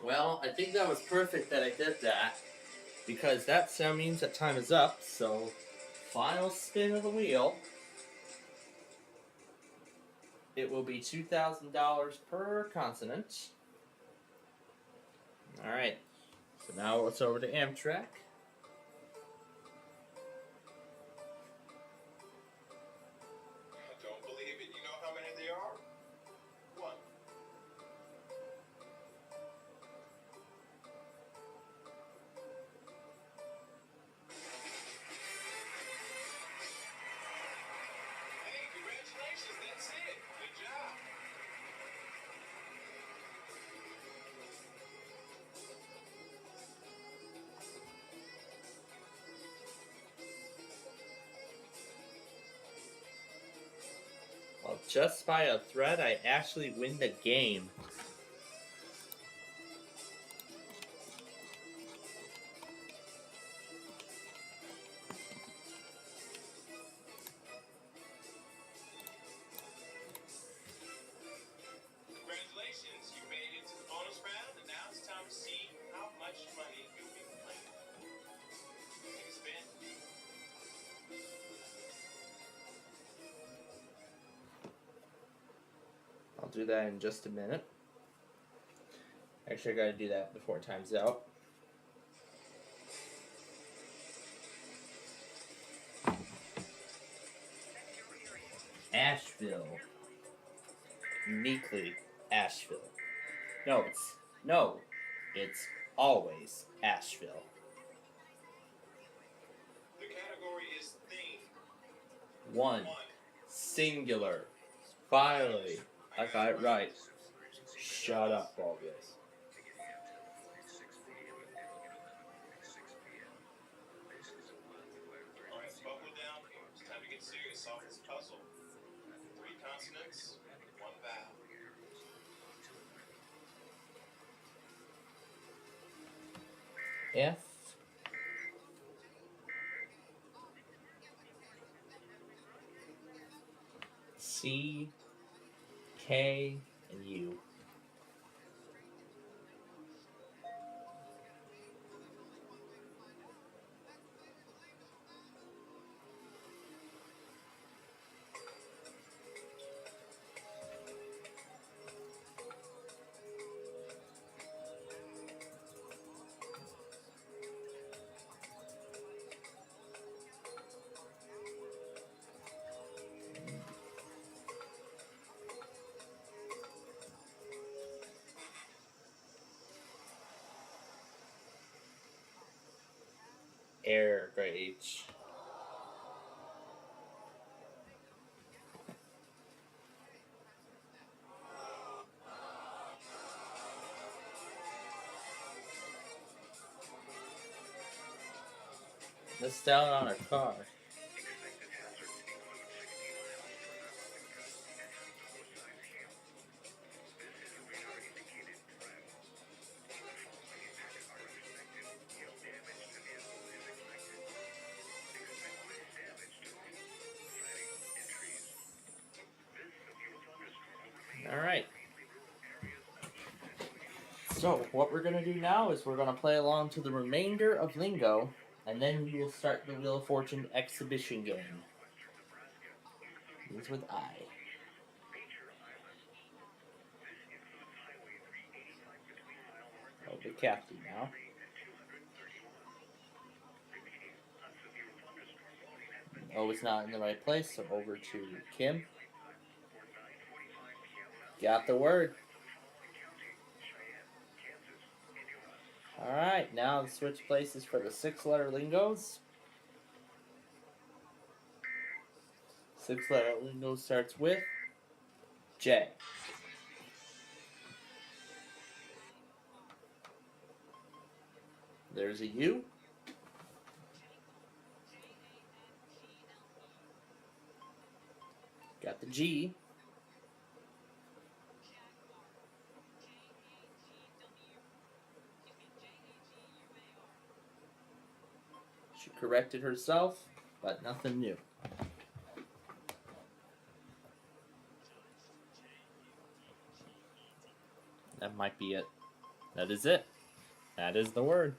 well, I think that was perfect that I did that, because that sound means that time is up, so final spin of the wheel. It will be $2,000 per consonant. Alright, so now it's over to Amtrak. I don't believe it. You know how many there are? 1. Hey, congratulations. That's it. Good job. Well, just by a thread, I actually win the game. Congratulations. You made it to the bonus round, and now it's time to see how much money you'll be playing. Take a spin. I'll do that in just a minute. Actually, I gotta do that before time's out. Asheville. Uniquely Asheville. No, it's always Asheville. The category is theme. One. Singular. Finally. I got it right. Shut up, Bulbous. Alright, buckle down here. It's time to get serious off this puzzle. 3 consonants, 1 vowel. F. C. K. And U. Air gauge. Missed out on a car. Alright. So, what we're going to do now is we're going to play along to the remainder of Lingo, and then we will start the Wheel of Fortune exhibition game. Begins with I. Over to Kathy now. O is not in the right place, so over to Kim. Got the word. Alright, now the switch places for the 6-letter lingos. 6-letter lingo starts with J. There's a U. Got the G. She corrected herself, but nothing new. That might be it. That is it. That is the word.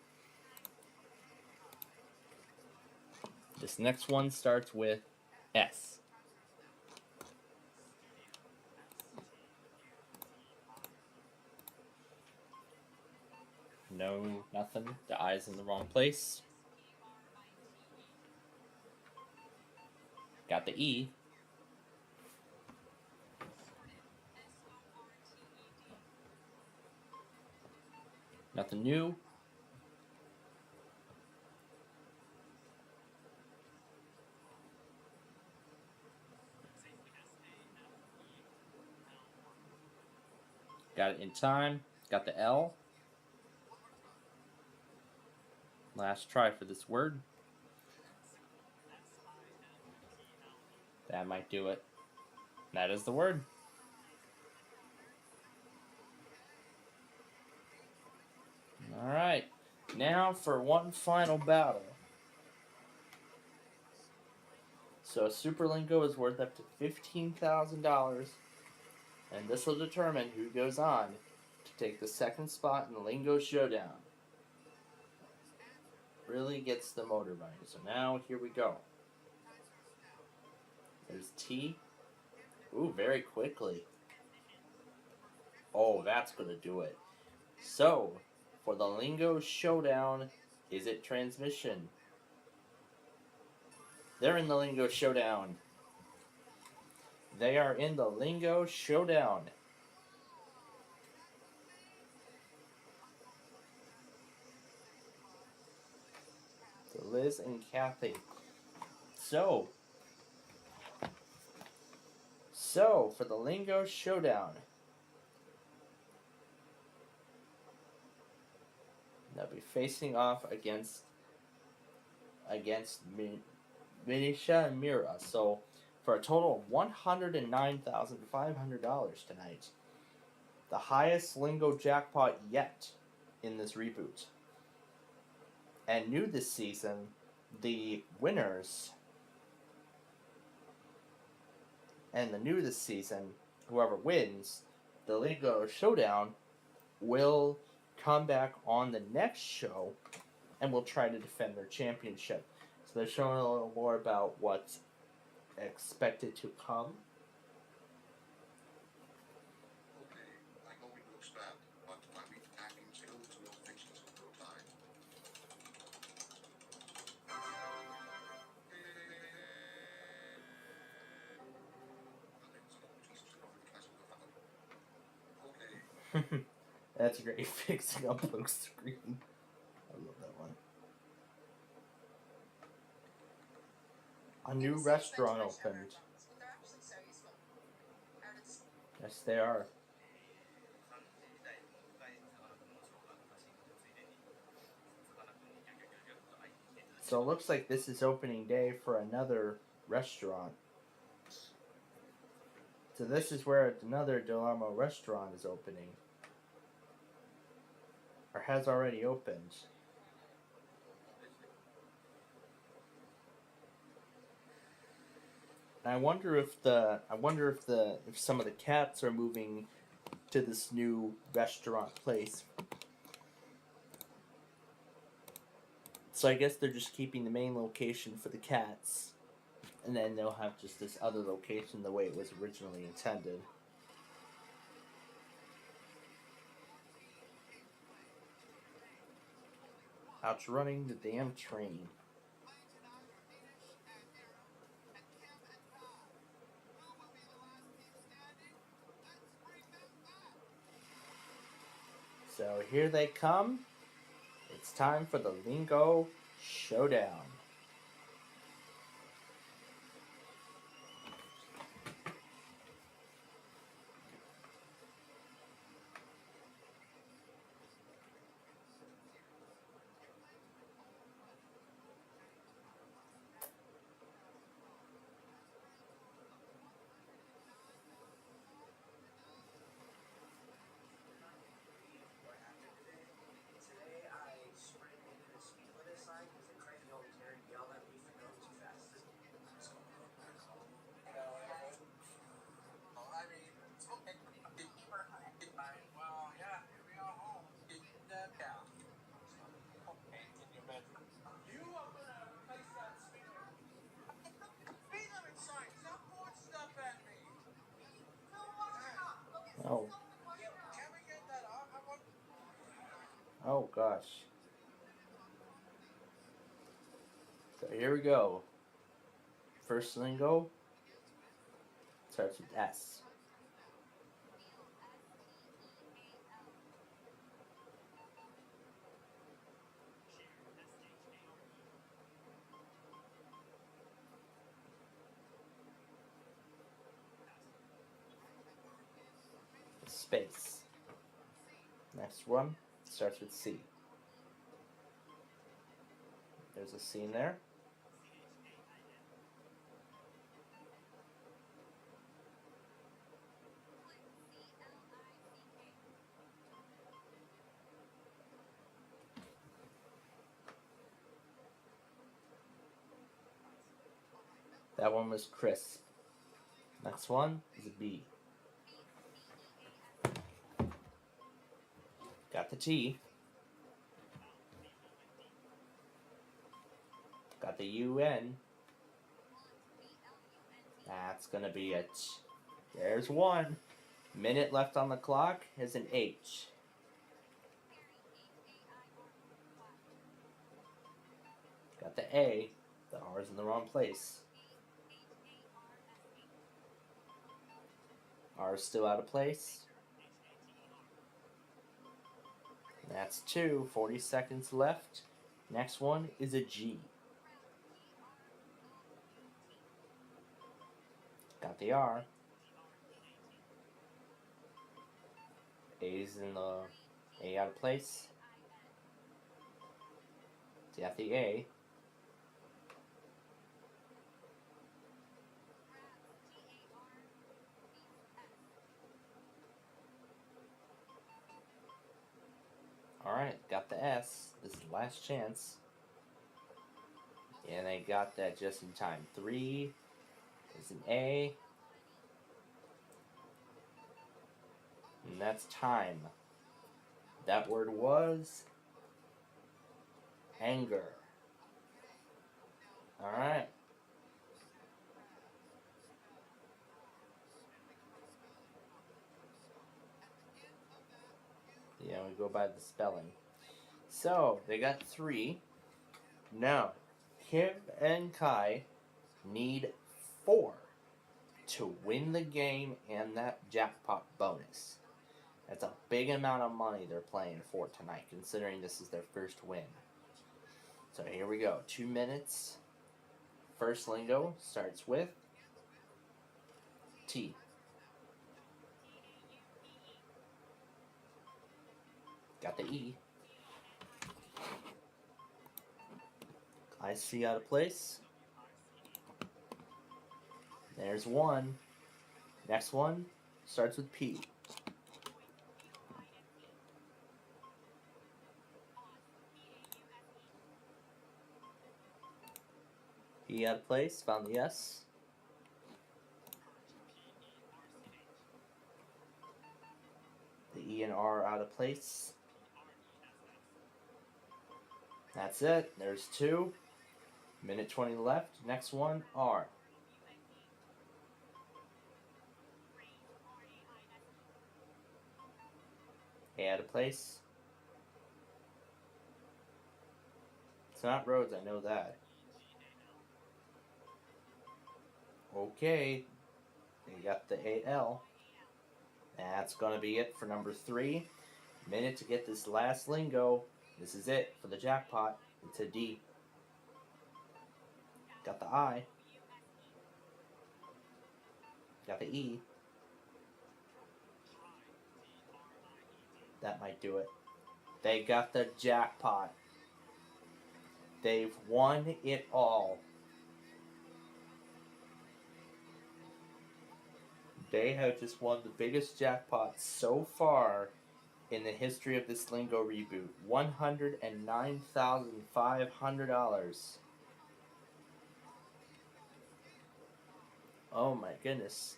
This next one starts with S. No, nothing. The I is in the wrong place. Got the E. Nothing new. Got it in time. Got the L. Last try for this word. That might do it. That is the word. Alright, now for one final battle. So a Super Lingo is worth up to $15,000, and this will determine who goes on to take the second spot in the Lingo Showdown. Really gets the motor running. So now, here we go. There's T. Ooh, very quickly. Oh, that's gonna do it. So, for the Lingo Showdown, is it transmission? They're in the Lingo Showdown. They are in the Lingo Showdown. So Liz and Kathy. So for the Lingo Showdown, they'll be facing off against Vinisha and Mira. So for a total of $109,500 tonight, the highest Lingo jackpot yet in this reboot. And new this season, the winners. And the new this season, whoever wins the Lingo Showdown will come back on the next show and will try to defend their championship. So they're showing a little more about what's expected to come. Okay, I know we look bad, but my weak acting skills will fix this in no time. Okay. That's great, fixing up blue screen. I love that one. A new restaurant opened. Yes, they are. So it looks like this is opening day for another restaurant. So this is where another Delamo restaurant is opening. Or has already opened. And I wonder if some of the cats are moving to this new restaurant place. So I guess they're just keeping the main location for the cats. And then they'll have just this other location the way it was originally intended. Outrunning the damn train. So here they come. It's time for the Lingo Showdown. Oh. Oh gosh. So here we go. First lingo starts with S. Space. Next one starts with C. There's a C in there. That one was crisp. Next one is a B. Got the T. Got the UN. That's gonna be it. There's one. Minute left on the clock is an H. Got the A. The R is in the wrong place. R is still out of place. That's 2. 40 seconds left. Next one is a G. Got the R. A's in the A out of place. Got the A. Alright, got the S. This is the last chance. And I got that just in time. 3 is an A. And that's time. That word was anger. Alright. Yeah, we go by the spelling. So, they got 3. Now, Kim and Kai need 4 to win the game and that jackpot bonus. That's a big amount of money they're playing for tonight, considering this is their first win. So here we go. 2 minutes. First lingo starts with T. Got the E. I see out of place. There's 1. Next one starts with P. E out of place, found the S. The E and R out of place. That's it, there's 2. Minute 20 left. Next one, R. A out of place. It's not roads, I know that. Okay, you got the AL. That's going to be it for number 3. Minute to get this last lingo. This is it for the jackpot. It's a D. Got the I. Got the E. That might do it. They got the jackpot. They've won it all. They have just won the biggest jackpot so far in the history of this Lingo reboot. $109,500. Oh my goodness.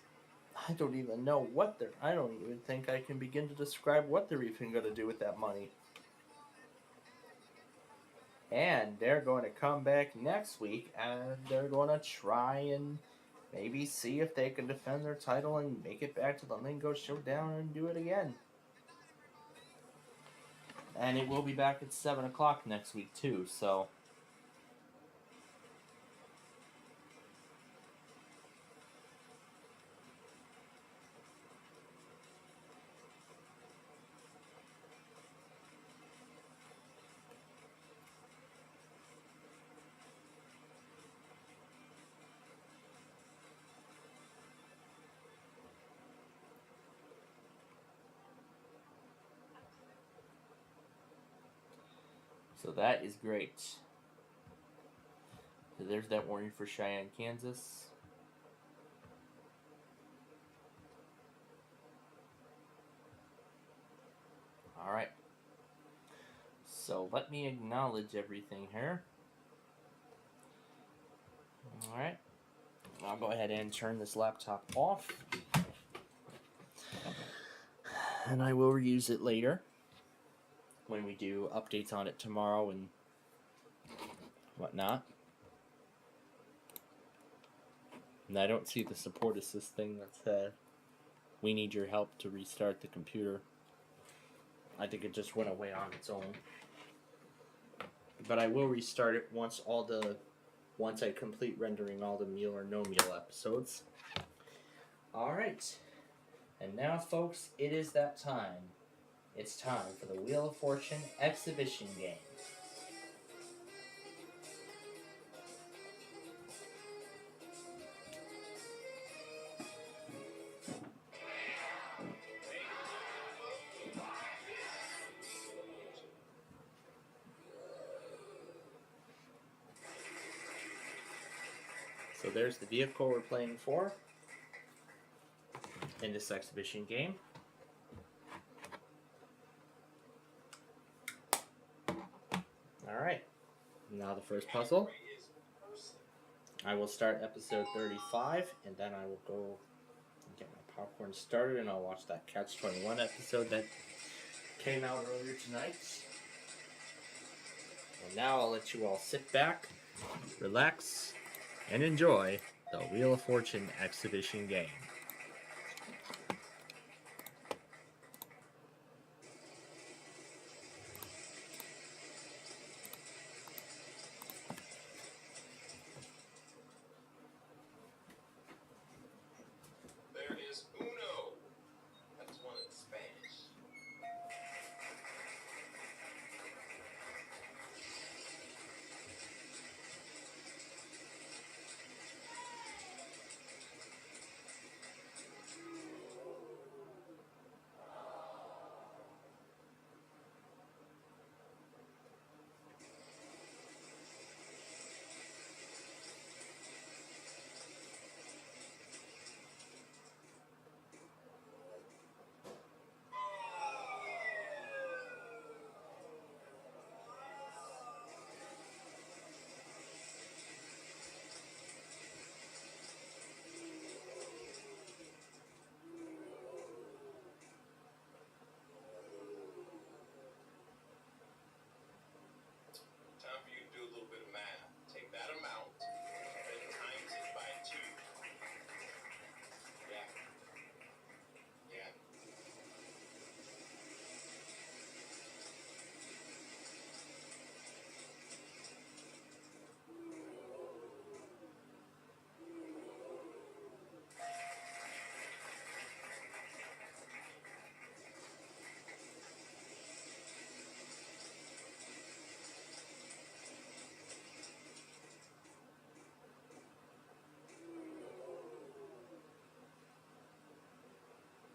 I don't even know what they're... I don't even think I can begin to describe what they're even going to do with that money. And they're going to come back next week and they're going to try and maybe see if they can defend their title and make it back to the Lingo Showdown and do it again. And it will be back at 7 o'clock next week too, so... So that is great. So there's that warning for Cheyenne, Kansas. Alright. So let me acknowledge everything here. Alright. I'll go ahead and turn this laptop off. And I will reuse it later when we do updates on it tomorrow and whatnot. And I don't see the support assist thing that's we need your help to restart the computer. I think it just went away on its own. But I will restart it once I complete rendering all the Meal or No Meal episodes. Alright. And now, folks, it is that time. It's time for the Wheel of Fortune exhibition game. So there's the vehicle we're playing for in this exhibition game. Alright, now the first puzzle. I will start episode 35, and then I will go and get my popcorn started, and I'll watch that Catch-21 episode that came out earlier tonight. And now I'll let you all sit back, relax, and enjoy the Wheel of Fortune exhibition game. There is uno. That's one in Spanish. Time for you to do a little bit of math. Take that amount and times it by 2. Yeah. Yeah.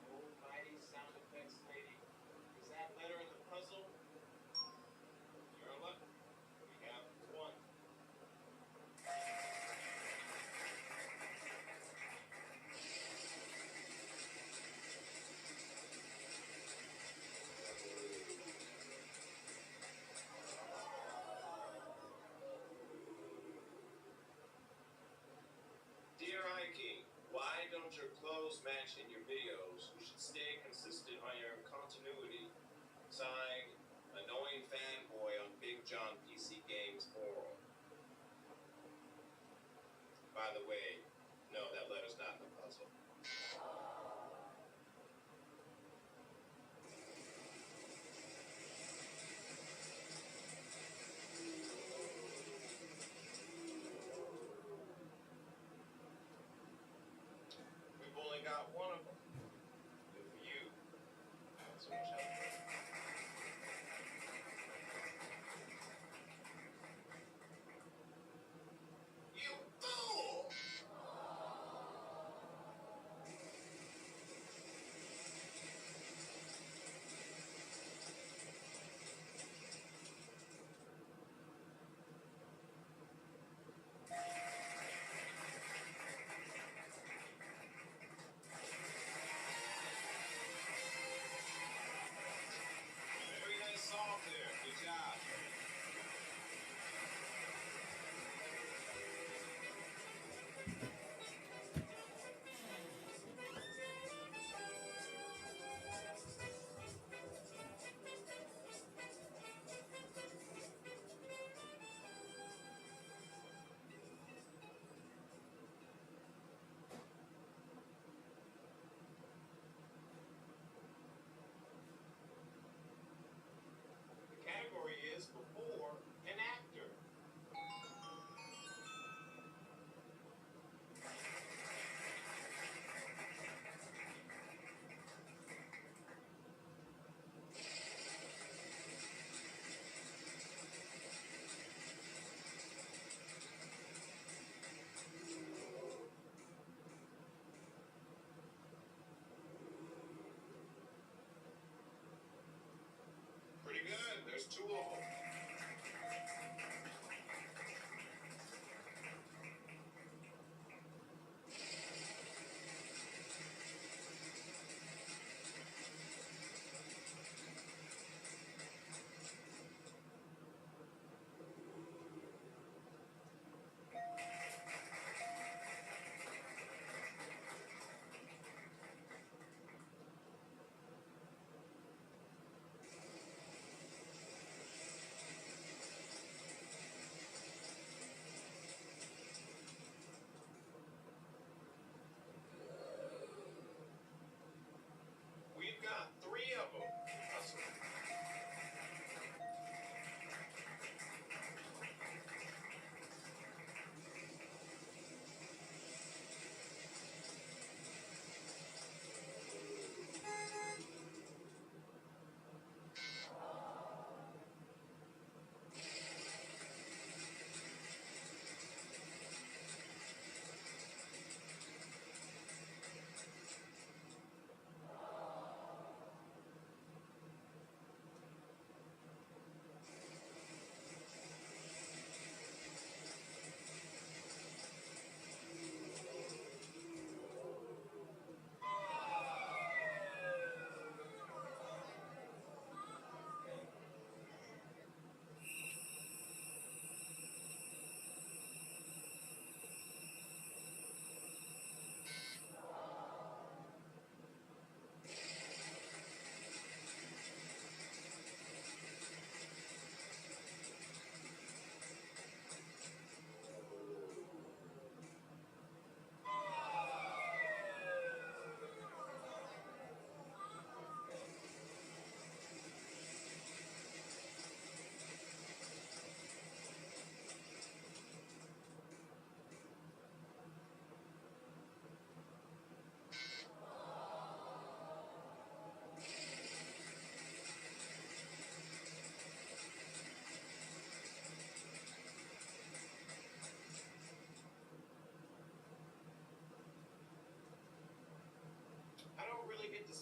Almighty sound effects lady. Is that letter in the puzzle? You're lucky. We have 1. Dear Ike, why don't your clothes match in your videos? You should stay consistent on your continuity. Signed, annoying fanboy on Big John PC Games Forum. By the way, no, that letter's not in the puzzle. We've only got one of them. Good for you. Not so much help. You fool!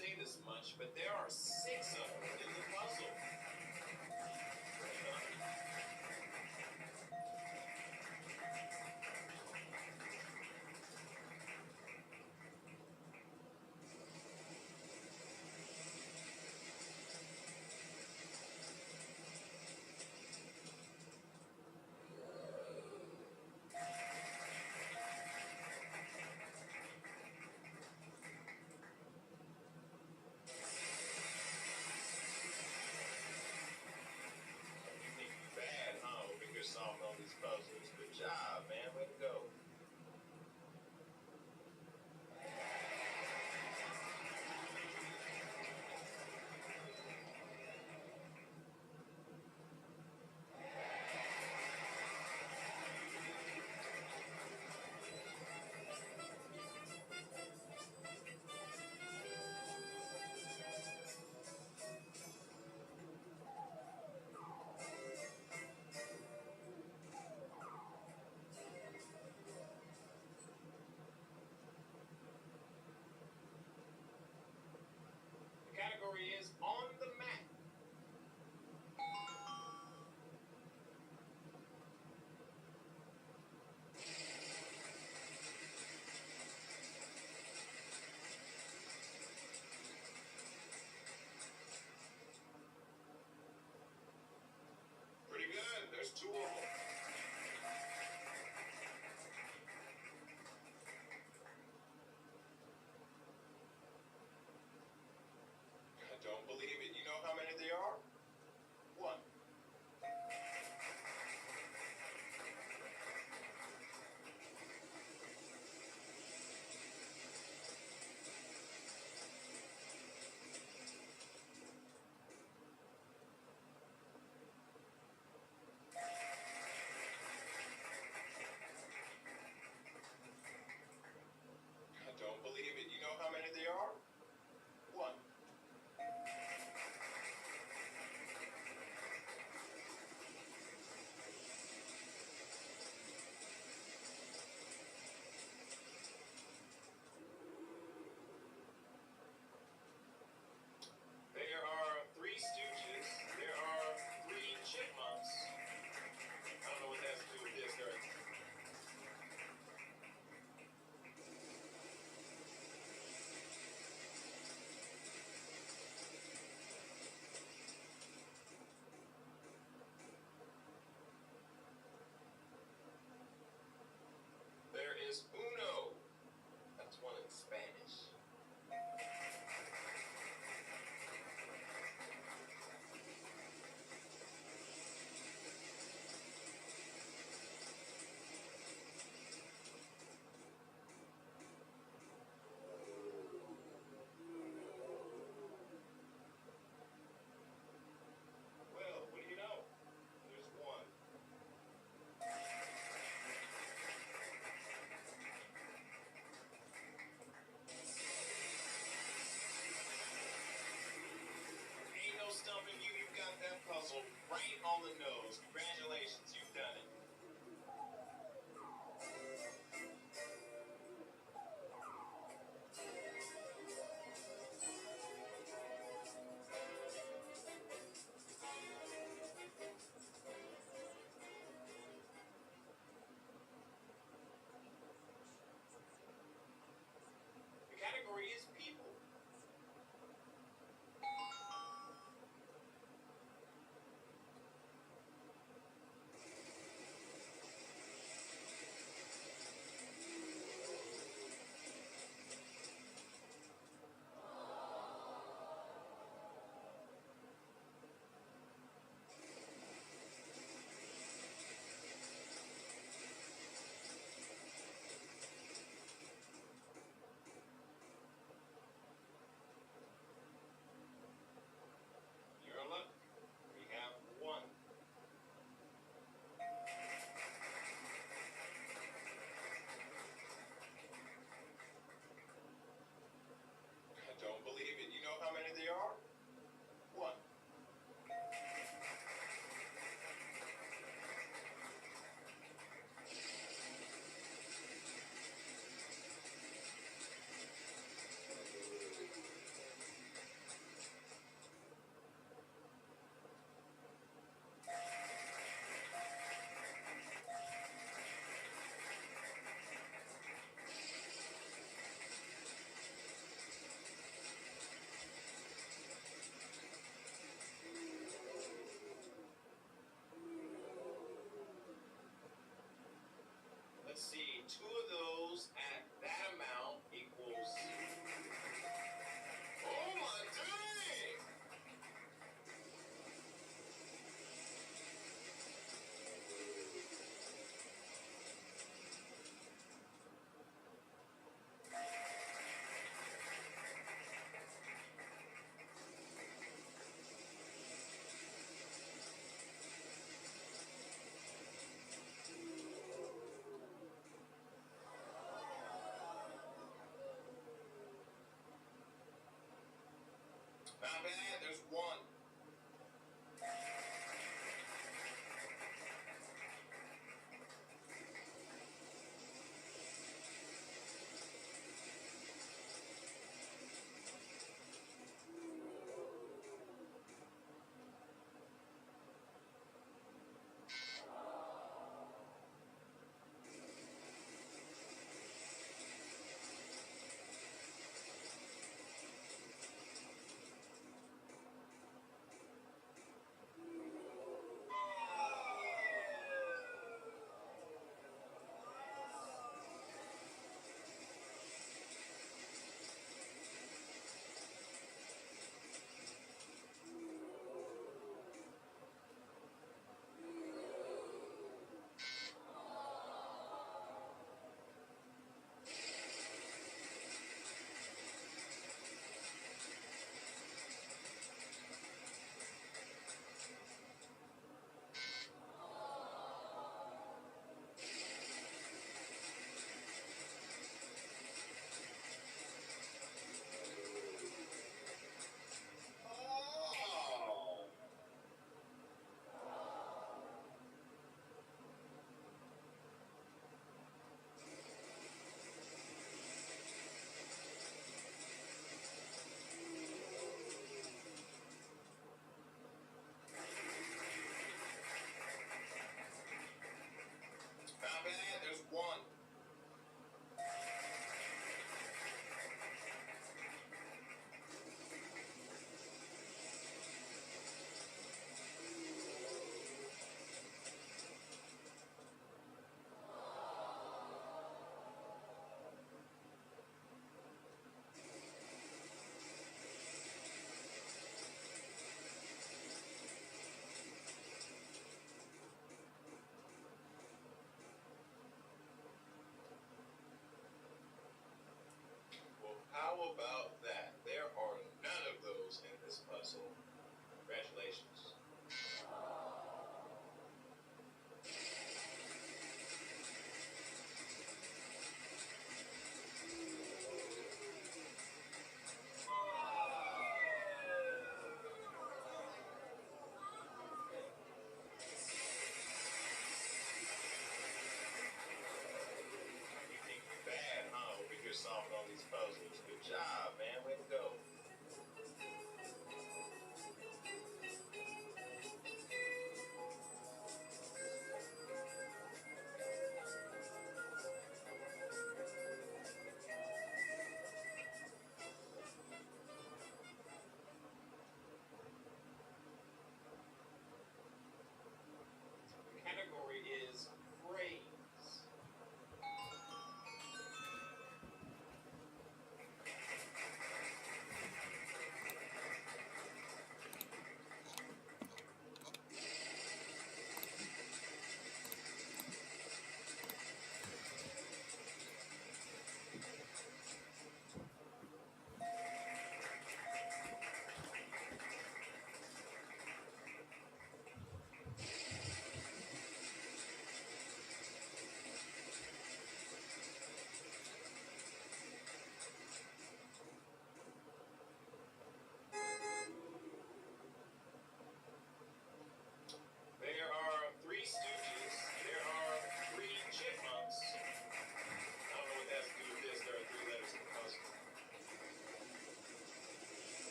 say this much, but there are 6 of them in the puzzle.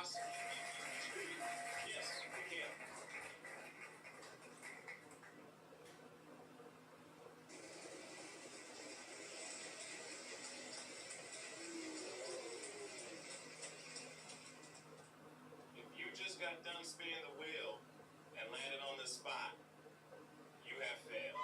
boss? Yes, we can. If you just got done spinning the wheel and landed on this spot, you have failed.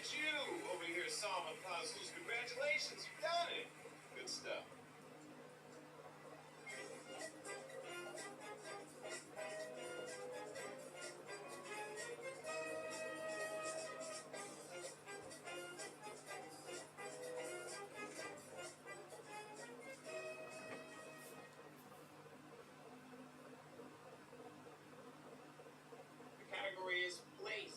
at you over here solving puzzles. Congratulations, you've done it. Good stuff. The category is place.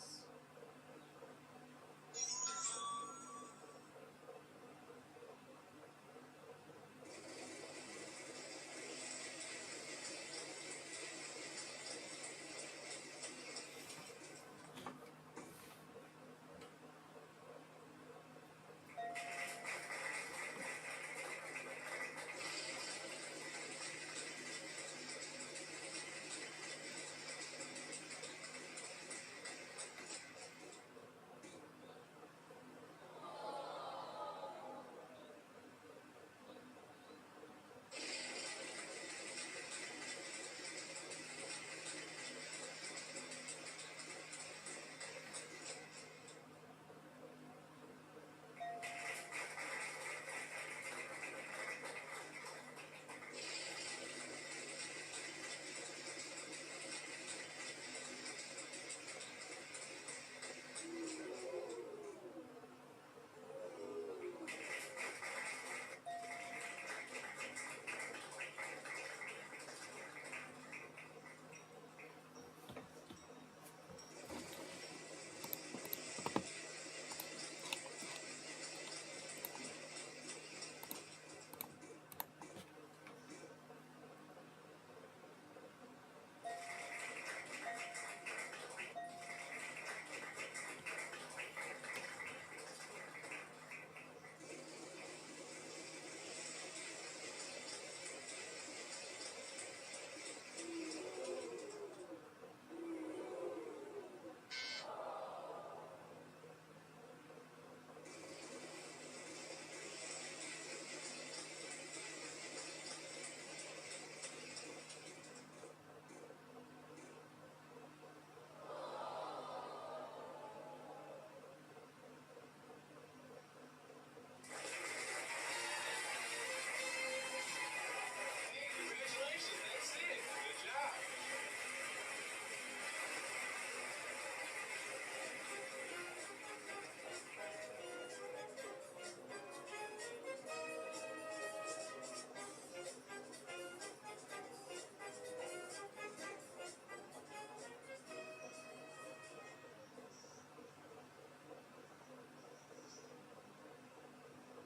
Congratulations, that's it. Good job.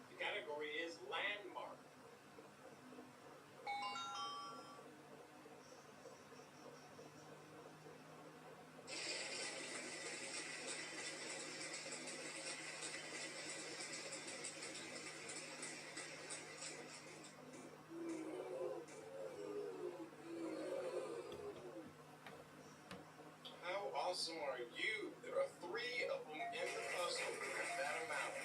The category is landmark. How awesome are you? There are 3 of them in the puzzle. That amount.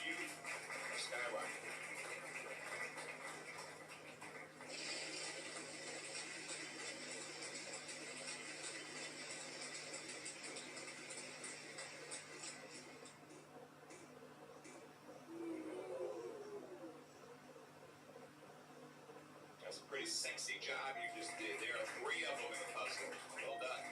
You are skyrocketing. That's a pretty sexy job you just did. There are 3 of them in the puzzle. Well done.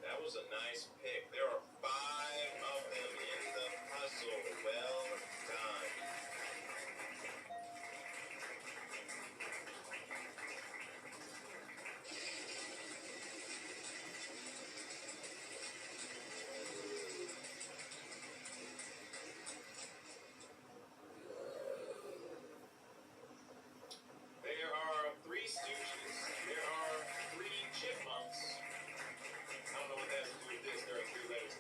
That was a nice pick. There are 5 of them in the puzzle. Well done. There are 3 Stooges. There are 3 Chipmunks. I don't know what that has to do with this. There are 3 letters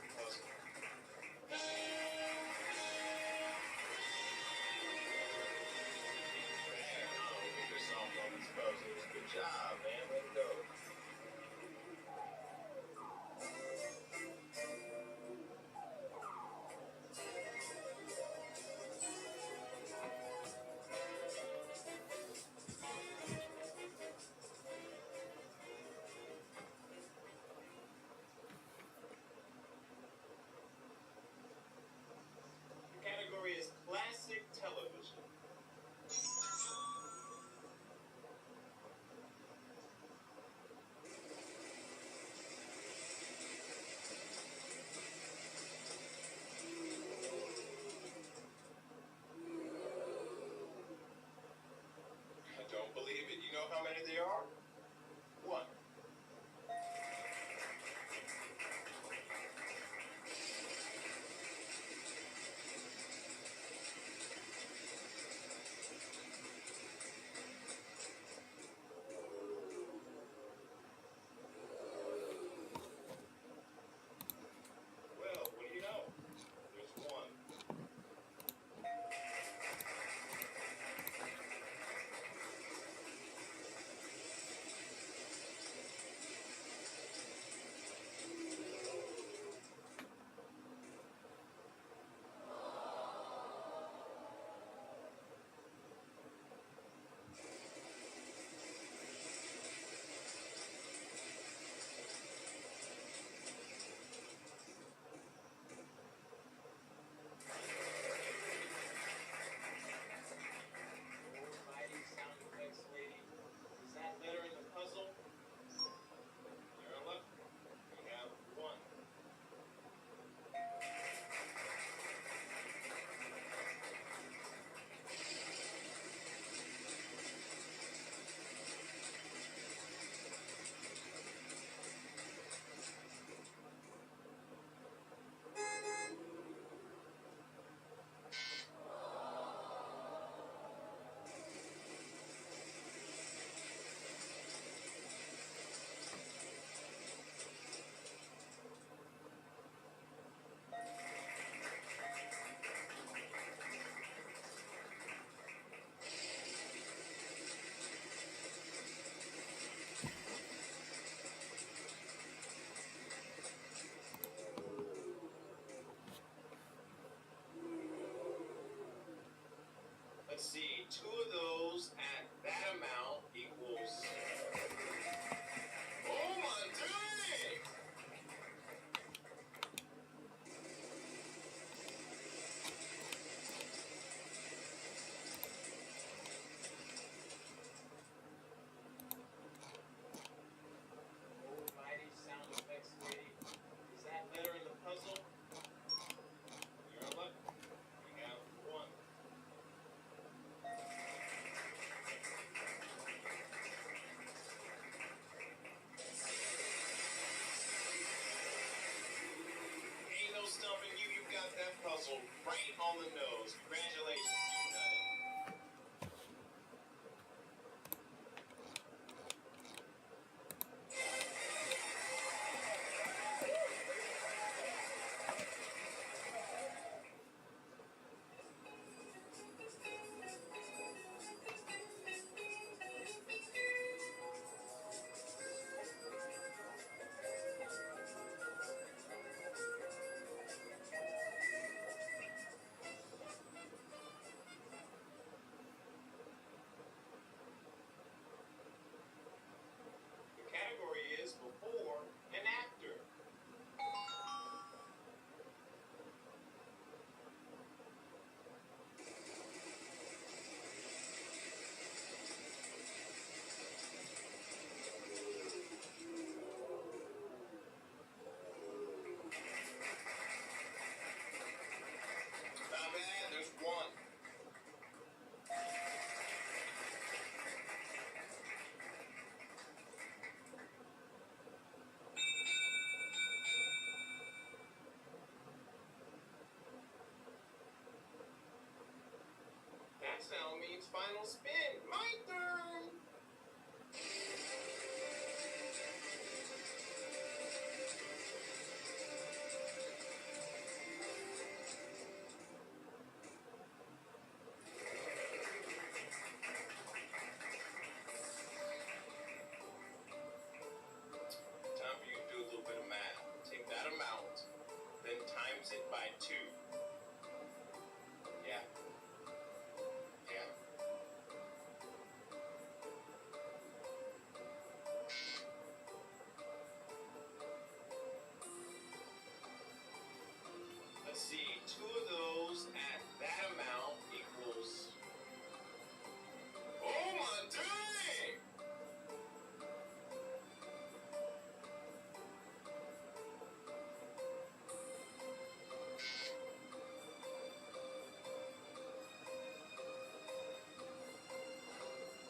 its final spin. My turn. Time for you to do a little bit of math. Take that amount, then times it by 2. Yeah. Yeah. Let's see, 2 of those at that amount equals... Oh my dang!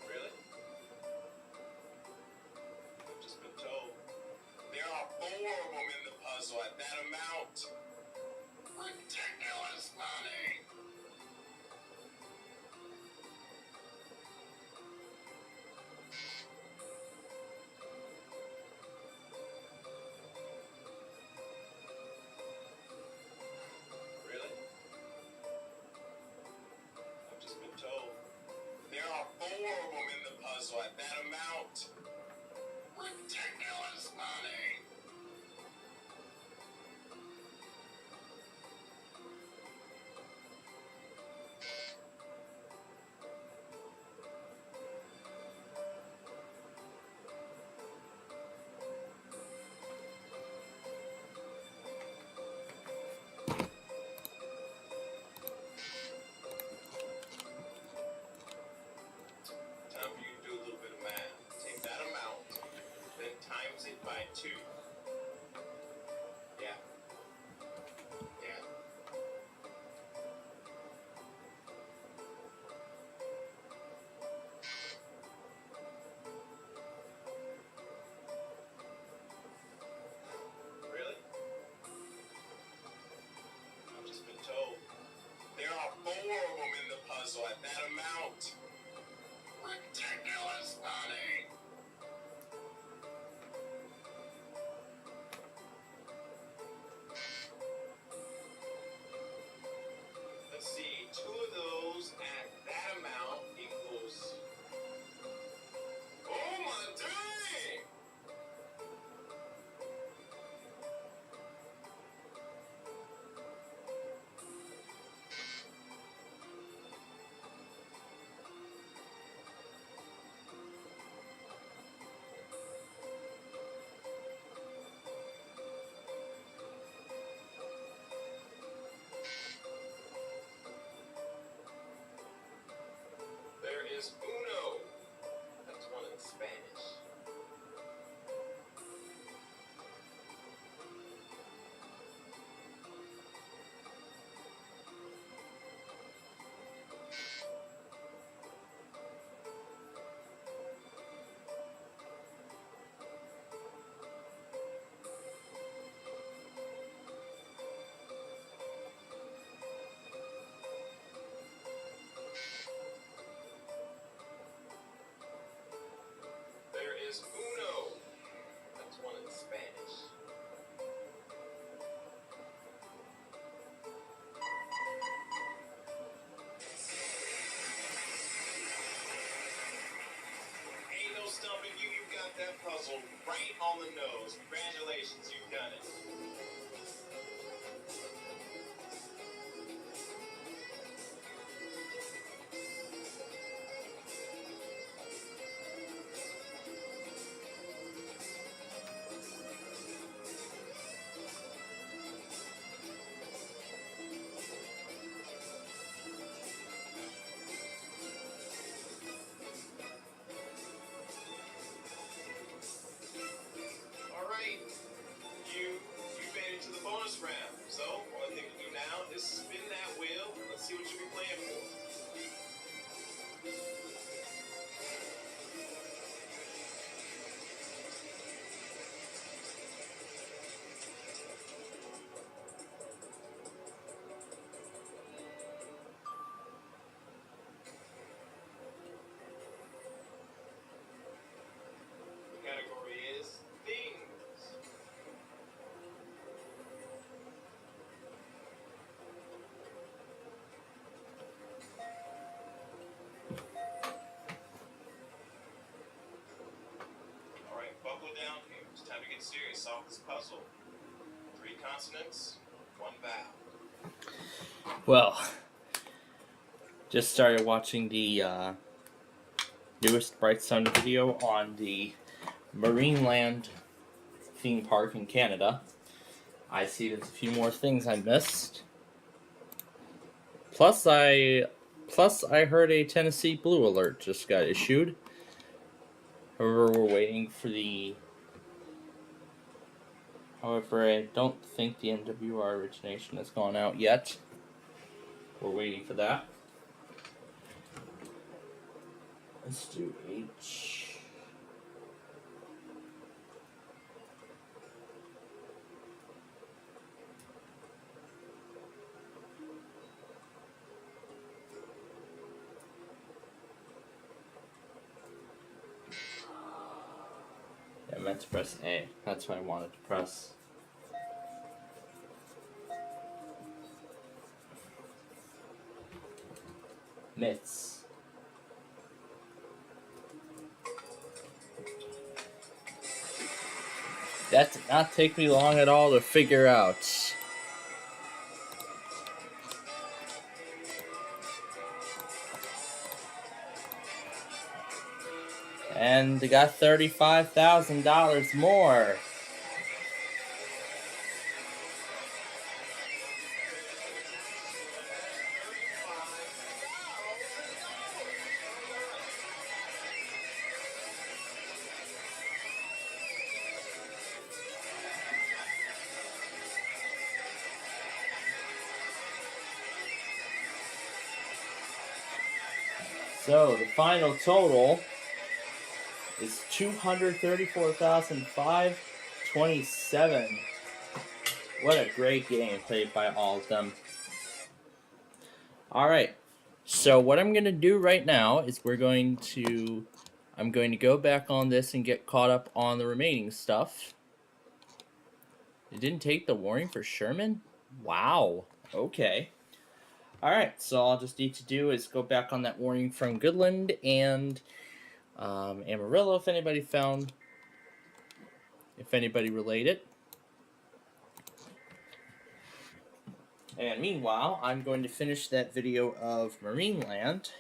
Really? I've just been told. There are 4 of them in the puzzle at that amount. Ridiculous money! Really? I've just been told. There are 4 of them in the puzzle at that amount. Ridiculous money! Time for you to do a little bit of math. Take that amount, then times it by 2. Yeah. Yeah. Really? I've just been told. There are 4 of them in the puzzle at that amount. Ridiculous money! Let's see, 2 of those at that amount equals... Oh my dang! There is uno. That's 1 in Spanish. There is uno. That's 1 in Spanish. Ain't no stumping you. You got that puzzle right on the nose. Congratulations, you've done it. All right, you made down here. It's time to get serious. Solve this puzzle. 3 consonants, 1 vowel. Well, just started watching the newest Bright Sun video on the Marineland theme park in Canada. I see there's a few more things I missed. Plus I heard a Tennessee Blue alert just got issued. However, we're waiting for the... However, I don't think the MWR origination has gone out yet. We're waiting for that. Let's do H. I meant to press A. That's what I wanted to press. Mitts. That did not take me long at all to figure out. And they got $35,000 more. So the final total is $234,527. What a great game played by all of them. Alright, so what I'm going to do right now is I'm going to go back on this and get caught up on the remaining stuff. It didn't take the warning for Sherman? Wow, okay. Alright, so all I just need to do is go back on that warning from Goodland and Amarillo, if anybody related. And meanwhile, I'm going to finish that video of Marineland.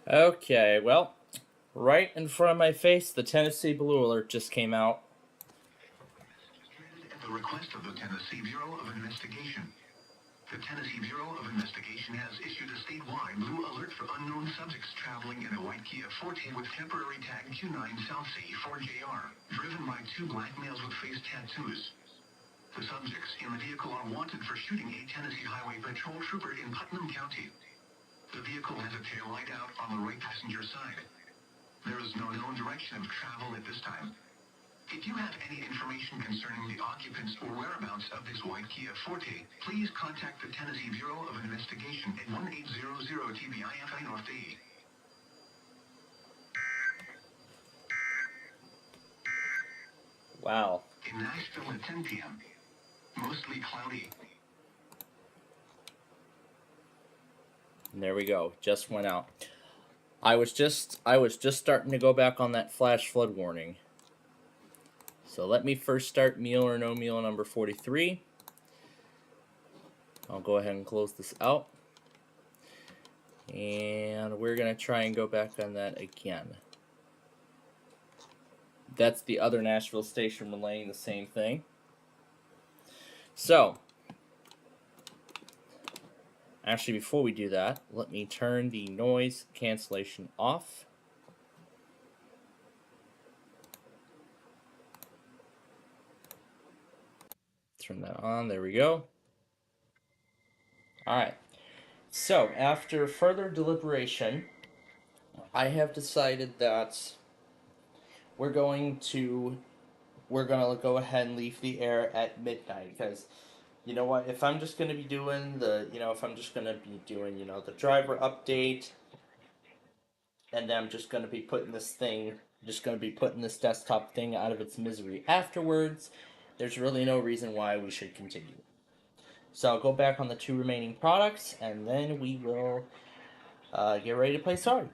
Okay, well, right in front of my face, the Tennessee Blue Alert just came out. At the request of the Tennessee Bureau of Investigation. The Tennessee Bureau of Investigation has issued a statewide blue alert for unknown subjects traveling in a white Kia Forte with temporary tag Q9 South C 4JR, driven by 2 black males with face tattoos. The subjects in the vehicle are wanted for shooting a Tennessee Highway Patrol trooper in Putnam County. The vehicle has a tail light out on the right passenger side. There is no known direction of travel at this time. If you have any information concerning the occupants or whereabouts of this white Kia Forte, please contact the Tennessee Bureau of Investigation at 1800-TBIFI North A. Wow. In Nashville at 10 p.m. Mostly cloudy. And there we go. Just went out. I was just starting to go back on that flash flood warning. So let me first start meal or no meal number 43. I'll go ahead and close this out. And we're going to try and go back on that again. That's the other Nashville station relaying the same thing. So, actually, before we do that, let me turn the noise cancellation off. Turn that on. There we go. All right. So, after further deliberation, I have decided that we're going to go ahead and leave the air at midnight, because you know what, if I'm just going to be doing the driver update, and then I'm just going to be putting this desktop thing out of its misery afterwards, there's really no reason why we should continue. So I'll go back on the 2 remaining products, and then we will get ready to play Sorry.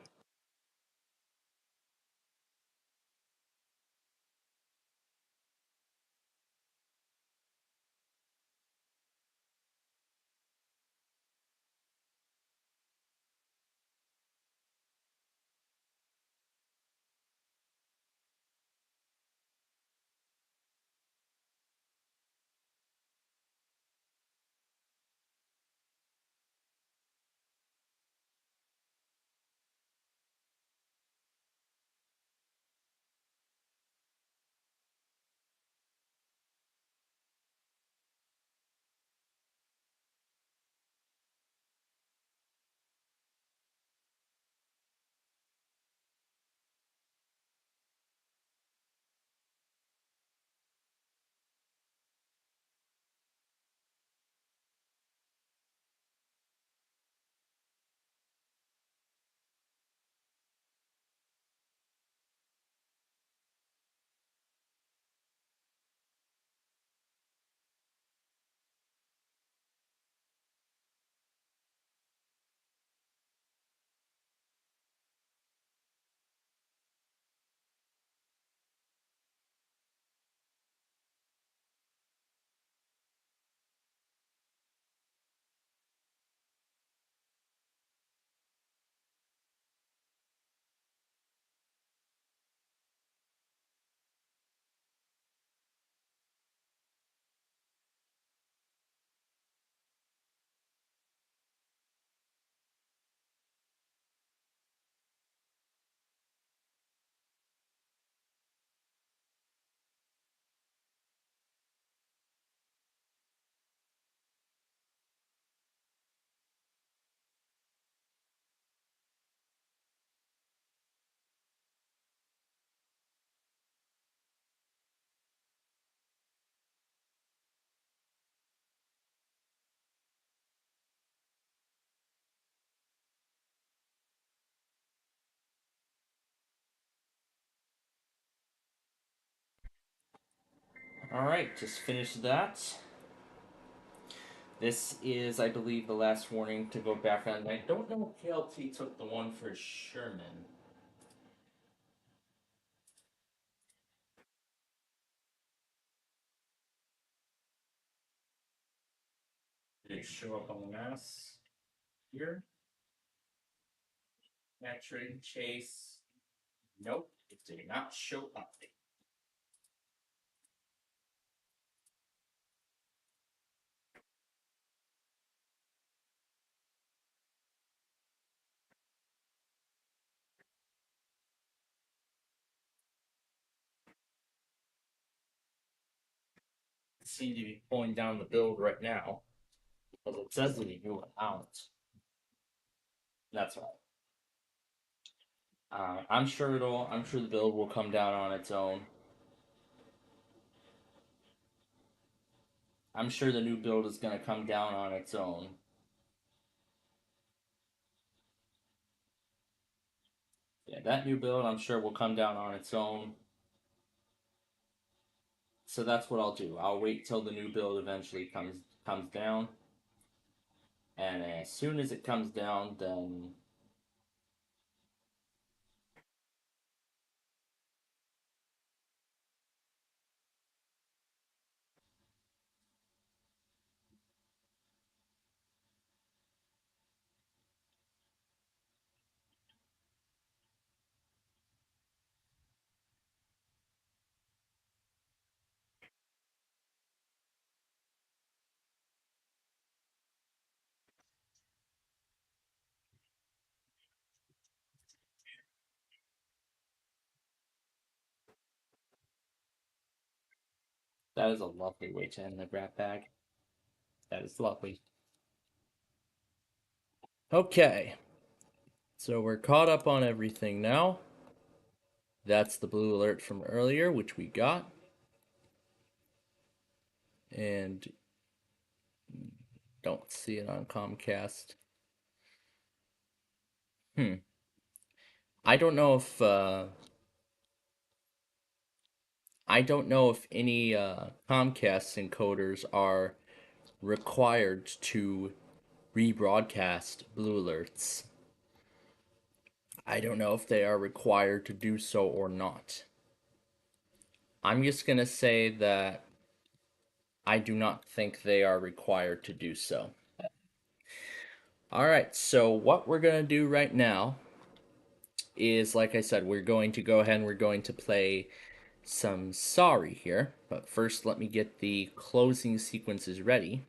Alright, just finished that. This is, I believe, the last warning to go back on. I don't know if KLT took the one for Sherman. Did it show up on the mass here? Metric, Chase. Nope, it did not show up. It seems to be pulling down the build right now, because it says that it knew it out. That's right. I'm sure the build will come down on its own. I'm sure the new build is going to come down on its own. Yeah, that new build, I'm sure, will come down on its own. So that's what I'll do. I'll wait till the new build eventually comes down. And as soon as it comes down, then that is a lovely way to end the grab bag. That is lovely. Okay. So we're caught up on everything now. That's the blue alert from earlier, which we got. And don't see it on Comcast. I don't know if any Comcast encoders are required to rebroadcast blue alerts. I don't know if they are required to do so or not. I'm just going to say that I do not think they are required to do so. Alright, so what we're going to do right now is, like I said, we're going to go ahead and we're going to play some Sorry here. But first, let me get the closing sequences ready.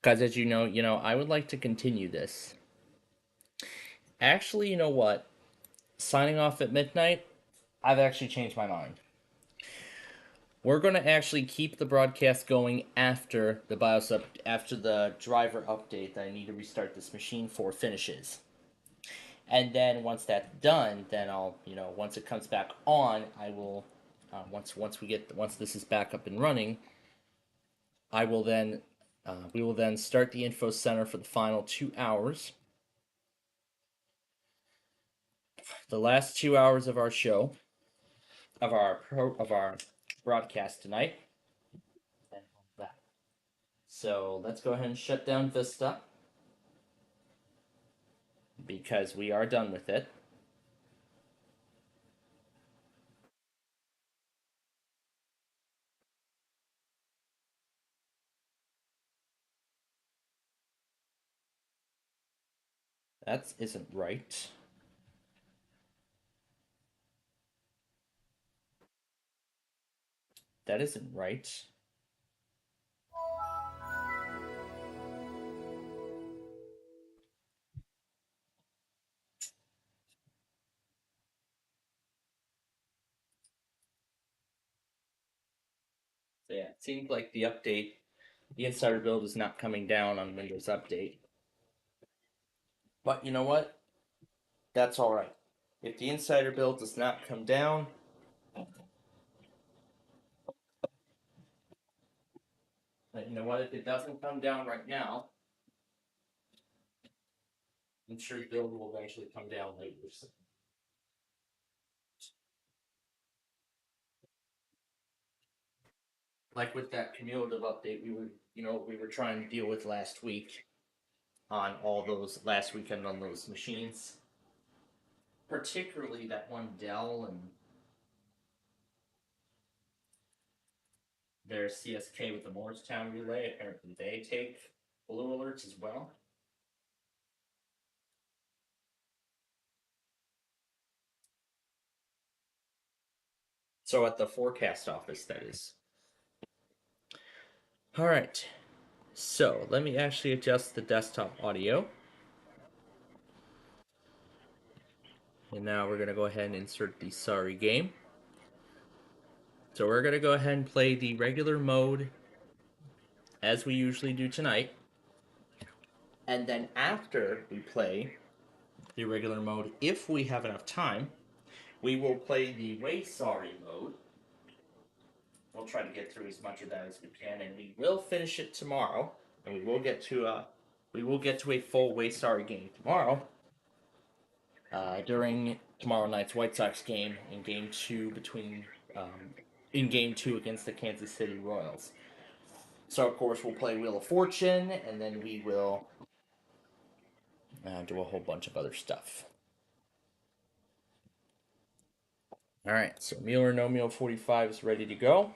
Because as you know, I would like to continue this. Actually, you know what? Signing off at midnight, I've actually changed my mind. We're going to actually keep the broadcast going after the after the driver update that I need to restart this machine for finishes. And then once that's done, then I'll, once it comes back on, I will, once this is back up and running, I will then, we will then start the info center for the final 2 hours. The last 2 hours of our show, of our broadcast tonight. So let's go ahead and shut down Vista, because we are done with it. That isn't right. That isn't right. So yeah, it seems like the insider build is not coming down on Windows Update. But you know what? That's alright. If the insider build does not come down, but you know what? If it doesn't come down right now, I'm sure the build will eventually come down later. Like with that cumulative update we were trying to deal with last week on last weekend on those machines. Particularly that one Dell and their CSK with the Morristown relay. Apparently they take blue alerts as well. So at the forecast office, that is. Alright, so let me actually adjust the desktop audio. And now we're going to go ahead and insert the Sorry game. So we're going to go ahead and play the regular mode as we usually do tonight. And then after we play the regular mode, if we have enough time, we will play the Way Sorry mode. We'll try to get through as much of that as we can, and we will finish it tomorrow. And we will get to a full Way Sorry game tomorrow. During tomorrow night's White Sox game in Game 2 against the Kansas City Royals. So, of course, we'll play Wheel of Fortune, and then we will do a whole bunch of other stuff. Alright, so Meal or No Meal 45 is ready to go.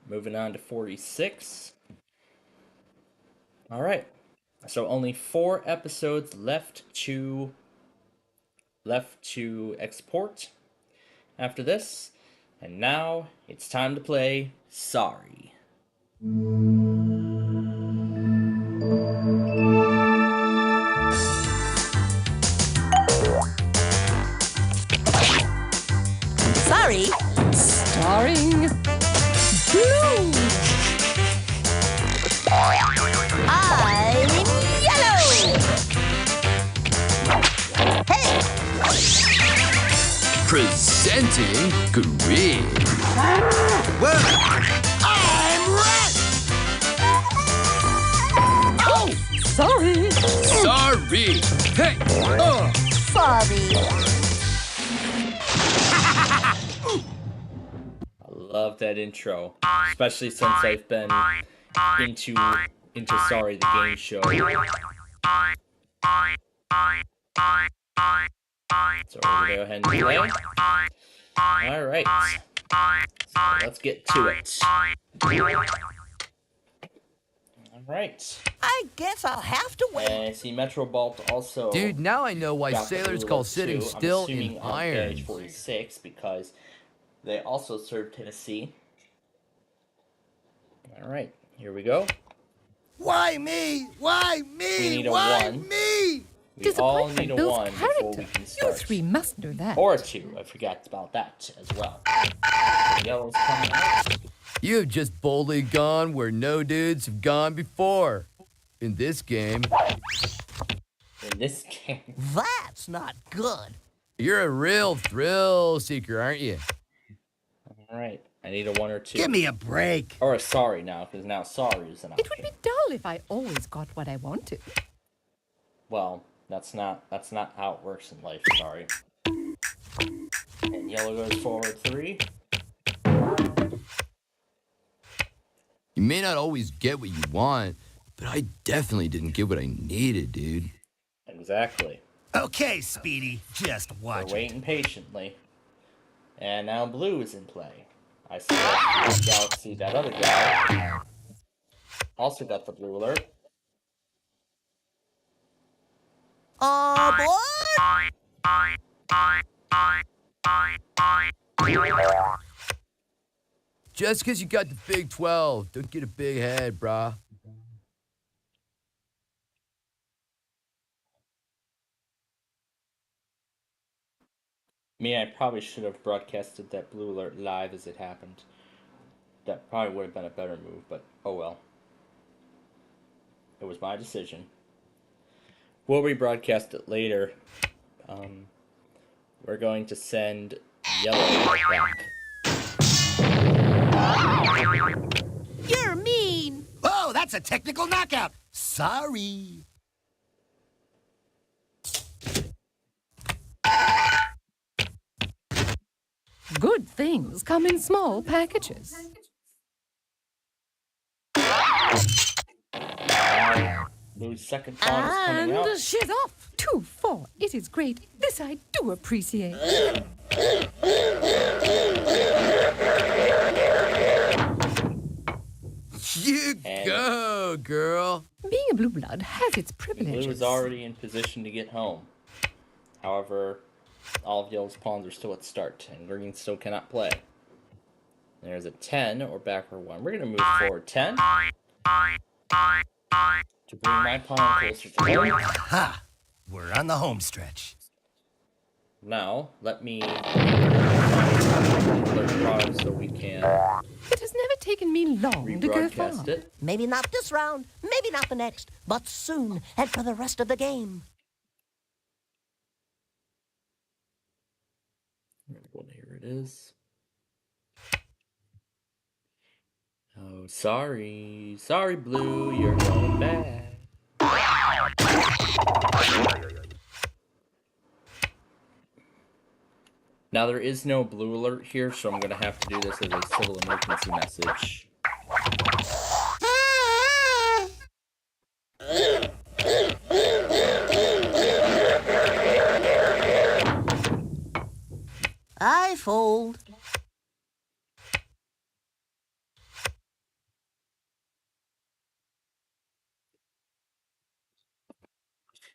Moving on to 46. Alright, so only 4 episodes left to export after this. And now it's time to play Sorry. Sorry, starring Blue. I'm Yellow. Hey! Presenting Green. Well, I'm Red. Oh, sorry. Sorry. Hey. Oh, sorry. I love that intro, especially since I've been into Sorry the Game Show. So we're gonna go ahead and play. Alright. So let's get to it. Alright. I guess I'll have to wait. And I see Metro Bolt also. Dude, now I know why got the sailors blue call alert sitting too. still I'm assuming in on irons. page 46 because they also serve Tennessee. Alright, here we go. Why me? Why me? We need a Why 1. me? We all need a 1 before we can start. You 3 must know that. Or a 2, I forgot about that as well. The yellow's coming out. You have just boldly gone where no dudes have gone before. In this game. In this game. That's not good. You're a real thrill seeker, aren't you? Alright, I need a 1 or 2. Give me a break. Or a sorry now, because now sorry is an option. It would be dull if I always got what I wanted. Well, that's not how it works in life, sorry. And yellow goes forward 3. You may not always get what you want, but I definitely didn't get what I needed, dude. Exactly. Okay, Speedy, just watch We're waiting patiently. And now blue is in play. I see that Galaxy, that other guy, also got the blue alert. Boy! Just because you got the Big 12, don't get a big head, brah. I probably should have broadcasted that blue alert live as it happened. That probably would have been a better move, but oh well. It was my decision. We'll rebroadcast it later. We're going to send yellow back. You're mean. Oh, that's a technical knockout. Sorry. Good things come in small packages. Blue's second song is coming out. And she's off. 2-4. It is great. This I do appreciate. You go, girl. Being a blue blood has its privileges. Blue is already in position to get home. However, all of yellow's pawns are still at start, and green still cannot play. There's a 10 or backward 1. We're going to move forward 10 to bring my pawn closer to home. Ha! We're on the home stretch. Now, let me alert so we can It has never taken me long to go far. rebroadcast it. Maybe not this round, maybe not the next, but soon, and for the rest of the game. Well, here it is. Oh, sorry. Sorry, Blue, you're going back. Now, there is no blue alert here, so I'm going to have to do this as a civil emergency message. I fold.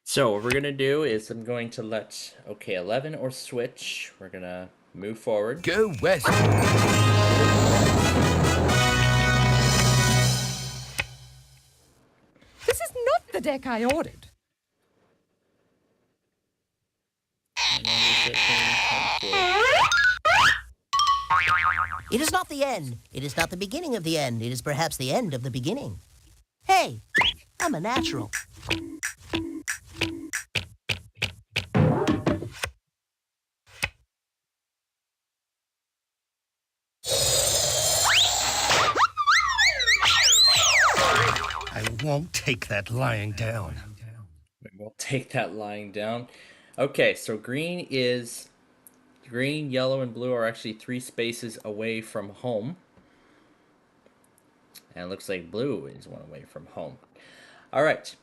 So what we're going to do is I'm going to let, 11 or switch. We're going to move forward. Go west. This is not the deck I ordered. It is not the end. It is not the beginning of the end. It is perhaps the end of the beginning. Hey, I'm a natural. I won't take that lying down. We'll take that lying down. Okay, so green, yellow, and blue are actually 3 spaces away from home. And it looks like blue is 1 away from home. Alright,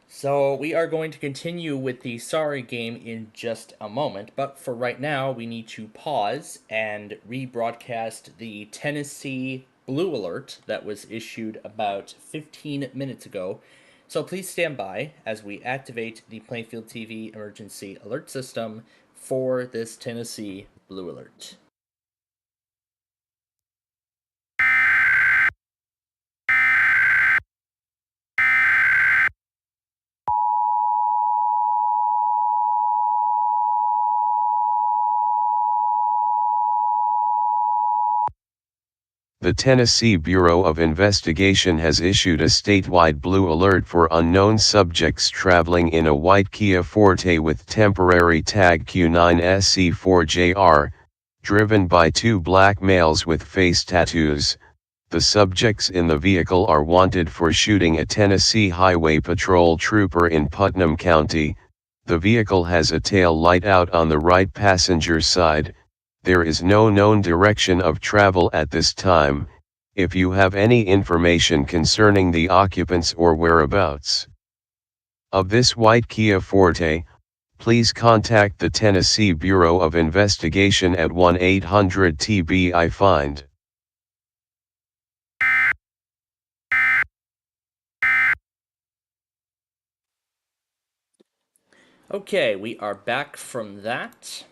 so we are going to continue with the Sorry game in just a moment. But for right now, we need to pause and rebroadcast the Tennessee Blue Alert that was issued about 15 minutes ago. So please stand by as we activate the Plainfield TV emergency alert system for this Tennessee Blue Alert. The Tennessee Bureau of Investigation has issued a statewide blue alert for unknown subjects traveling in a white Kia Forte with temporary tag Q9SC4JR, driven by 2 black males with face tattoos. The subjects in the vehicle are wanted for shooting a Tennessee Highway Patrol trooper in Putnam County. The vehicle has a tail light out on the right passenger side. There is no known direction of travel at this time. If you have any information concerning the occupants or whereabouts of this white Kia Forte, please contact the Tennessee Bureau of Investigation at 1-800-TBI-FIND. Okay, we are back from that.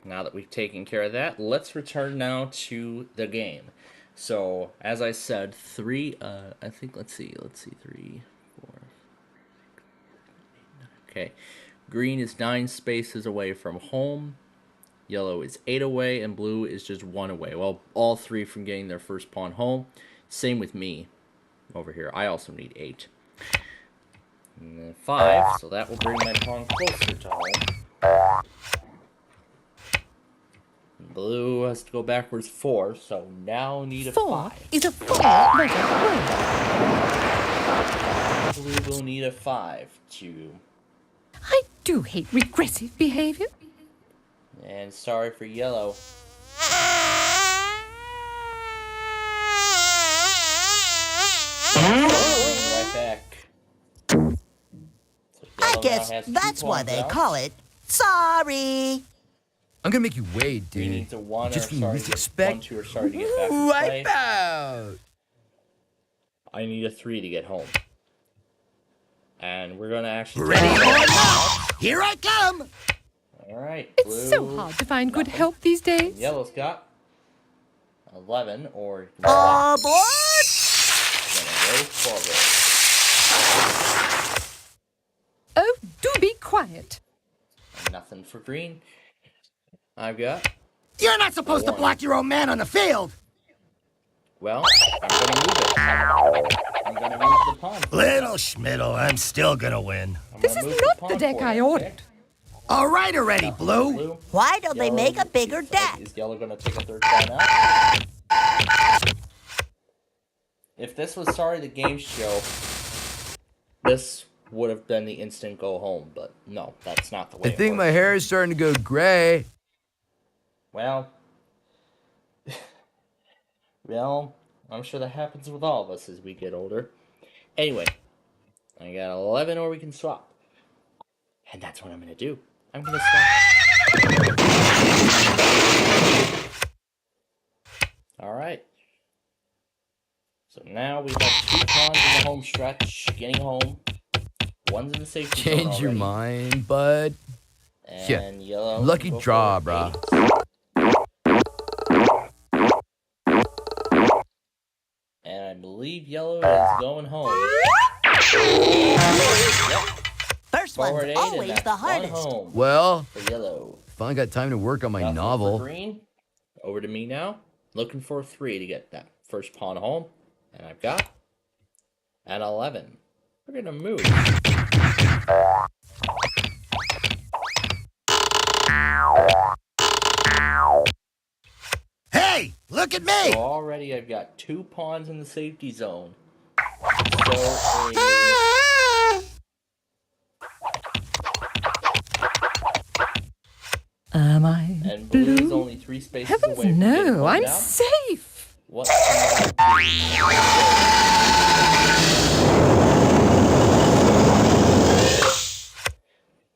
Now that we've taken care of that, let's return now to the game. So, as I said, 3, I think, let's see, 3, 4, okay. Green is 9 spaces away from home, yellow is 8 away, and blue is just 1 away. Well, all 3 from getting their first pawn home. Same with me over here. I also need 8. And then 5, so that will bring my pawn closer to home. Blue has to go backwards 4, so now need a 4 5. is a 4 letter word. Blue will need a 5 to... I do hate regressive behavior. And sorry for yellow. Right back. So I guess that's why they call it sorry. I'm gonna make you wait, dude. Green needs a 1 Just or for sorry, respect. 1, 2 or sorry to get back in play. Wipe out. I need a 3 to get home. And we're gonna actually... Ready or not, here I come! Alright, It's blue, so hard to find good help these days. Yellow's got 11 or... Aboard! Gonna go forward. Oh, do be quiet. And nothing for green. I've got... You're not supposed to block your own man on the field! Well, I'm gonna move it. I'm gonna move the pawn. Little Schmiddle, I'm still gonna win. This is not the deck I ordered. All right already, Blue. Why don't they make a bigger deck? Is yellow gonna take a 3rd pawn out? If this was Sorry the Game Show, this would have been the instant go home, but no, that's not the way I think my hair is starting to go gray. Well, well, I'm sure that happens with all of us as we get older. Anyway, I got 11 or we can swap. And that's what I'm going to do. I'm going to swap. Alright. So now we have 2 pawns in the home stretch, getting home. One's in the safety zone Change your mind, bud. And yellow. Lucky draw, brah. And I believe yellow is going home. First one's always the hardest. Home Well, for yellow. finally got time to work on my Nothing novel. For green. Over to me now. Looking for a 3 to get that first pawn home. And I've got an 11. We're going to move. Hey, look at me! So already I've got 2 pawns in the safety zone. So Am I and blue is blue? only 3 spaces Heavens away from getting no, one I'm down. safe. What can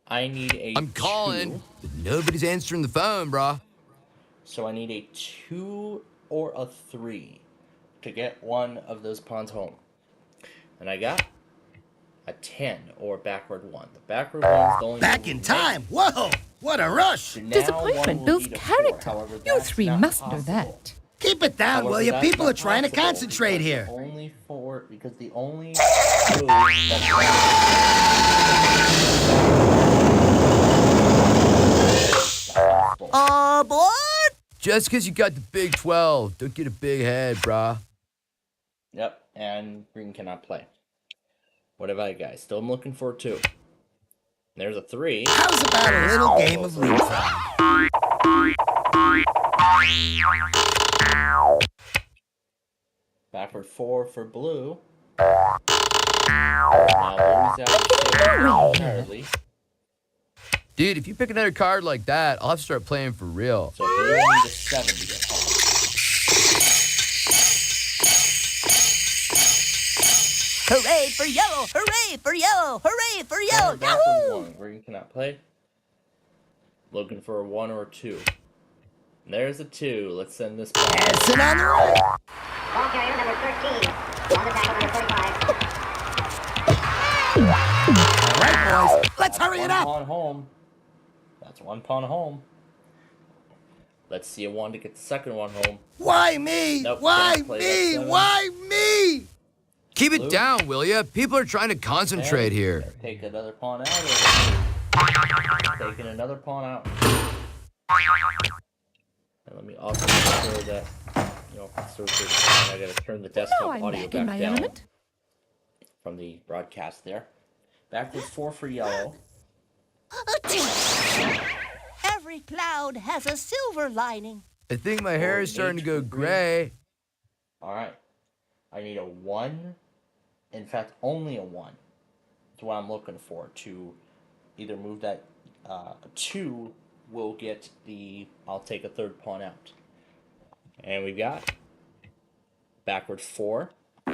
I need a I'm calling, 2. but nobody's answering the phone, brah. So I need a 2 or a 3 to get one of those pawns home. And I got a 10 or backward 1. The backward one is the only Back in time! Whoa! What a rush! So now Disappointment one will builds need a 4. character. However, You that's 3 not must know possible. that. Keep it down, However, will you? that's People not are trying to possible concentrate because here. Only 4, because the only move that's Aboard! Just because you got the Big 12, don't get a big head, brah. Yep, and green cannot play. What have I, guys? Still am looking for a 2. There's a 3. How's about a little game of leapfrog? Backward 4 for blue. Now blue's out entirely. Dude, if you pick another card like that, I'll have to start playing for real. So blue needs a 7 to get home. Hooray for yellow! Hooray for yellow! Hooray for yellow! Backward Yahoo! 1. Green cannot play. Looking for a 1 or a 2. There's a 2. Let's send this back. Dancing on the right. Ball carrier number 13. On the tackle number 45. All right, boys, let's hurry it up. 1 pawn home. That's 1 pawn home. Let's see a 1 to get the second one home. Why me? Nope, Why can't play me? that 7. Why me? Keep it down, will ya? People are trying to concentrate And here. Take another pawn out. Taking another pawn out. And let me also make sure that, I gotta turn the desktop I'm audio back in back my down element. from the broadcast there. Backward 4 for yellow. Every cloud has a silver lining. I think my hair is starting to go gray. Alright. I need a 1. In fact, only a 1. That's what I'm looking for to either move that 2 will get the, I'll take a third pawn out. And we've got backward 4. So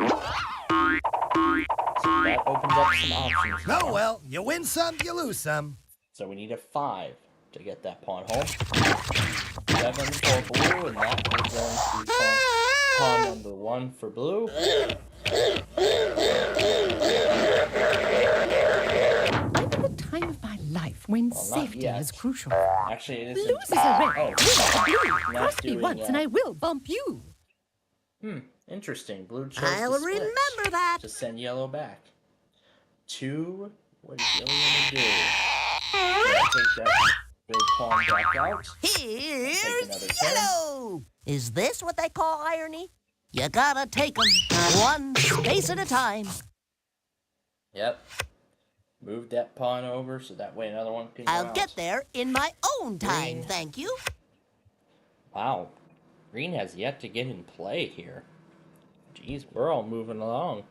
that opens up some options. No, now. well, you win some, you lose some. So we need a 5 to get that pawn home. 7 for blue, and that is going to be pawn number 1 for blue. I'm at the time of my life when Well, not safety yet. is crucial. Actually, it Blue isn't. is a red. Oh, Red is a blue. not Cross me doing, once and I will bump you. Interesting. Blue chose I'll to split remember that. to send yellow back. 2. What is yellow going to do? Take that big pawn back out. Here's another yellow. Is this what they call irony? You gotta take 'em one space at a time. Yep. Move that pawn over so that way another one can go I'll out. get there in my own time, Green. thank you. Wow. Green has yet to get in play here. Jeez, we're all moving along.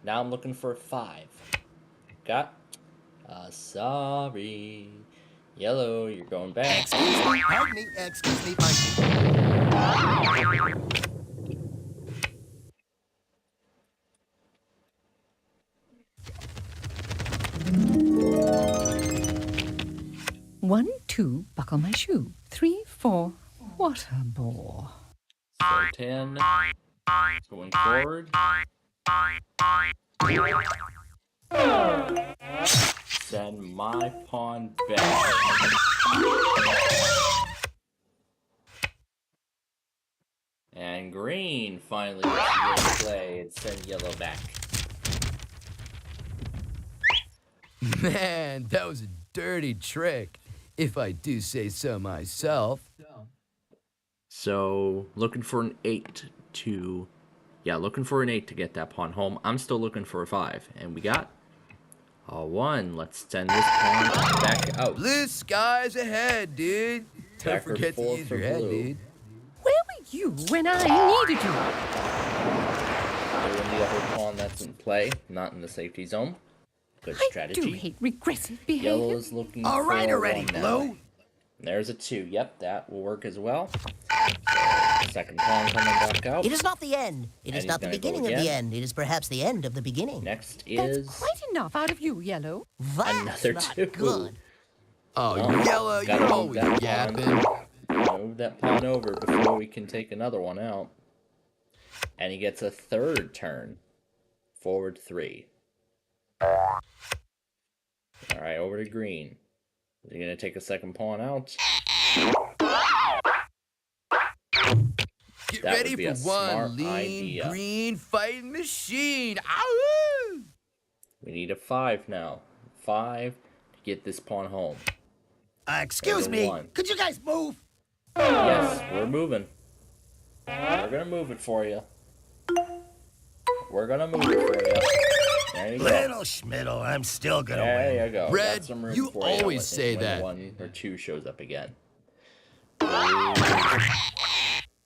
Now I'm looking for a 5. Got sorry. Yellow, you're going back. Excuse me, pardon me, excuse me, pardon me. 1, 2, buckle my shoe. 3, 4, what a bore. So 10, going forward. Send my pawn back. And green finally gets to go play and send yellow back. Man, that was a dirty trick, if I do say so myself. So, looking for an 8 to... Yeah, looking for an 8 to get that pawn home. I'm still looking for a 5. And we got a 1. Let's send this pawn back out. Blue skies ahead, dude. Don't Backward forget to 4 use for your head, blue. dude. Where were you when I needed you? Doing the other pawn that's in play, not in the safety zone. Good strategy. I do hate regressive behavior. Yellow's looking All for right a already, 1 now. Blue. There's a 2. Yep, that will work as well. Second pawn coming back out. It is not the end. It And is he's not the gonna go beginning of again. the end. It is perhaps the end of the beginning. Next That's is quite enough out of you, Yellow. That's another not 2. good. Oh, Well, Yellow, gotta you're move always that yapping. Move that pawn over before we can take another one out. And he gets a 3rd turn. Forward 3. Alright, over to green. Is he going to take a second pawn out? Get That ready would be for a smart one lean idea. green fighting machine. Ow! We need a 5 now. 5 to get this pawn home. Excuse There's a me. 1. Could you guys move? Yes, we're moving. We're gonna move it for you. We're gonna move it for you. There you go. Little Schmiddle, I'm still gonna win. There you go. Red, Got some room you for always when say when that. 1 or 2 shows up again.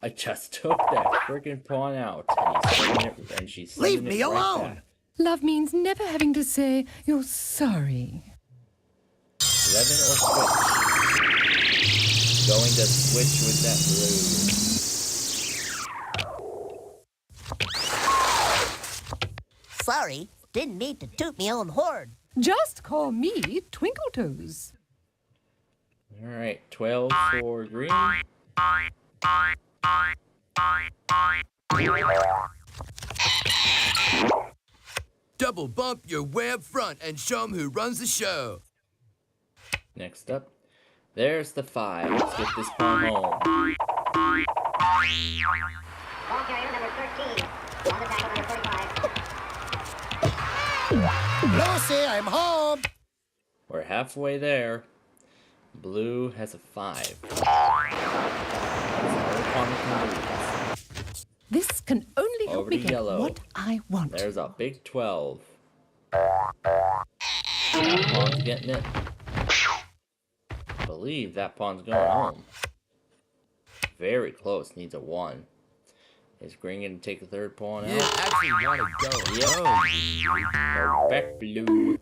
I just took that freaking pawn out, and she's Leave sending me it right alone. back. Love means never having to say you're sorry. 11 or switch. Going to switch with that blue. Sorry, didn't mean to toot me own horn. Just call me Twinkle Toes. All right, 12 for green. Double bump your web front and show 'em who runs the show. Next up, there's the 5. Let's get this pawn home. Ball carrier number 13. On the tackle number 45. Lucy, I'm home. We're halfway there. Blue has a 5. This can only help Over me to get yellow. what I want. There's a big 12. That pawn's getting it. I believe that pawn's going home. Very close. Needs a 1. Is green going to take a 3rd pawn out? You actually want to go Yep. home. Go back blue.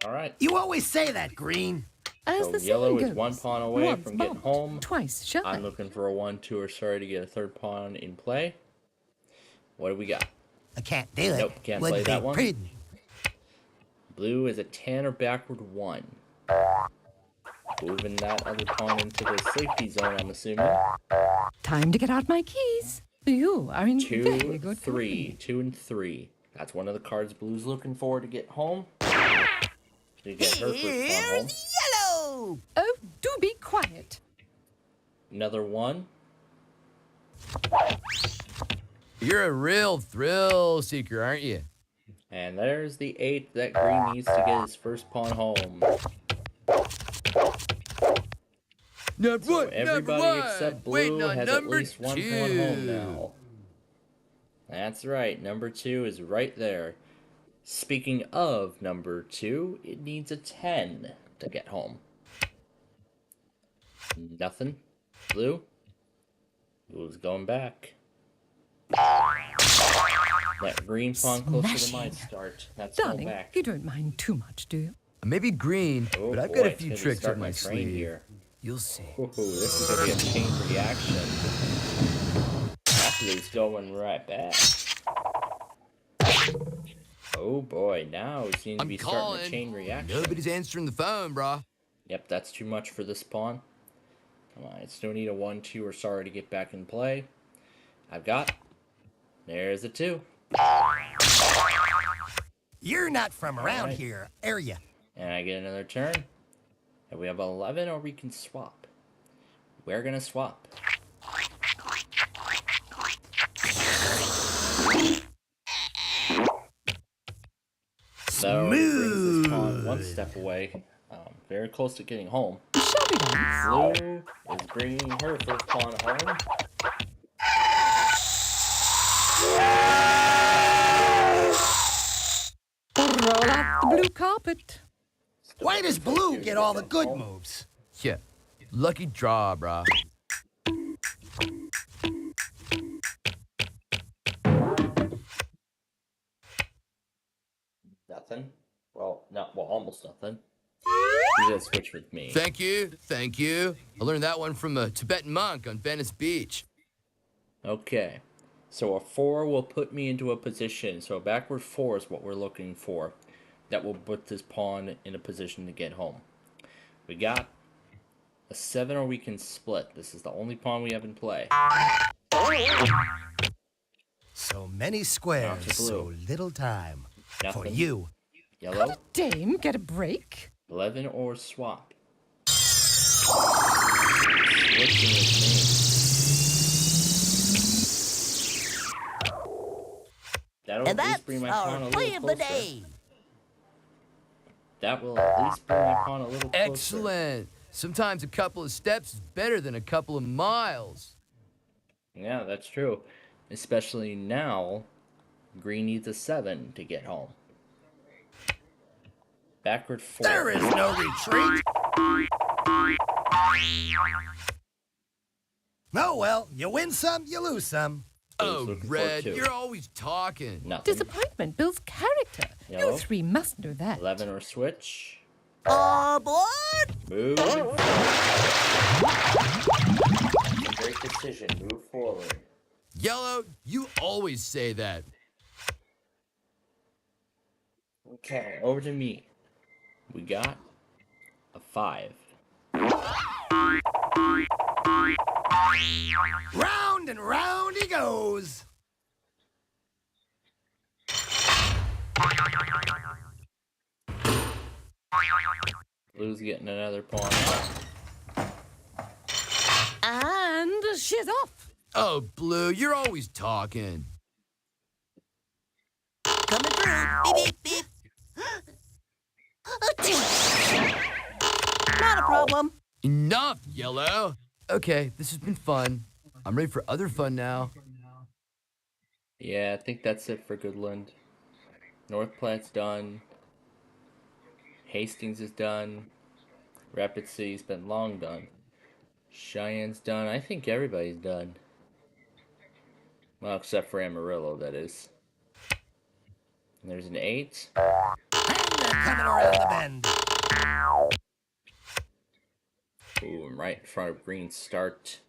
Alright. You always say that, Green. As So the yellow saying is goes, 1 pawn away once from getting bumped, home. Twice shy. I'm looking for a 1-2 or sorry to get a 3rd pawn in play. What do we got? I can't do it. Nope, can't Would play be that one. prudent. Blue is a 10 or backward 1. Moving that other pawn into the safety zone, I'm assuming. Time to get out my keys. You are in 2, very good 3. company. 2 and 3. That's one of the cards Blue's looking for to get home. To get her first pawn home. Here's yellow. Oh, do be quiet. Another 1. You're a real thrill seeker, aren't you? And there's the 8 that green needs to get his first pawn home. So everybody except blue has at least 1 pawn home now. That's right, number 2 is right there. Speaking of number 2, it needs a 10 to get home. Nothing. Blue? Blue's going back. That green pawn closer to my Smashing. start. That's all Darling, back. you don't mind too much, do you? Maybe green, Oh, but I've boy, got a it's few gonna be tricks up starting my my train sleeve. here. You'll see. Ooh, this is gonna be a chain reaction. Blue's going right back. Oh boy, now we seem to be starting a chain reaction. Nobody's answering the phone, brah. Yep, that's too much for this pawn. Come on, I still need a 1-2 or sorry to get back in play. I've got. There's a 2. You're not from around right. here, are you? And I get another turn. And we have 11, or we can swap. We're gonna swap. So brings this pawn one step away. Very close to getting home. Blue is bringing her first pawn home. Roll out the blue carpet. Why does Blue get all the good moves? Yeah, lucky draw, brah. Nothing. Well, almost nothing. You just switch with me. Thank you, thank you. I learned that one from a Tibetan monk on Venice Beach. Okay, so a 4 will put me into a position. So a backward 4 is what we're looking for. That will put this pawn in a position to get home. We got a 7, or we can split. This is the only pawn we have in play. So many squares, so little time. Nothing. For you. Yellow. Dame, get a break. 11 or swap. Switching with me. That'll And at least that's bring my pawn a our little play of the closer. day. That will at least bring my pawn a little closer. Excellent. Sometimes a couple of steps is better than a couple of miles. Yeah, that's true. Especially now, green needs a 7 to get home. Backward 4. There is no retreat. Oh, well, you win some, you lose some. Oh, Red, you're always talking. Nothing. Disappointment builds character. Yellow. You 3 must know that. 11 or switch. Aboard! Move. A great decision. Move forward. Yellow, you always say that. Okay, over to me. We got a 5. Round and round he goes. Blue's getting another pawn. And she's off. Oh, Blue, you're always talking. Coming through. Beep, beep, beep. Not a problem. Enough, Yellow. Okay, this has been fun. I'm ready for other fun now. Yeah, I think that's it for Goodland. North Platte's done. Hastings is done. Rapid City's been long done. Cheyenne's done. I think everybody's done. Well, except for Amarillo, that is. And there's an 8. And they're coming around the bend. Ooh, I'm right in front of green start.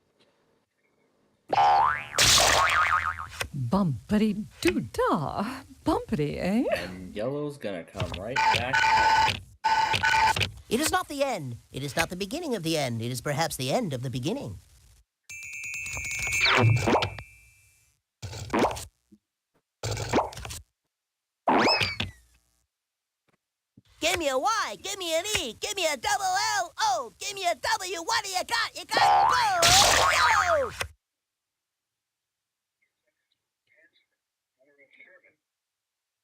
Bumpity doo dah. Bumpity, eh? And yellow's gonna come right back. It is not the end. It is not the beginning of the end. It is perhaps the end of the beginning. Give me a Y, give me an E, give me a double L, O, give me a W. What do you got? You got go!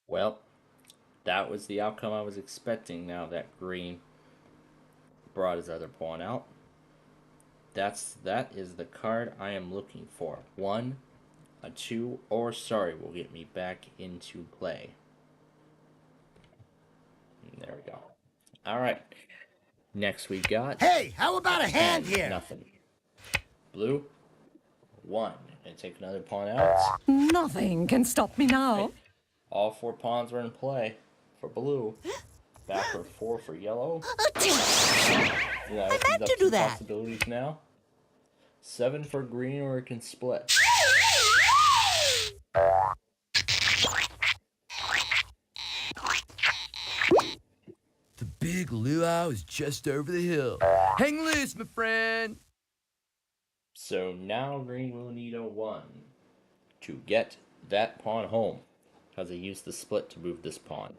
Well, that was the outcome I was expecting now that green brought his other pawn out. That is the card I am looking for. 1, a 2, or sorry will get me back into play. And there we go. Alright. Next we got... Hey, how about a hand here? Nothing. Blue, 1. And take another pawn out. Nothing can stop me now. All 4 pawns are in play for blue. Backward 4 for yellow. Yeah, I meant to do that. Possibilities now. 7 for green, or it can split. The big luau is just over the hill. Hang loose, my friend. So now green will need a 1 to get that pawn home, because I used the split to move this pawn.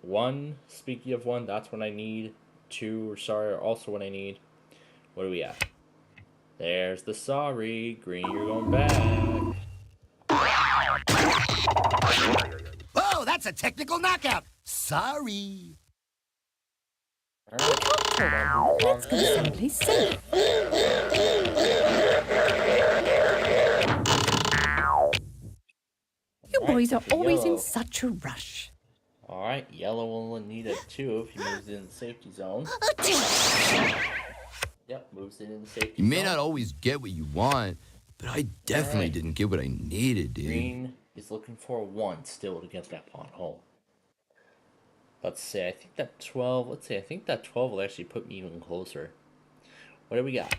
1, speaking of 1, that's what I need. 2, or sorry, are also what I need. What do we have? There's the sorry. Green, you're going back. Whoa, that's a technical knockout. Sorry. Let's go someplace safe. You boys are always in such a rush. Alright, yellow will need a 2 if he moves in the safety zone. Yep, moves it in the safety You may zone. not always get what you want, but I definitely didn't get what I needed, dude. Green is looking for a 1 still to get that pawn home. Let's say, I think that 12 will actually put me even closer. What do we got?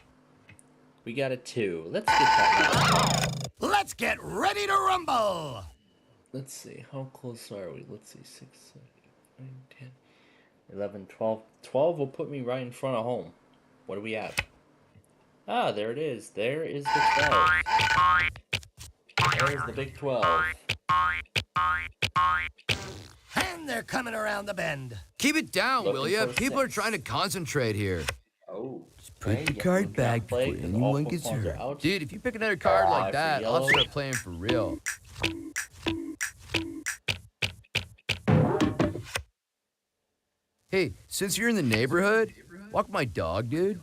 We got a 2. Let's get that now. Let's get ready to rumble. Let's see, how close are we? Let's see, 6, 7, 8, 9, 10, 11, 12. 12 will put me right in front of home. What do we have? Ah, there it is. There is the 12. There's the big 12. And they're coming around the bend. Keep it down, Looking will ya? for People are 6. trying to concentrate here. Oh. Just put the card back before anyone gets hurt. Dude, if you pick another card like that, I'll start playing for real. Hey, since you're in the neighborhood, walk my dog, dude.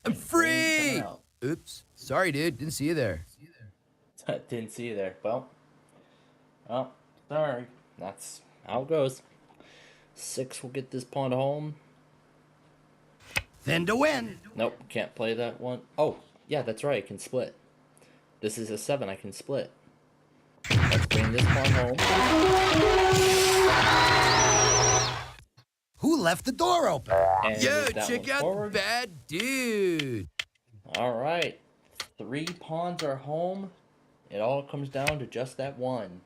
I'm free! Oops. Sorry, dude. Didn't see you there. Didn't see you there. Well, sorry. That's how it goes. 6 will get this pawn home. Then to win. Nope, can't play that one. Oh, yeah, that's right. I can split. This is a 7. I can split. Let's bring this pawn home. Who left the door open? And Yo, move that check one out forward. the bad dude. All right. 3 pawns are home. It all comes down to just that 1.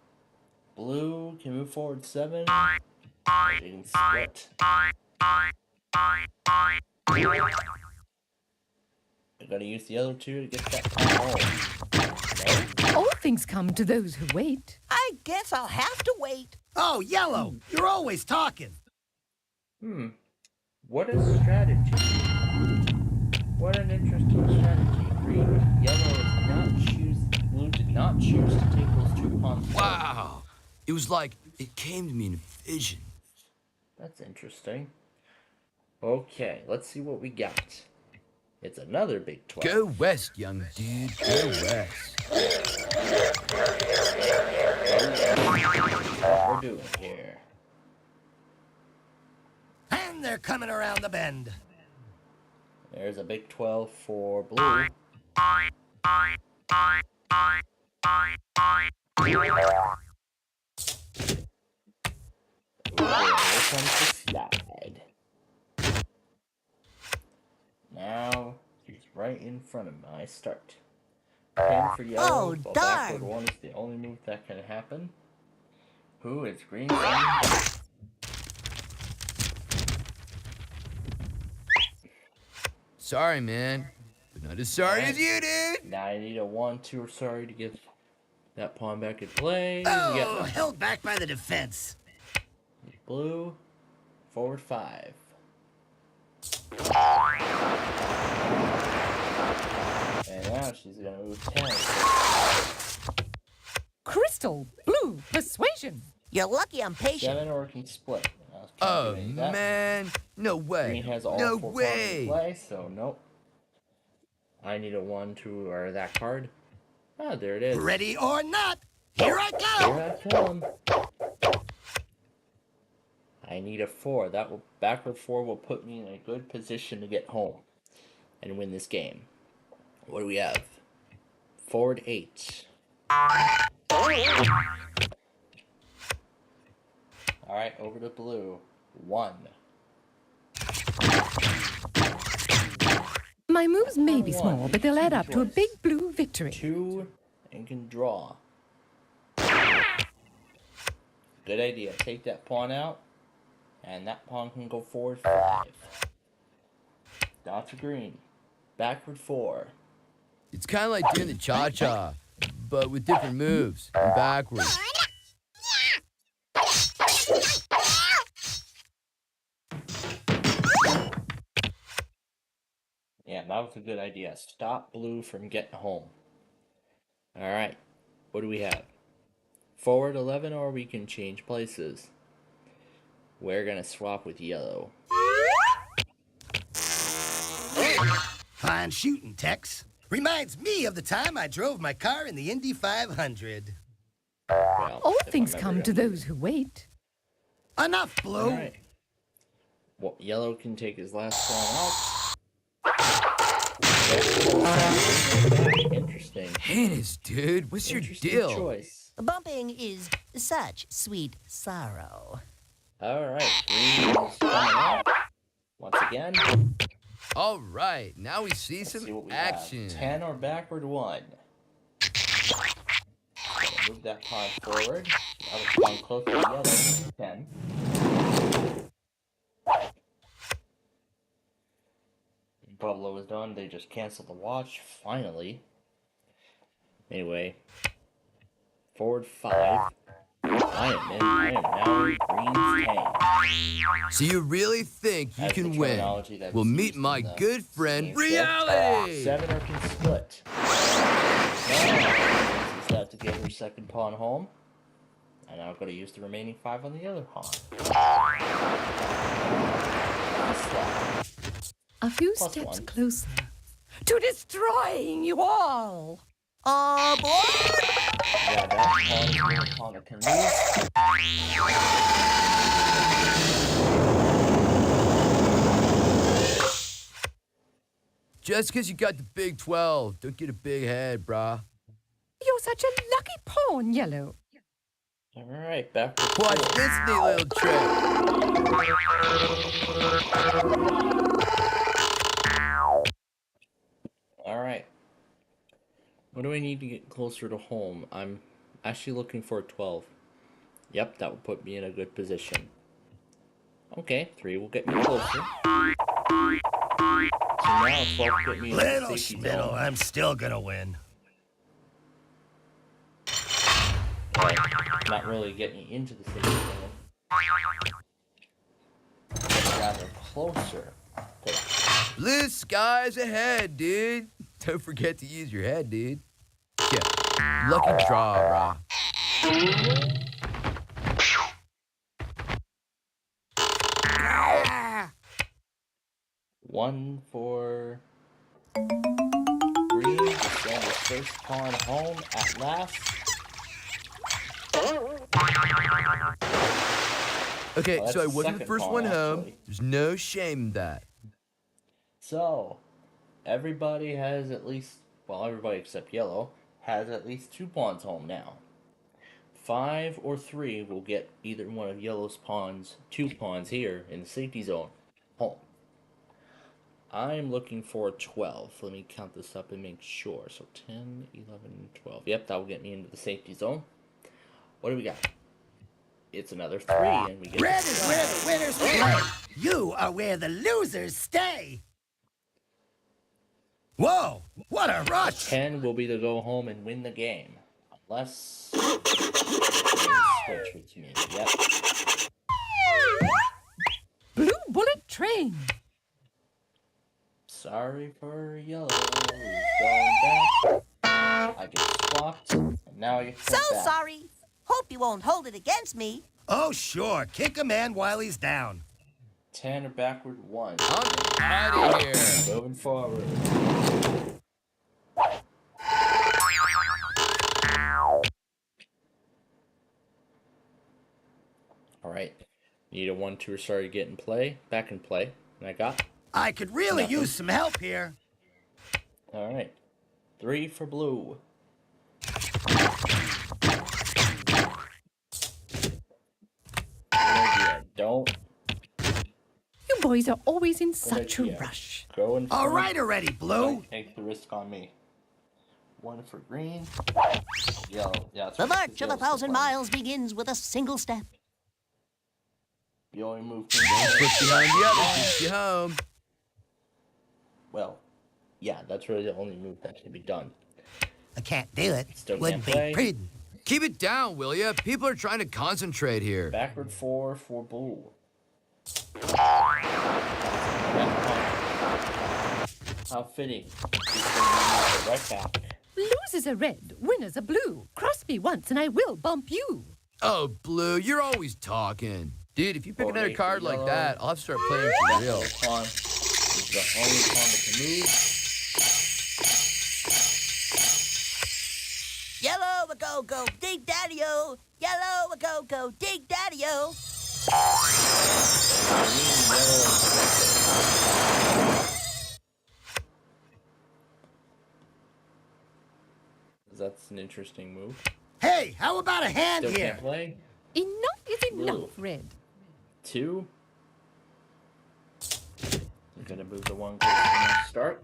Blue can move forward 7. They can split. I gotta use the other 2 to get that pawn home. All things come to those who wait. I guess I'll have to wait. Oh, yellow. You're always talking. What a strategy. What an interesting strategy. Green, yellow did not choose, blue did not choose to take those 2 pawns. Wow. It was like it came to me in a vision. That's interesting. Okay, let's see what we got. It's another big 12. Go west, young dude. Go west. What we're doing here. And they're coming around the bend. There's a big 12 for blue. Okay, here comes the slide. Now, he's right in front of my start. 10 for yellow, Oh, but darn. backward 1 is the only move that can happen. Who is green? Sorry, man. But not as sorry as you, dude. Now I need a 1, 2, or sorry to get that pawn back in play. Oh, held back by the defense. Blue, forward 5. And now she's gonna move 10. Crystal, blue, persuasion. You're lucky I'm patient. 7 or it can split. Oh, man. No way. Green has all No 4 pawns way. in play, so nope. I need a 1, 2, or that card. Ah, there it is. Ready or not, here I go. Here I come. I need a 4. That will backward 4 will put me in a good position to get home and win this game. What do we have? Forward 8. Alright, over to blue. 1. My moves may be One. small, but they'll add up to a Choice. big blue victory. 2 and can draw. Good idea. Take that pawn out, and that pawn can go forward 5. Dots to green. Backward 4. It's kind of like doing the cha-cha, but with different moves and backwards. Yeah, that was a good idea. Stop blue from getting home. Alright, what do we have? Forward 11, or we can change places. We're gonna swap with yellow. Fine shooting, Tex. Reminds me of the time I drove my car in the Indy 500. Well, All if things I'm come ever to gonna- those who wait. Enough, Blue. Alright. Well, yellow can take his last pawn out. Interesting. Hannah's, dude, what's your Interesting deal? choice. Bumping is such sweet sorrow. Alright, green is coming out. Once again. All right, now we see Let's some see what we action. have. 10 or backward 1. Move that pawn forward. The other pawn closer to yellow. 10. Pablo is done. They just canceled the watch. Finally. Anyway. Forward 5. I am now in green's tank. So you really think you That's the can win? terminology that Well, was meet used my in the good friend, game Reality! 7 or can split. Instead to get her second pawn home. And now I'm going to use the remaining 5 on the other pawn. A few Plus steps 1. closer to destroying you all. Aboard! Yeah, that pawn is the only pawn that can move. Just because you got the big 12, don't get a big head, brah. You're such a lucky pawn, Yellow. Alright, backward. Watch this neat little trick. Alright. What do I need to get closer to home? I'm actually looking for a 12. Yep, that will put me in a good position. Okay, 3 will get me closer. So now 12 will get me in the Little safety schmiddle, zone. I'm still gonna win. Not really getting into the safety zone. But rather closer to that. Blue skies ahead, dude. Don't forget to use your head, dude. Yeah, lucky draw, brah. One for green to send his first pawn home at last. Okay, Oh, that's so I the wasn't the second first pawn, one home. actually. There's no shame in that. So, everybody has at least, well, everybody except yellow, has at least 2 pawns home now. 5 or 3 will get either one of yellow's pawns, 2 pawns here in the safety zone, home. I'm looking for 12. Let me count this up and make sure. So 10, 11, 12. Yep, that will get me into the safety zone. What do we got? It's another 3, and we get Red is where the winners play. You are where the losers stay. Whoa, what a rush! 10 will be to go home and win the game. Unless they switch with me. Yep. Blue bullet train. Sorry for yellow. He's going back. I get swapped, and now I get So sent back. sorry. Hope you won't hold it against me. Oh, sure, kick a man while he's down. 10 or backward 1. I'm out of here. Moving forward. Alright. Need a 1-2 start to get in play. Back in play. And I got. I could really Nothing. use some help here. Alright. 3 for blue. boys are always in such a idea. rush. Go in All front. right already, Blue. Take the risk on me. One for green. Yellow. Yeah, that's The right, march of yellow's 1,000 the plan. miles begins with a single step. You only move Don't put behind the other, keeps you home. Well, yeah, that's really the only move that can be done. I can't do it. Still Wouldn't can't be play. prudent. Keep it down, will ya? People are trying to concentrate here. Backward 4 for blue. How fitting. Right back. Losers are red, winners are blue. Cross me once and I will bump you. Oh, Blue, you're always talking. Dude, if you pick another card like that, I'll have to start playing for real. Pawn is the only pawn that can move. Yellow a go go dig daddy-o. Yellow a go go dig daddy-o. That's an interesting move. Hey, how about a hand Still here? can't play. Enough is enough, Blue. red. 2. I'm gonna move the one closer to the start.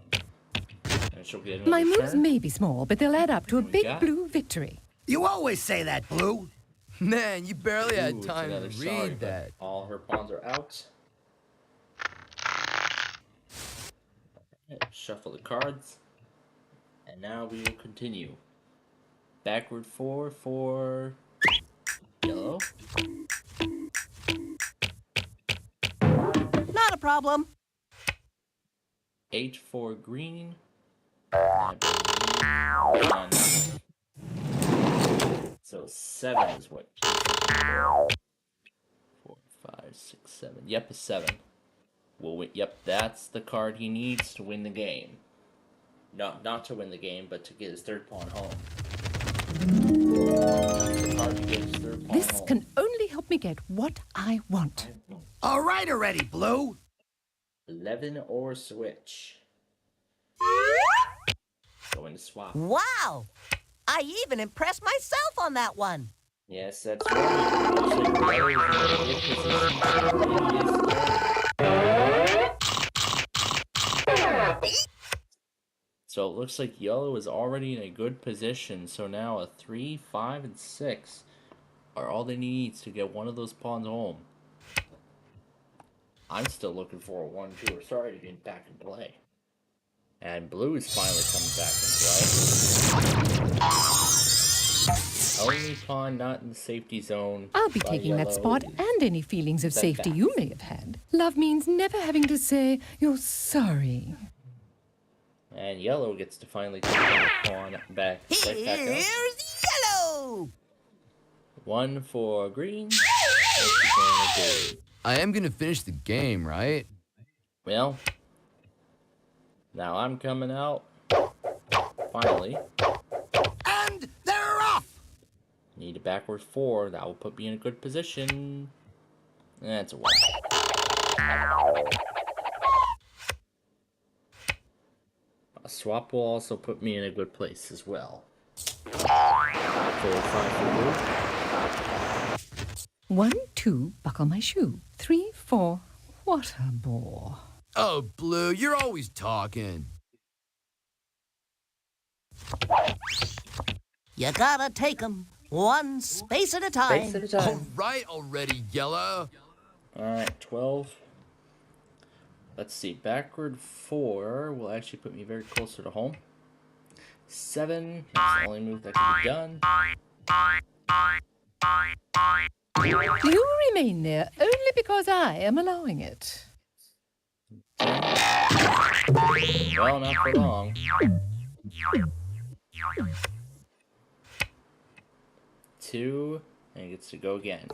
And she'll get another My moves turn. may be small, but they'll add up to a What we big got? blue victory. You always say that, Blue. Man, you barely Ooh, had it's time to another sorry, read but that. all her pawns are out. Shuffle the cards. And now we will continue. Backward 4 for yellow. Not a problem. 8 for green. So 7 is what. 4, 5, 6, 7. Yep, a 7. Well, yep, that's the card he needs to win the game. Not to win the game, but to get his third pawn home. That's the card to get his third pawn This home. can only help me get what I want. All right already, Blue. 11 or switch. Going to swap. Wow. I even impressed myself on that one. Yes, that's right. Looks like Yellow is in a good position to win this game. So it looks like Yellow is already in a good position. So now a 3, 5, and 6 are all they need to get one of those pawns home. I'm still looking for a 1, 2, or sorry to get back in play. And blue is finally coming back in play. Only pawn not in the safety zone. I'll be by taking that Yellow spot is and any feelings of that safety you may have had. Love means never having to say you're sorry. And Yellow gets to finally take that pawn back. Right back up. Here's yellow. 1 for green. What's he gonna do? I am gonna finish the game, right? Well, now I'm coming out. Finally. And they're off. Need a backward 4. That will put me in a good position. That's a 1. A swap will also put me in a good place as well. 4, 5 for blue. 1, 2, buckle my shoe. 3, 4, what a bore. Oh, Blue, you're always talking. You gotta take 'em one space at a time. All right already, Yellow. Alright, 12. Let's see. Backward 4 will actually put me very closer to home. 7. That's the only move that can be done. You remain there only because I am allowing it. Well, not for long. 2, and it gets to go again.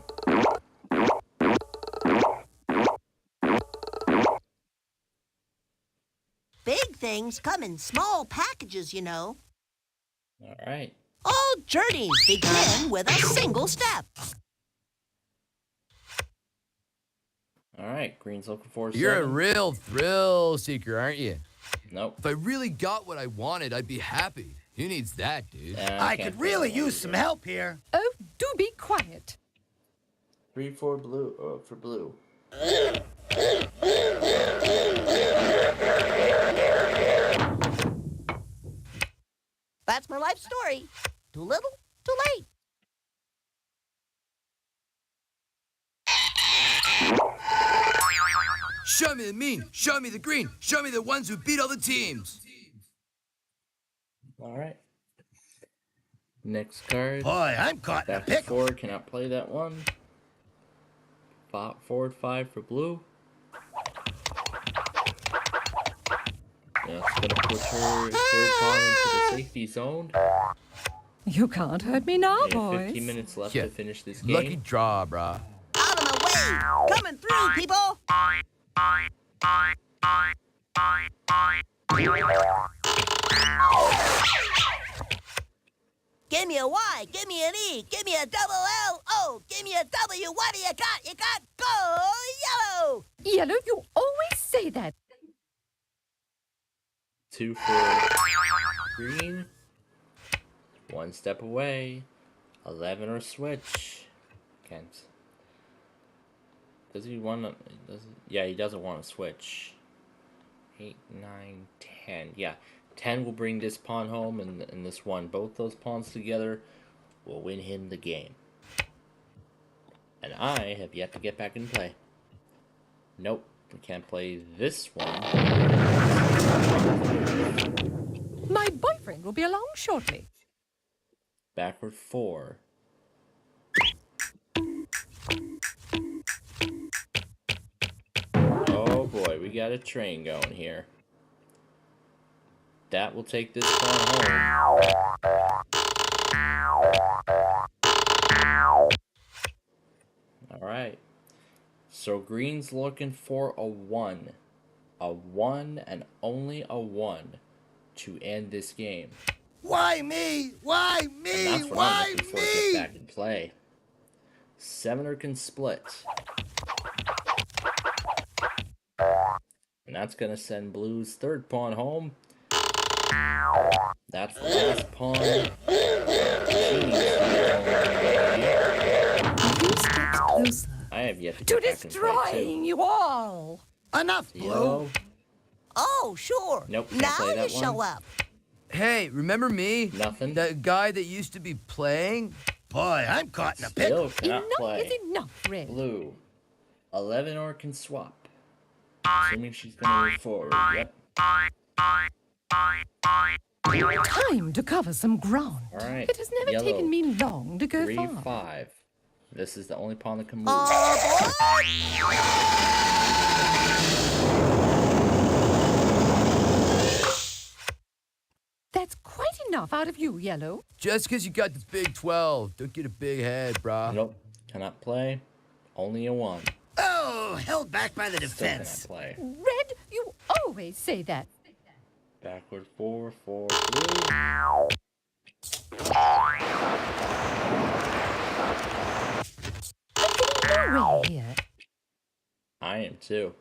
Big things come in small packages, you know. Alright. All journeys begin with a single step. Alright, green's looking for You're a 7. real thrill seeker, aren't you? Nope. If I really got what I wanted, I'd be happy. Who needs that, dude? I could really use some help here. Oh, do be quiet. 3 for blue. For blue. That's my life story. Too little, too late. Show me the mean, show me the green, show me the ones who beat all the teams. All right. Next card. Boy, I'm caught in a Back to pickle. 4, cannot play that one. Forward 5 for blue. That's gonna push her third pawn into the safety zone. You can't hurt me now, We have 15 boys. minutes left Yeah. to finish this game. Lucky draw, brah. Out of my way! Coming through, people! Give me a Y, give me an E, give me a double L, O, give me a W. What do you got? You got go yellow! Yellow, you always say that. 2 for green. 1 step away. 11 or switch. Can't. Does he want to? Yeah, he doesn't want to switch. 8, 9, 10. Yeah, 10 will bring this pawn home, and this one. Both those pawns together will win him the game. And I have yet to get back in play. Nope, we can't play this one. My boyfriend will be along shortly. Backward 4. Oh boy, we got a train going here. That will take this pawn home. Alright. So green's looking for a 1. A 1 and only a 1 to end this game. Why me? Why And me? that's what Why I'm looking for to me? get back in play. 7er can split. And that's going to send blue's third pawn home. That's the last pawn. Closer. I have yet to To get back in play destroying you all. Enough, too. Blue. Yellow. Oh, sure. Nope, can't Now play that you show one. up. Hey, remember me? Nothing. That guy that used to be playing? Boy, I'm caught in a pickle. Still cannot Enough play. is enough, Red. Blue. 11 or can swap. Assuming she's going to move forward. Yep. Time to cover some ground. All right. It has never Yellow. taken me long to go 3, far. 5. This is the only pawn that can move. That's quite enough out of you, Yellow. Just because you got the big 12, don't get a big head, brah. Nope. Cannot play. Only a 1. Oh, held back by the Still defense. cannot play. Red, you always say that. Backward 4 for blue. I'm getting nowhere here. I am too.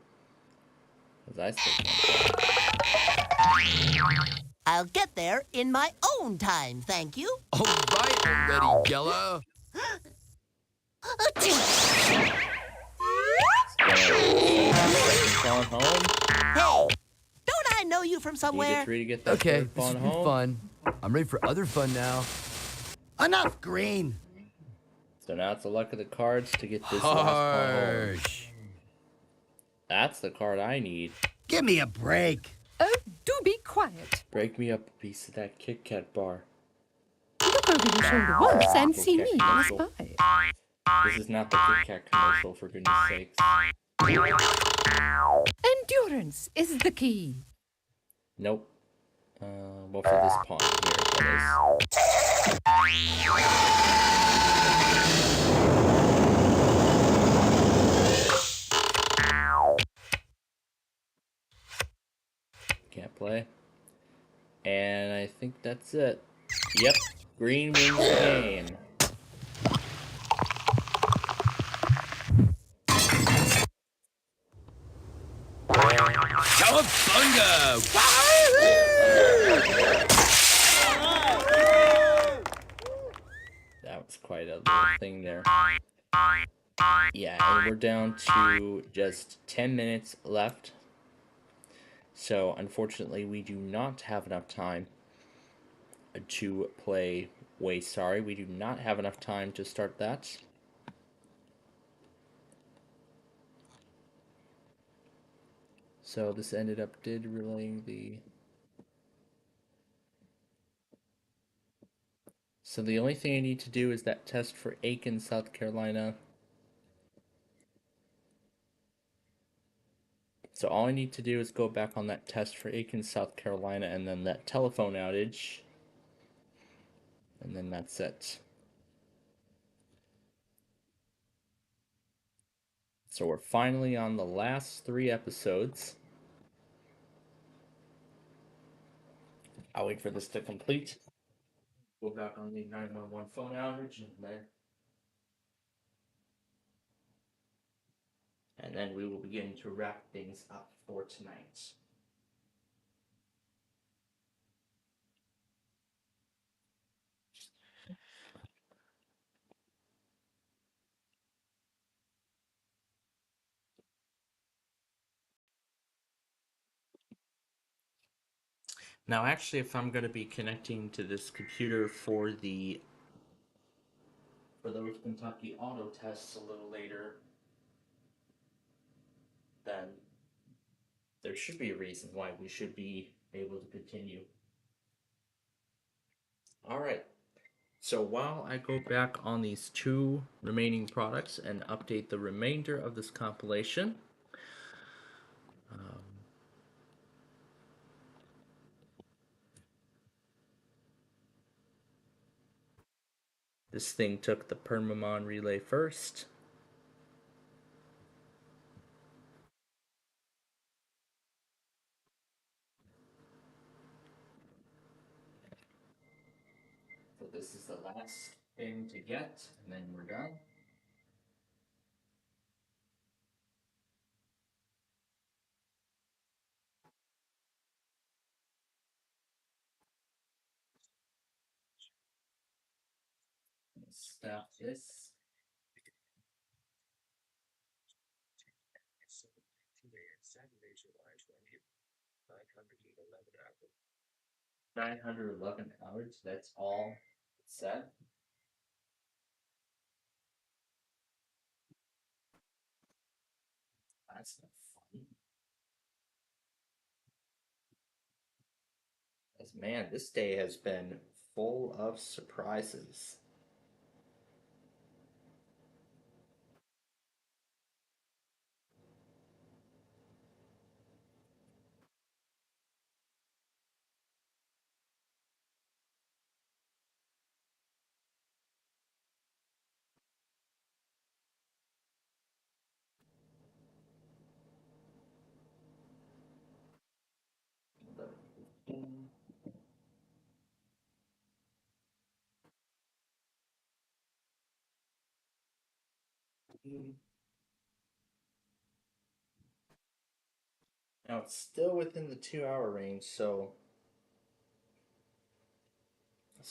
Because I still can't play. I'll get there in my own time, thank you. All right already, Yellow. Pawn home. Hey, don't I know you from Need somewhere? a 3 to get that Okay, third this pawn has been home. fun. I'm ready for other fun now. Enough, Green. So now it's the luck of the cards to get this last pawn home. Harsh. That's the card I need. Give me a break. Oh, do be quiet. Break me up a piece of that Kit Kat bar. Look over your shoulder once and see me in a spy. This is not the Kit Kat commercial, for goodness sakes. Endurance is the key. Nope. Well, for this pawn here, that is. Can't play. And I think that's it. Yep. Green wins the game. Cowabunga! That was quite a little thing there. Yeah, and we're down to just 10 minutes left. So, unfortunately, we do not have enough time to play Way Sorry. We do not have enough time to start that. So this ended up relaying the... So the only thing I need to do is that test for Aiken, South Carolina. So all I need to do is go back on that test for Aiken, South Carolina, and then that telephone outage. And then that's it. So we're finally on the last 3 episodes. I'll wait for this to complete. Go back on the 911 phone outage and then we will begin to wrap things up for tonight. Now, actually, if I'm going to be connecting to this computer for those Kentucky auto tests a little later, then there should be a reason why we should be able to continue. All right. So while I go back on these 2 remaining products and update the remainder of this compilation, this thing took the Permamon relay first. So this is the last thing to get, and then we're done. Stop this. 911 hours, that's all it said. That's not funny. Man, this day has been full of surprises. Now it's still within the 2-hour range, so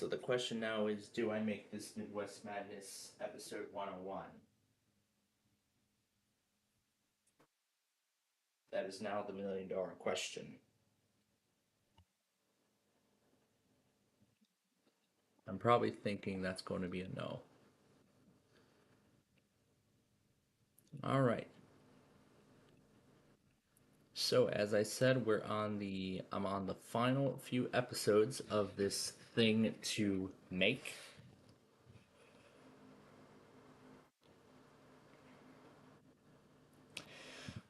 the question now is, do I make this Midwest Madness episode 101? That is now the $1 million question. I'm probably thinking that's going to be a no. All right. So as I said, I'm on the final few episodes of this thing to make.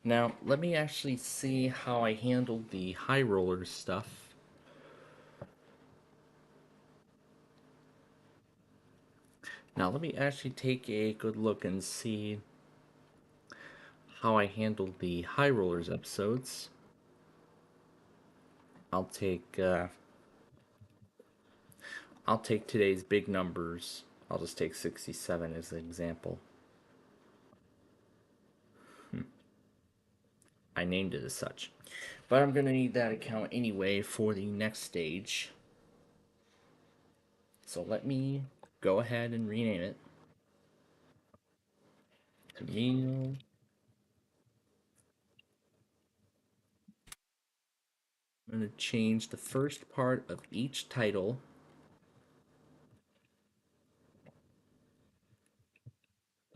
Now, let me actually see how I handled the high roller stuff. Now, let me actually take a good look and see how I handled the high rollers episodes. I'll take today's big numbers. I'll just take 67 as an example. I named it as such. But I'm going to need that account anyway for the next stage. So let me go ahead and rename it. Camille. I'm going to change the first part of each title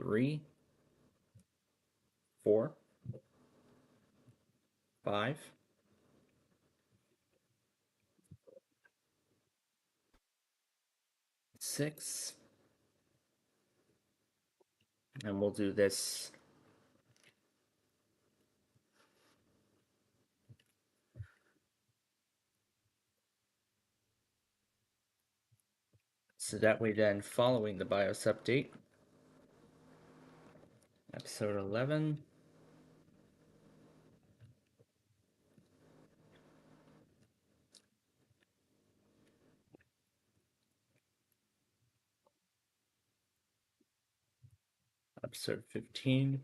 3, 4, 5, 6, and we'll do this so that way then following the BIOS update, episode 11, episode 15,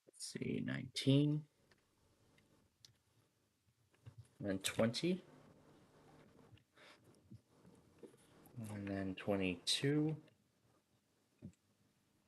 let's see, 19, and 20, and then 22,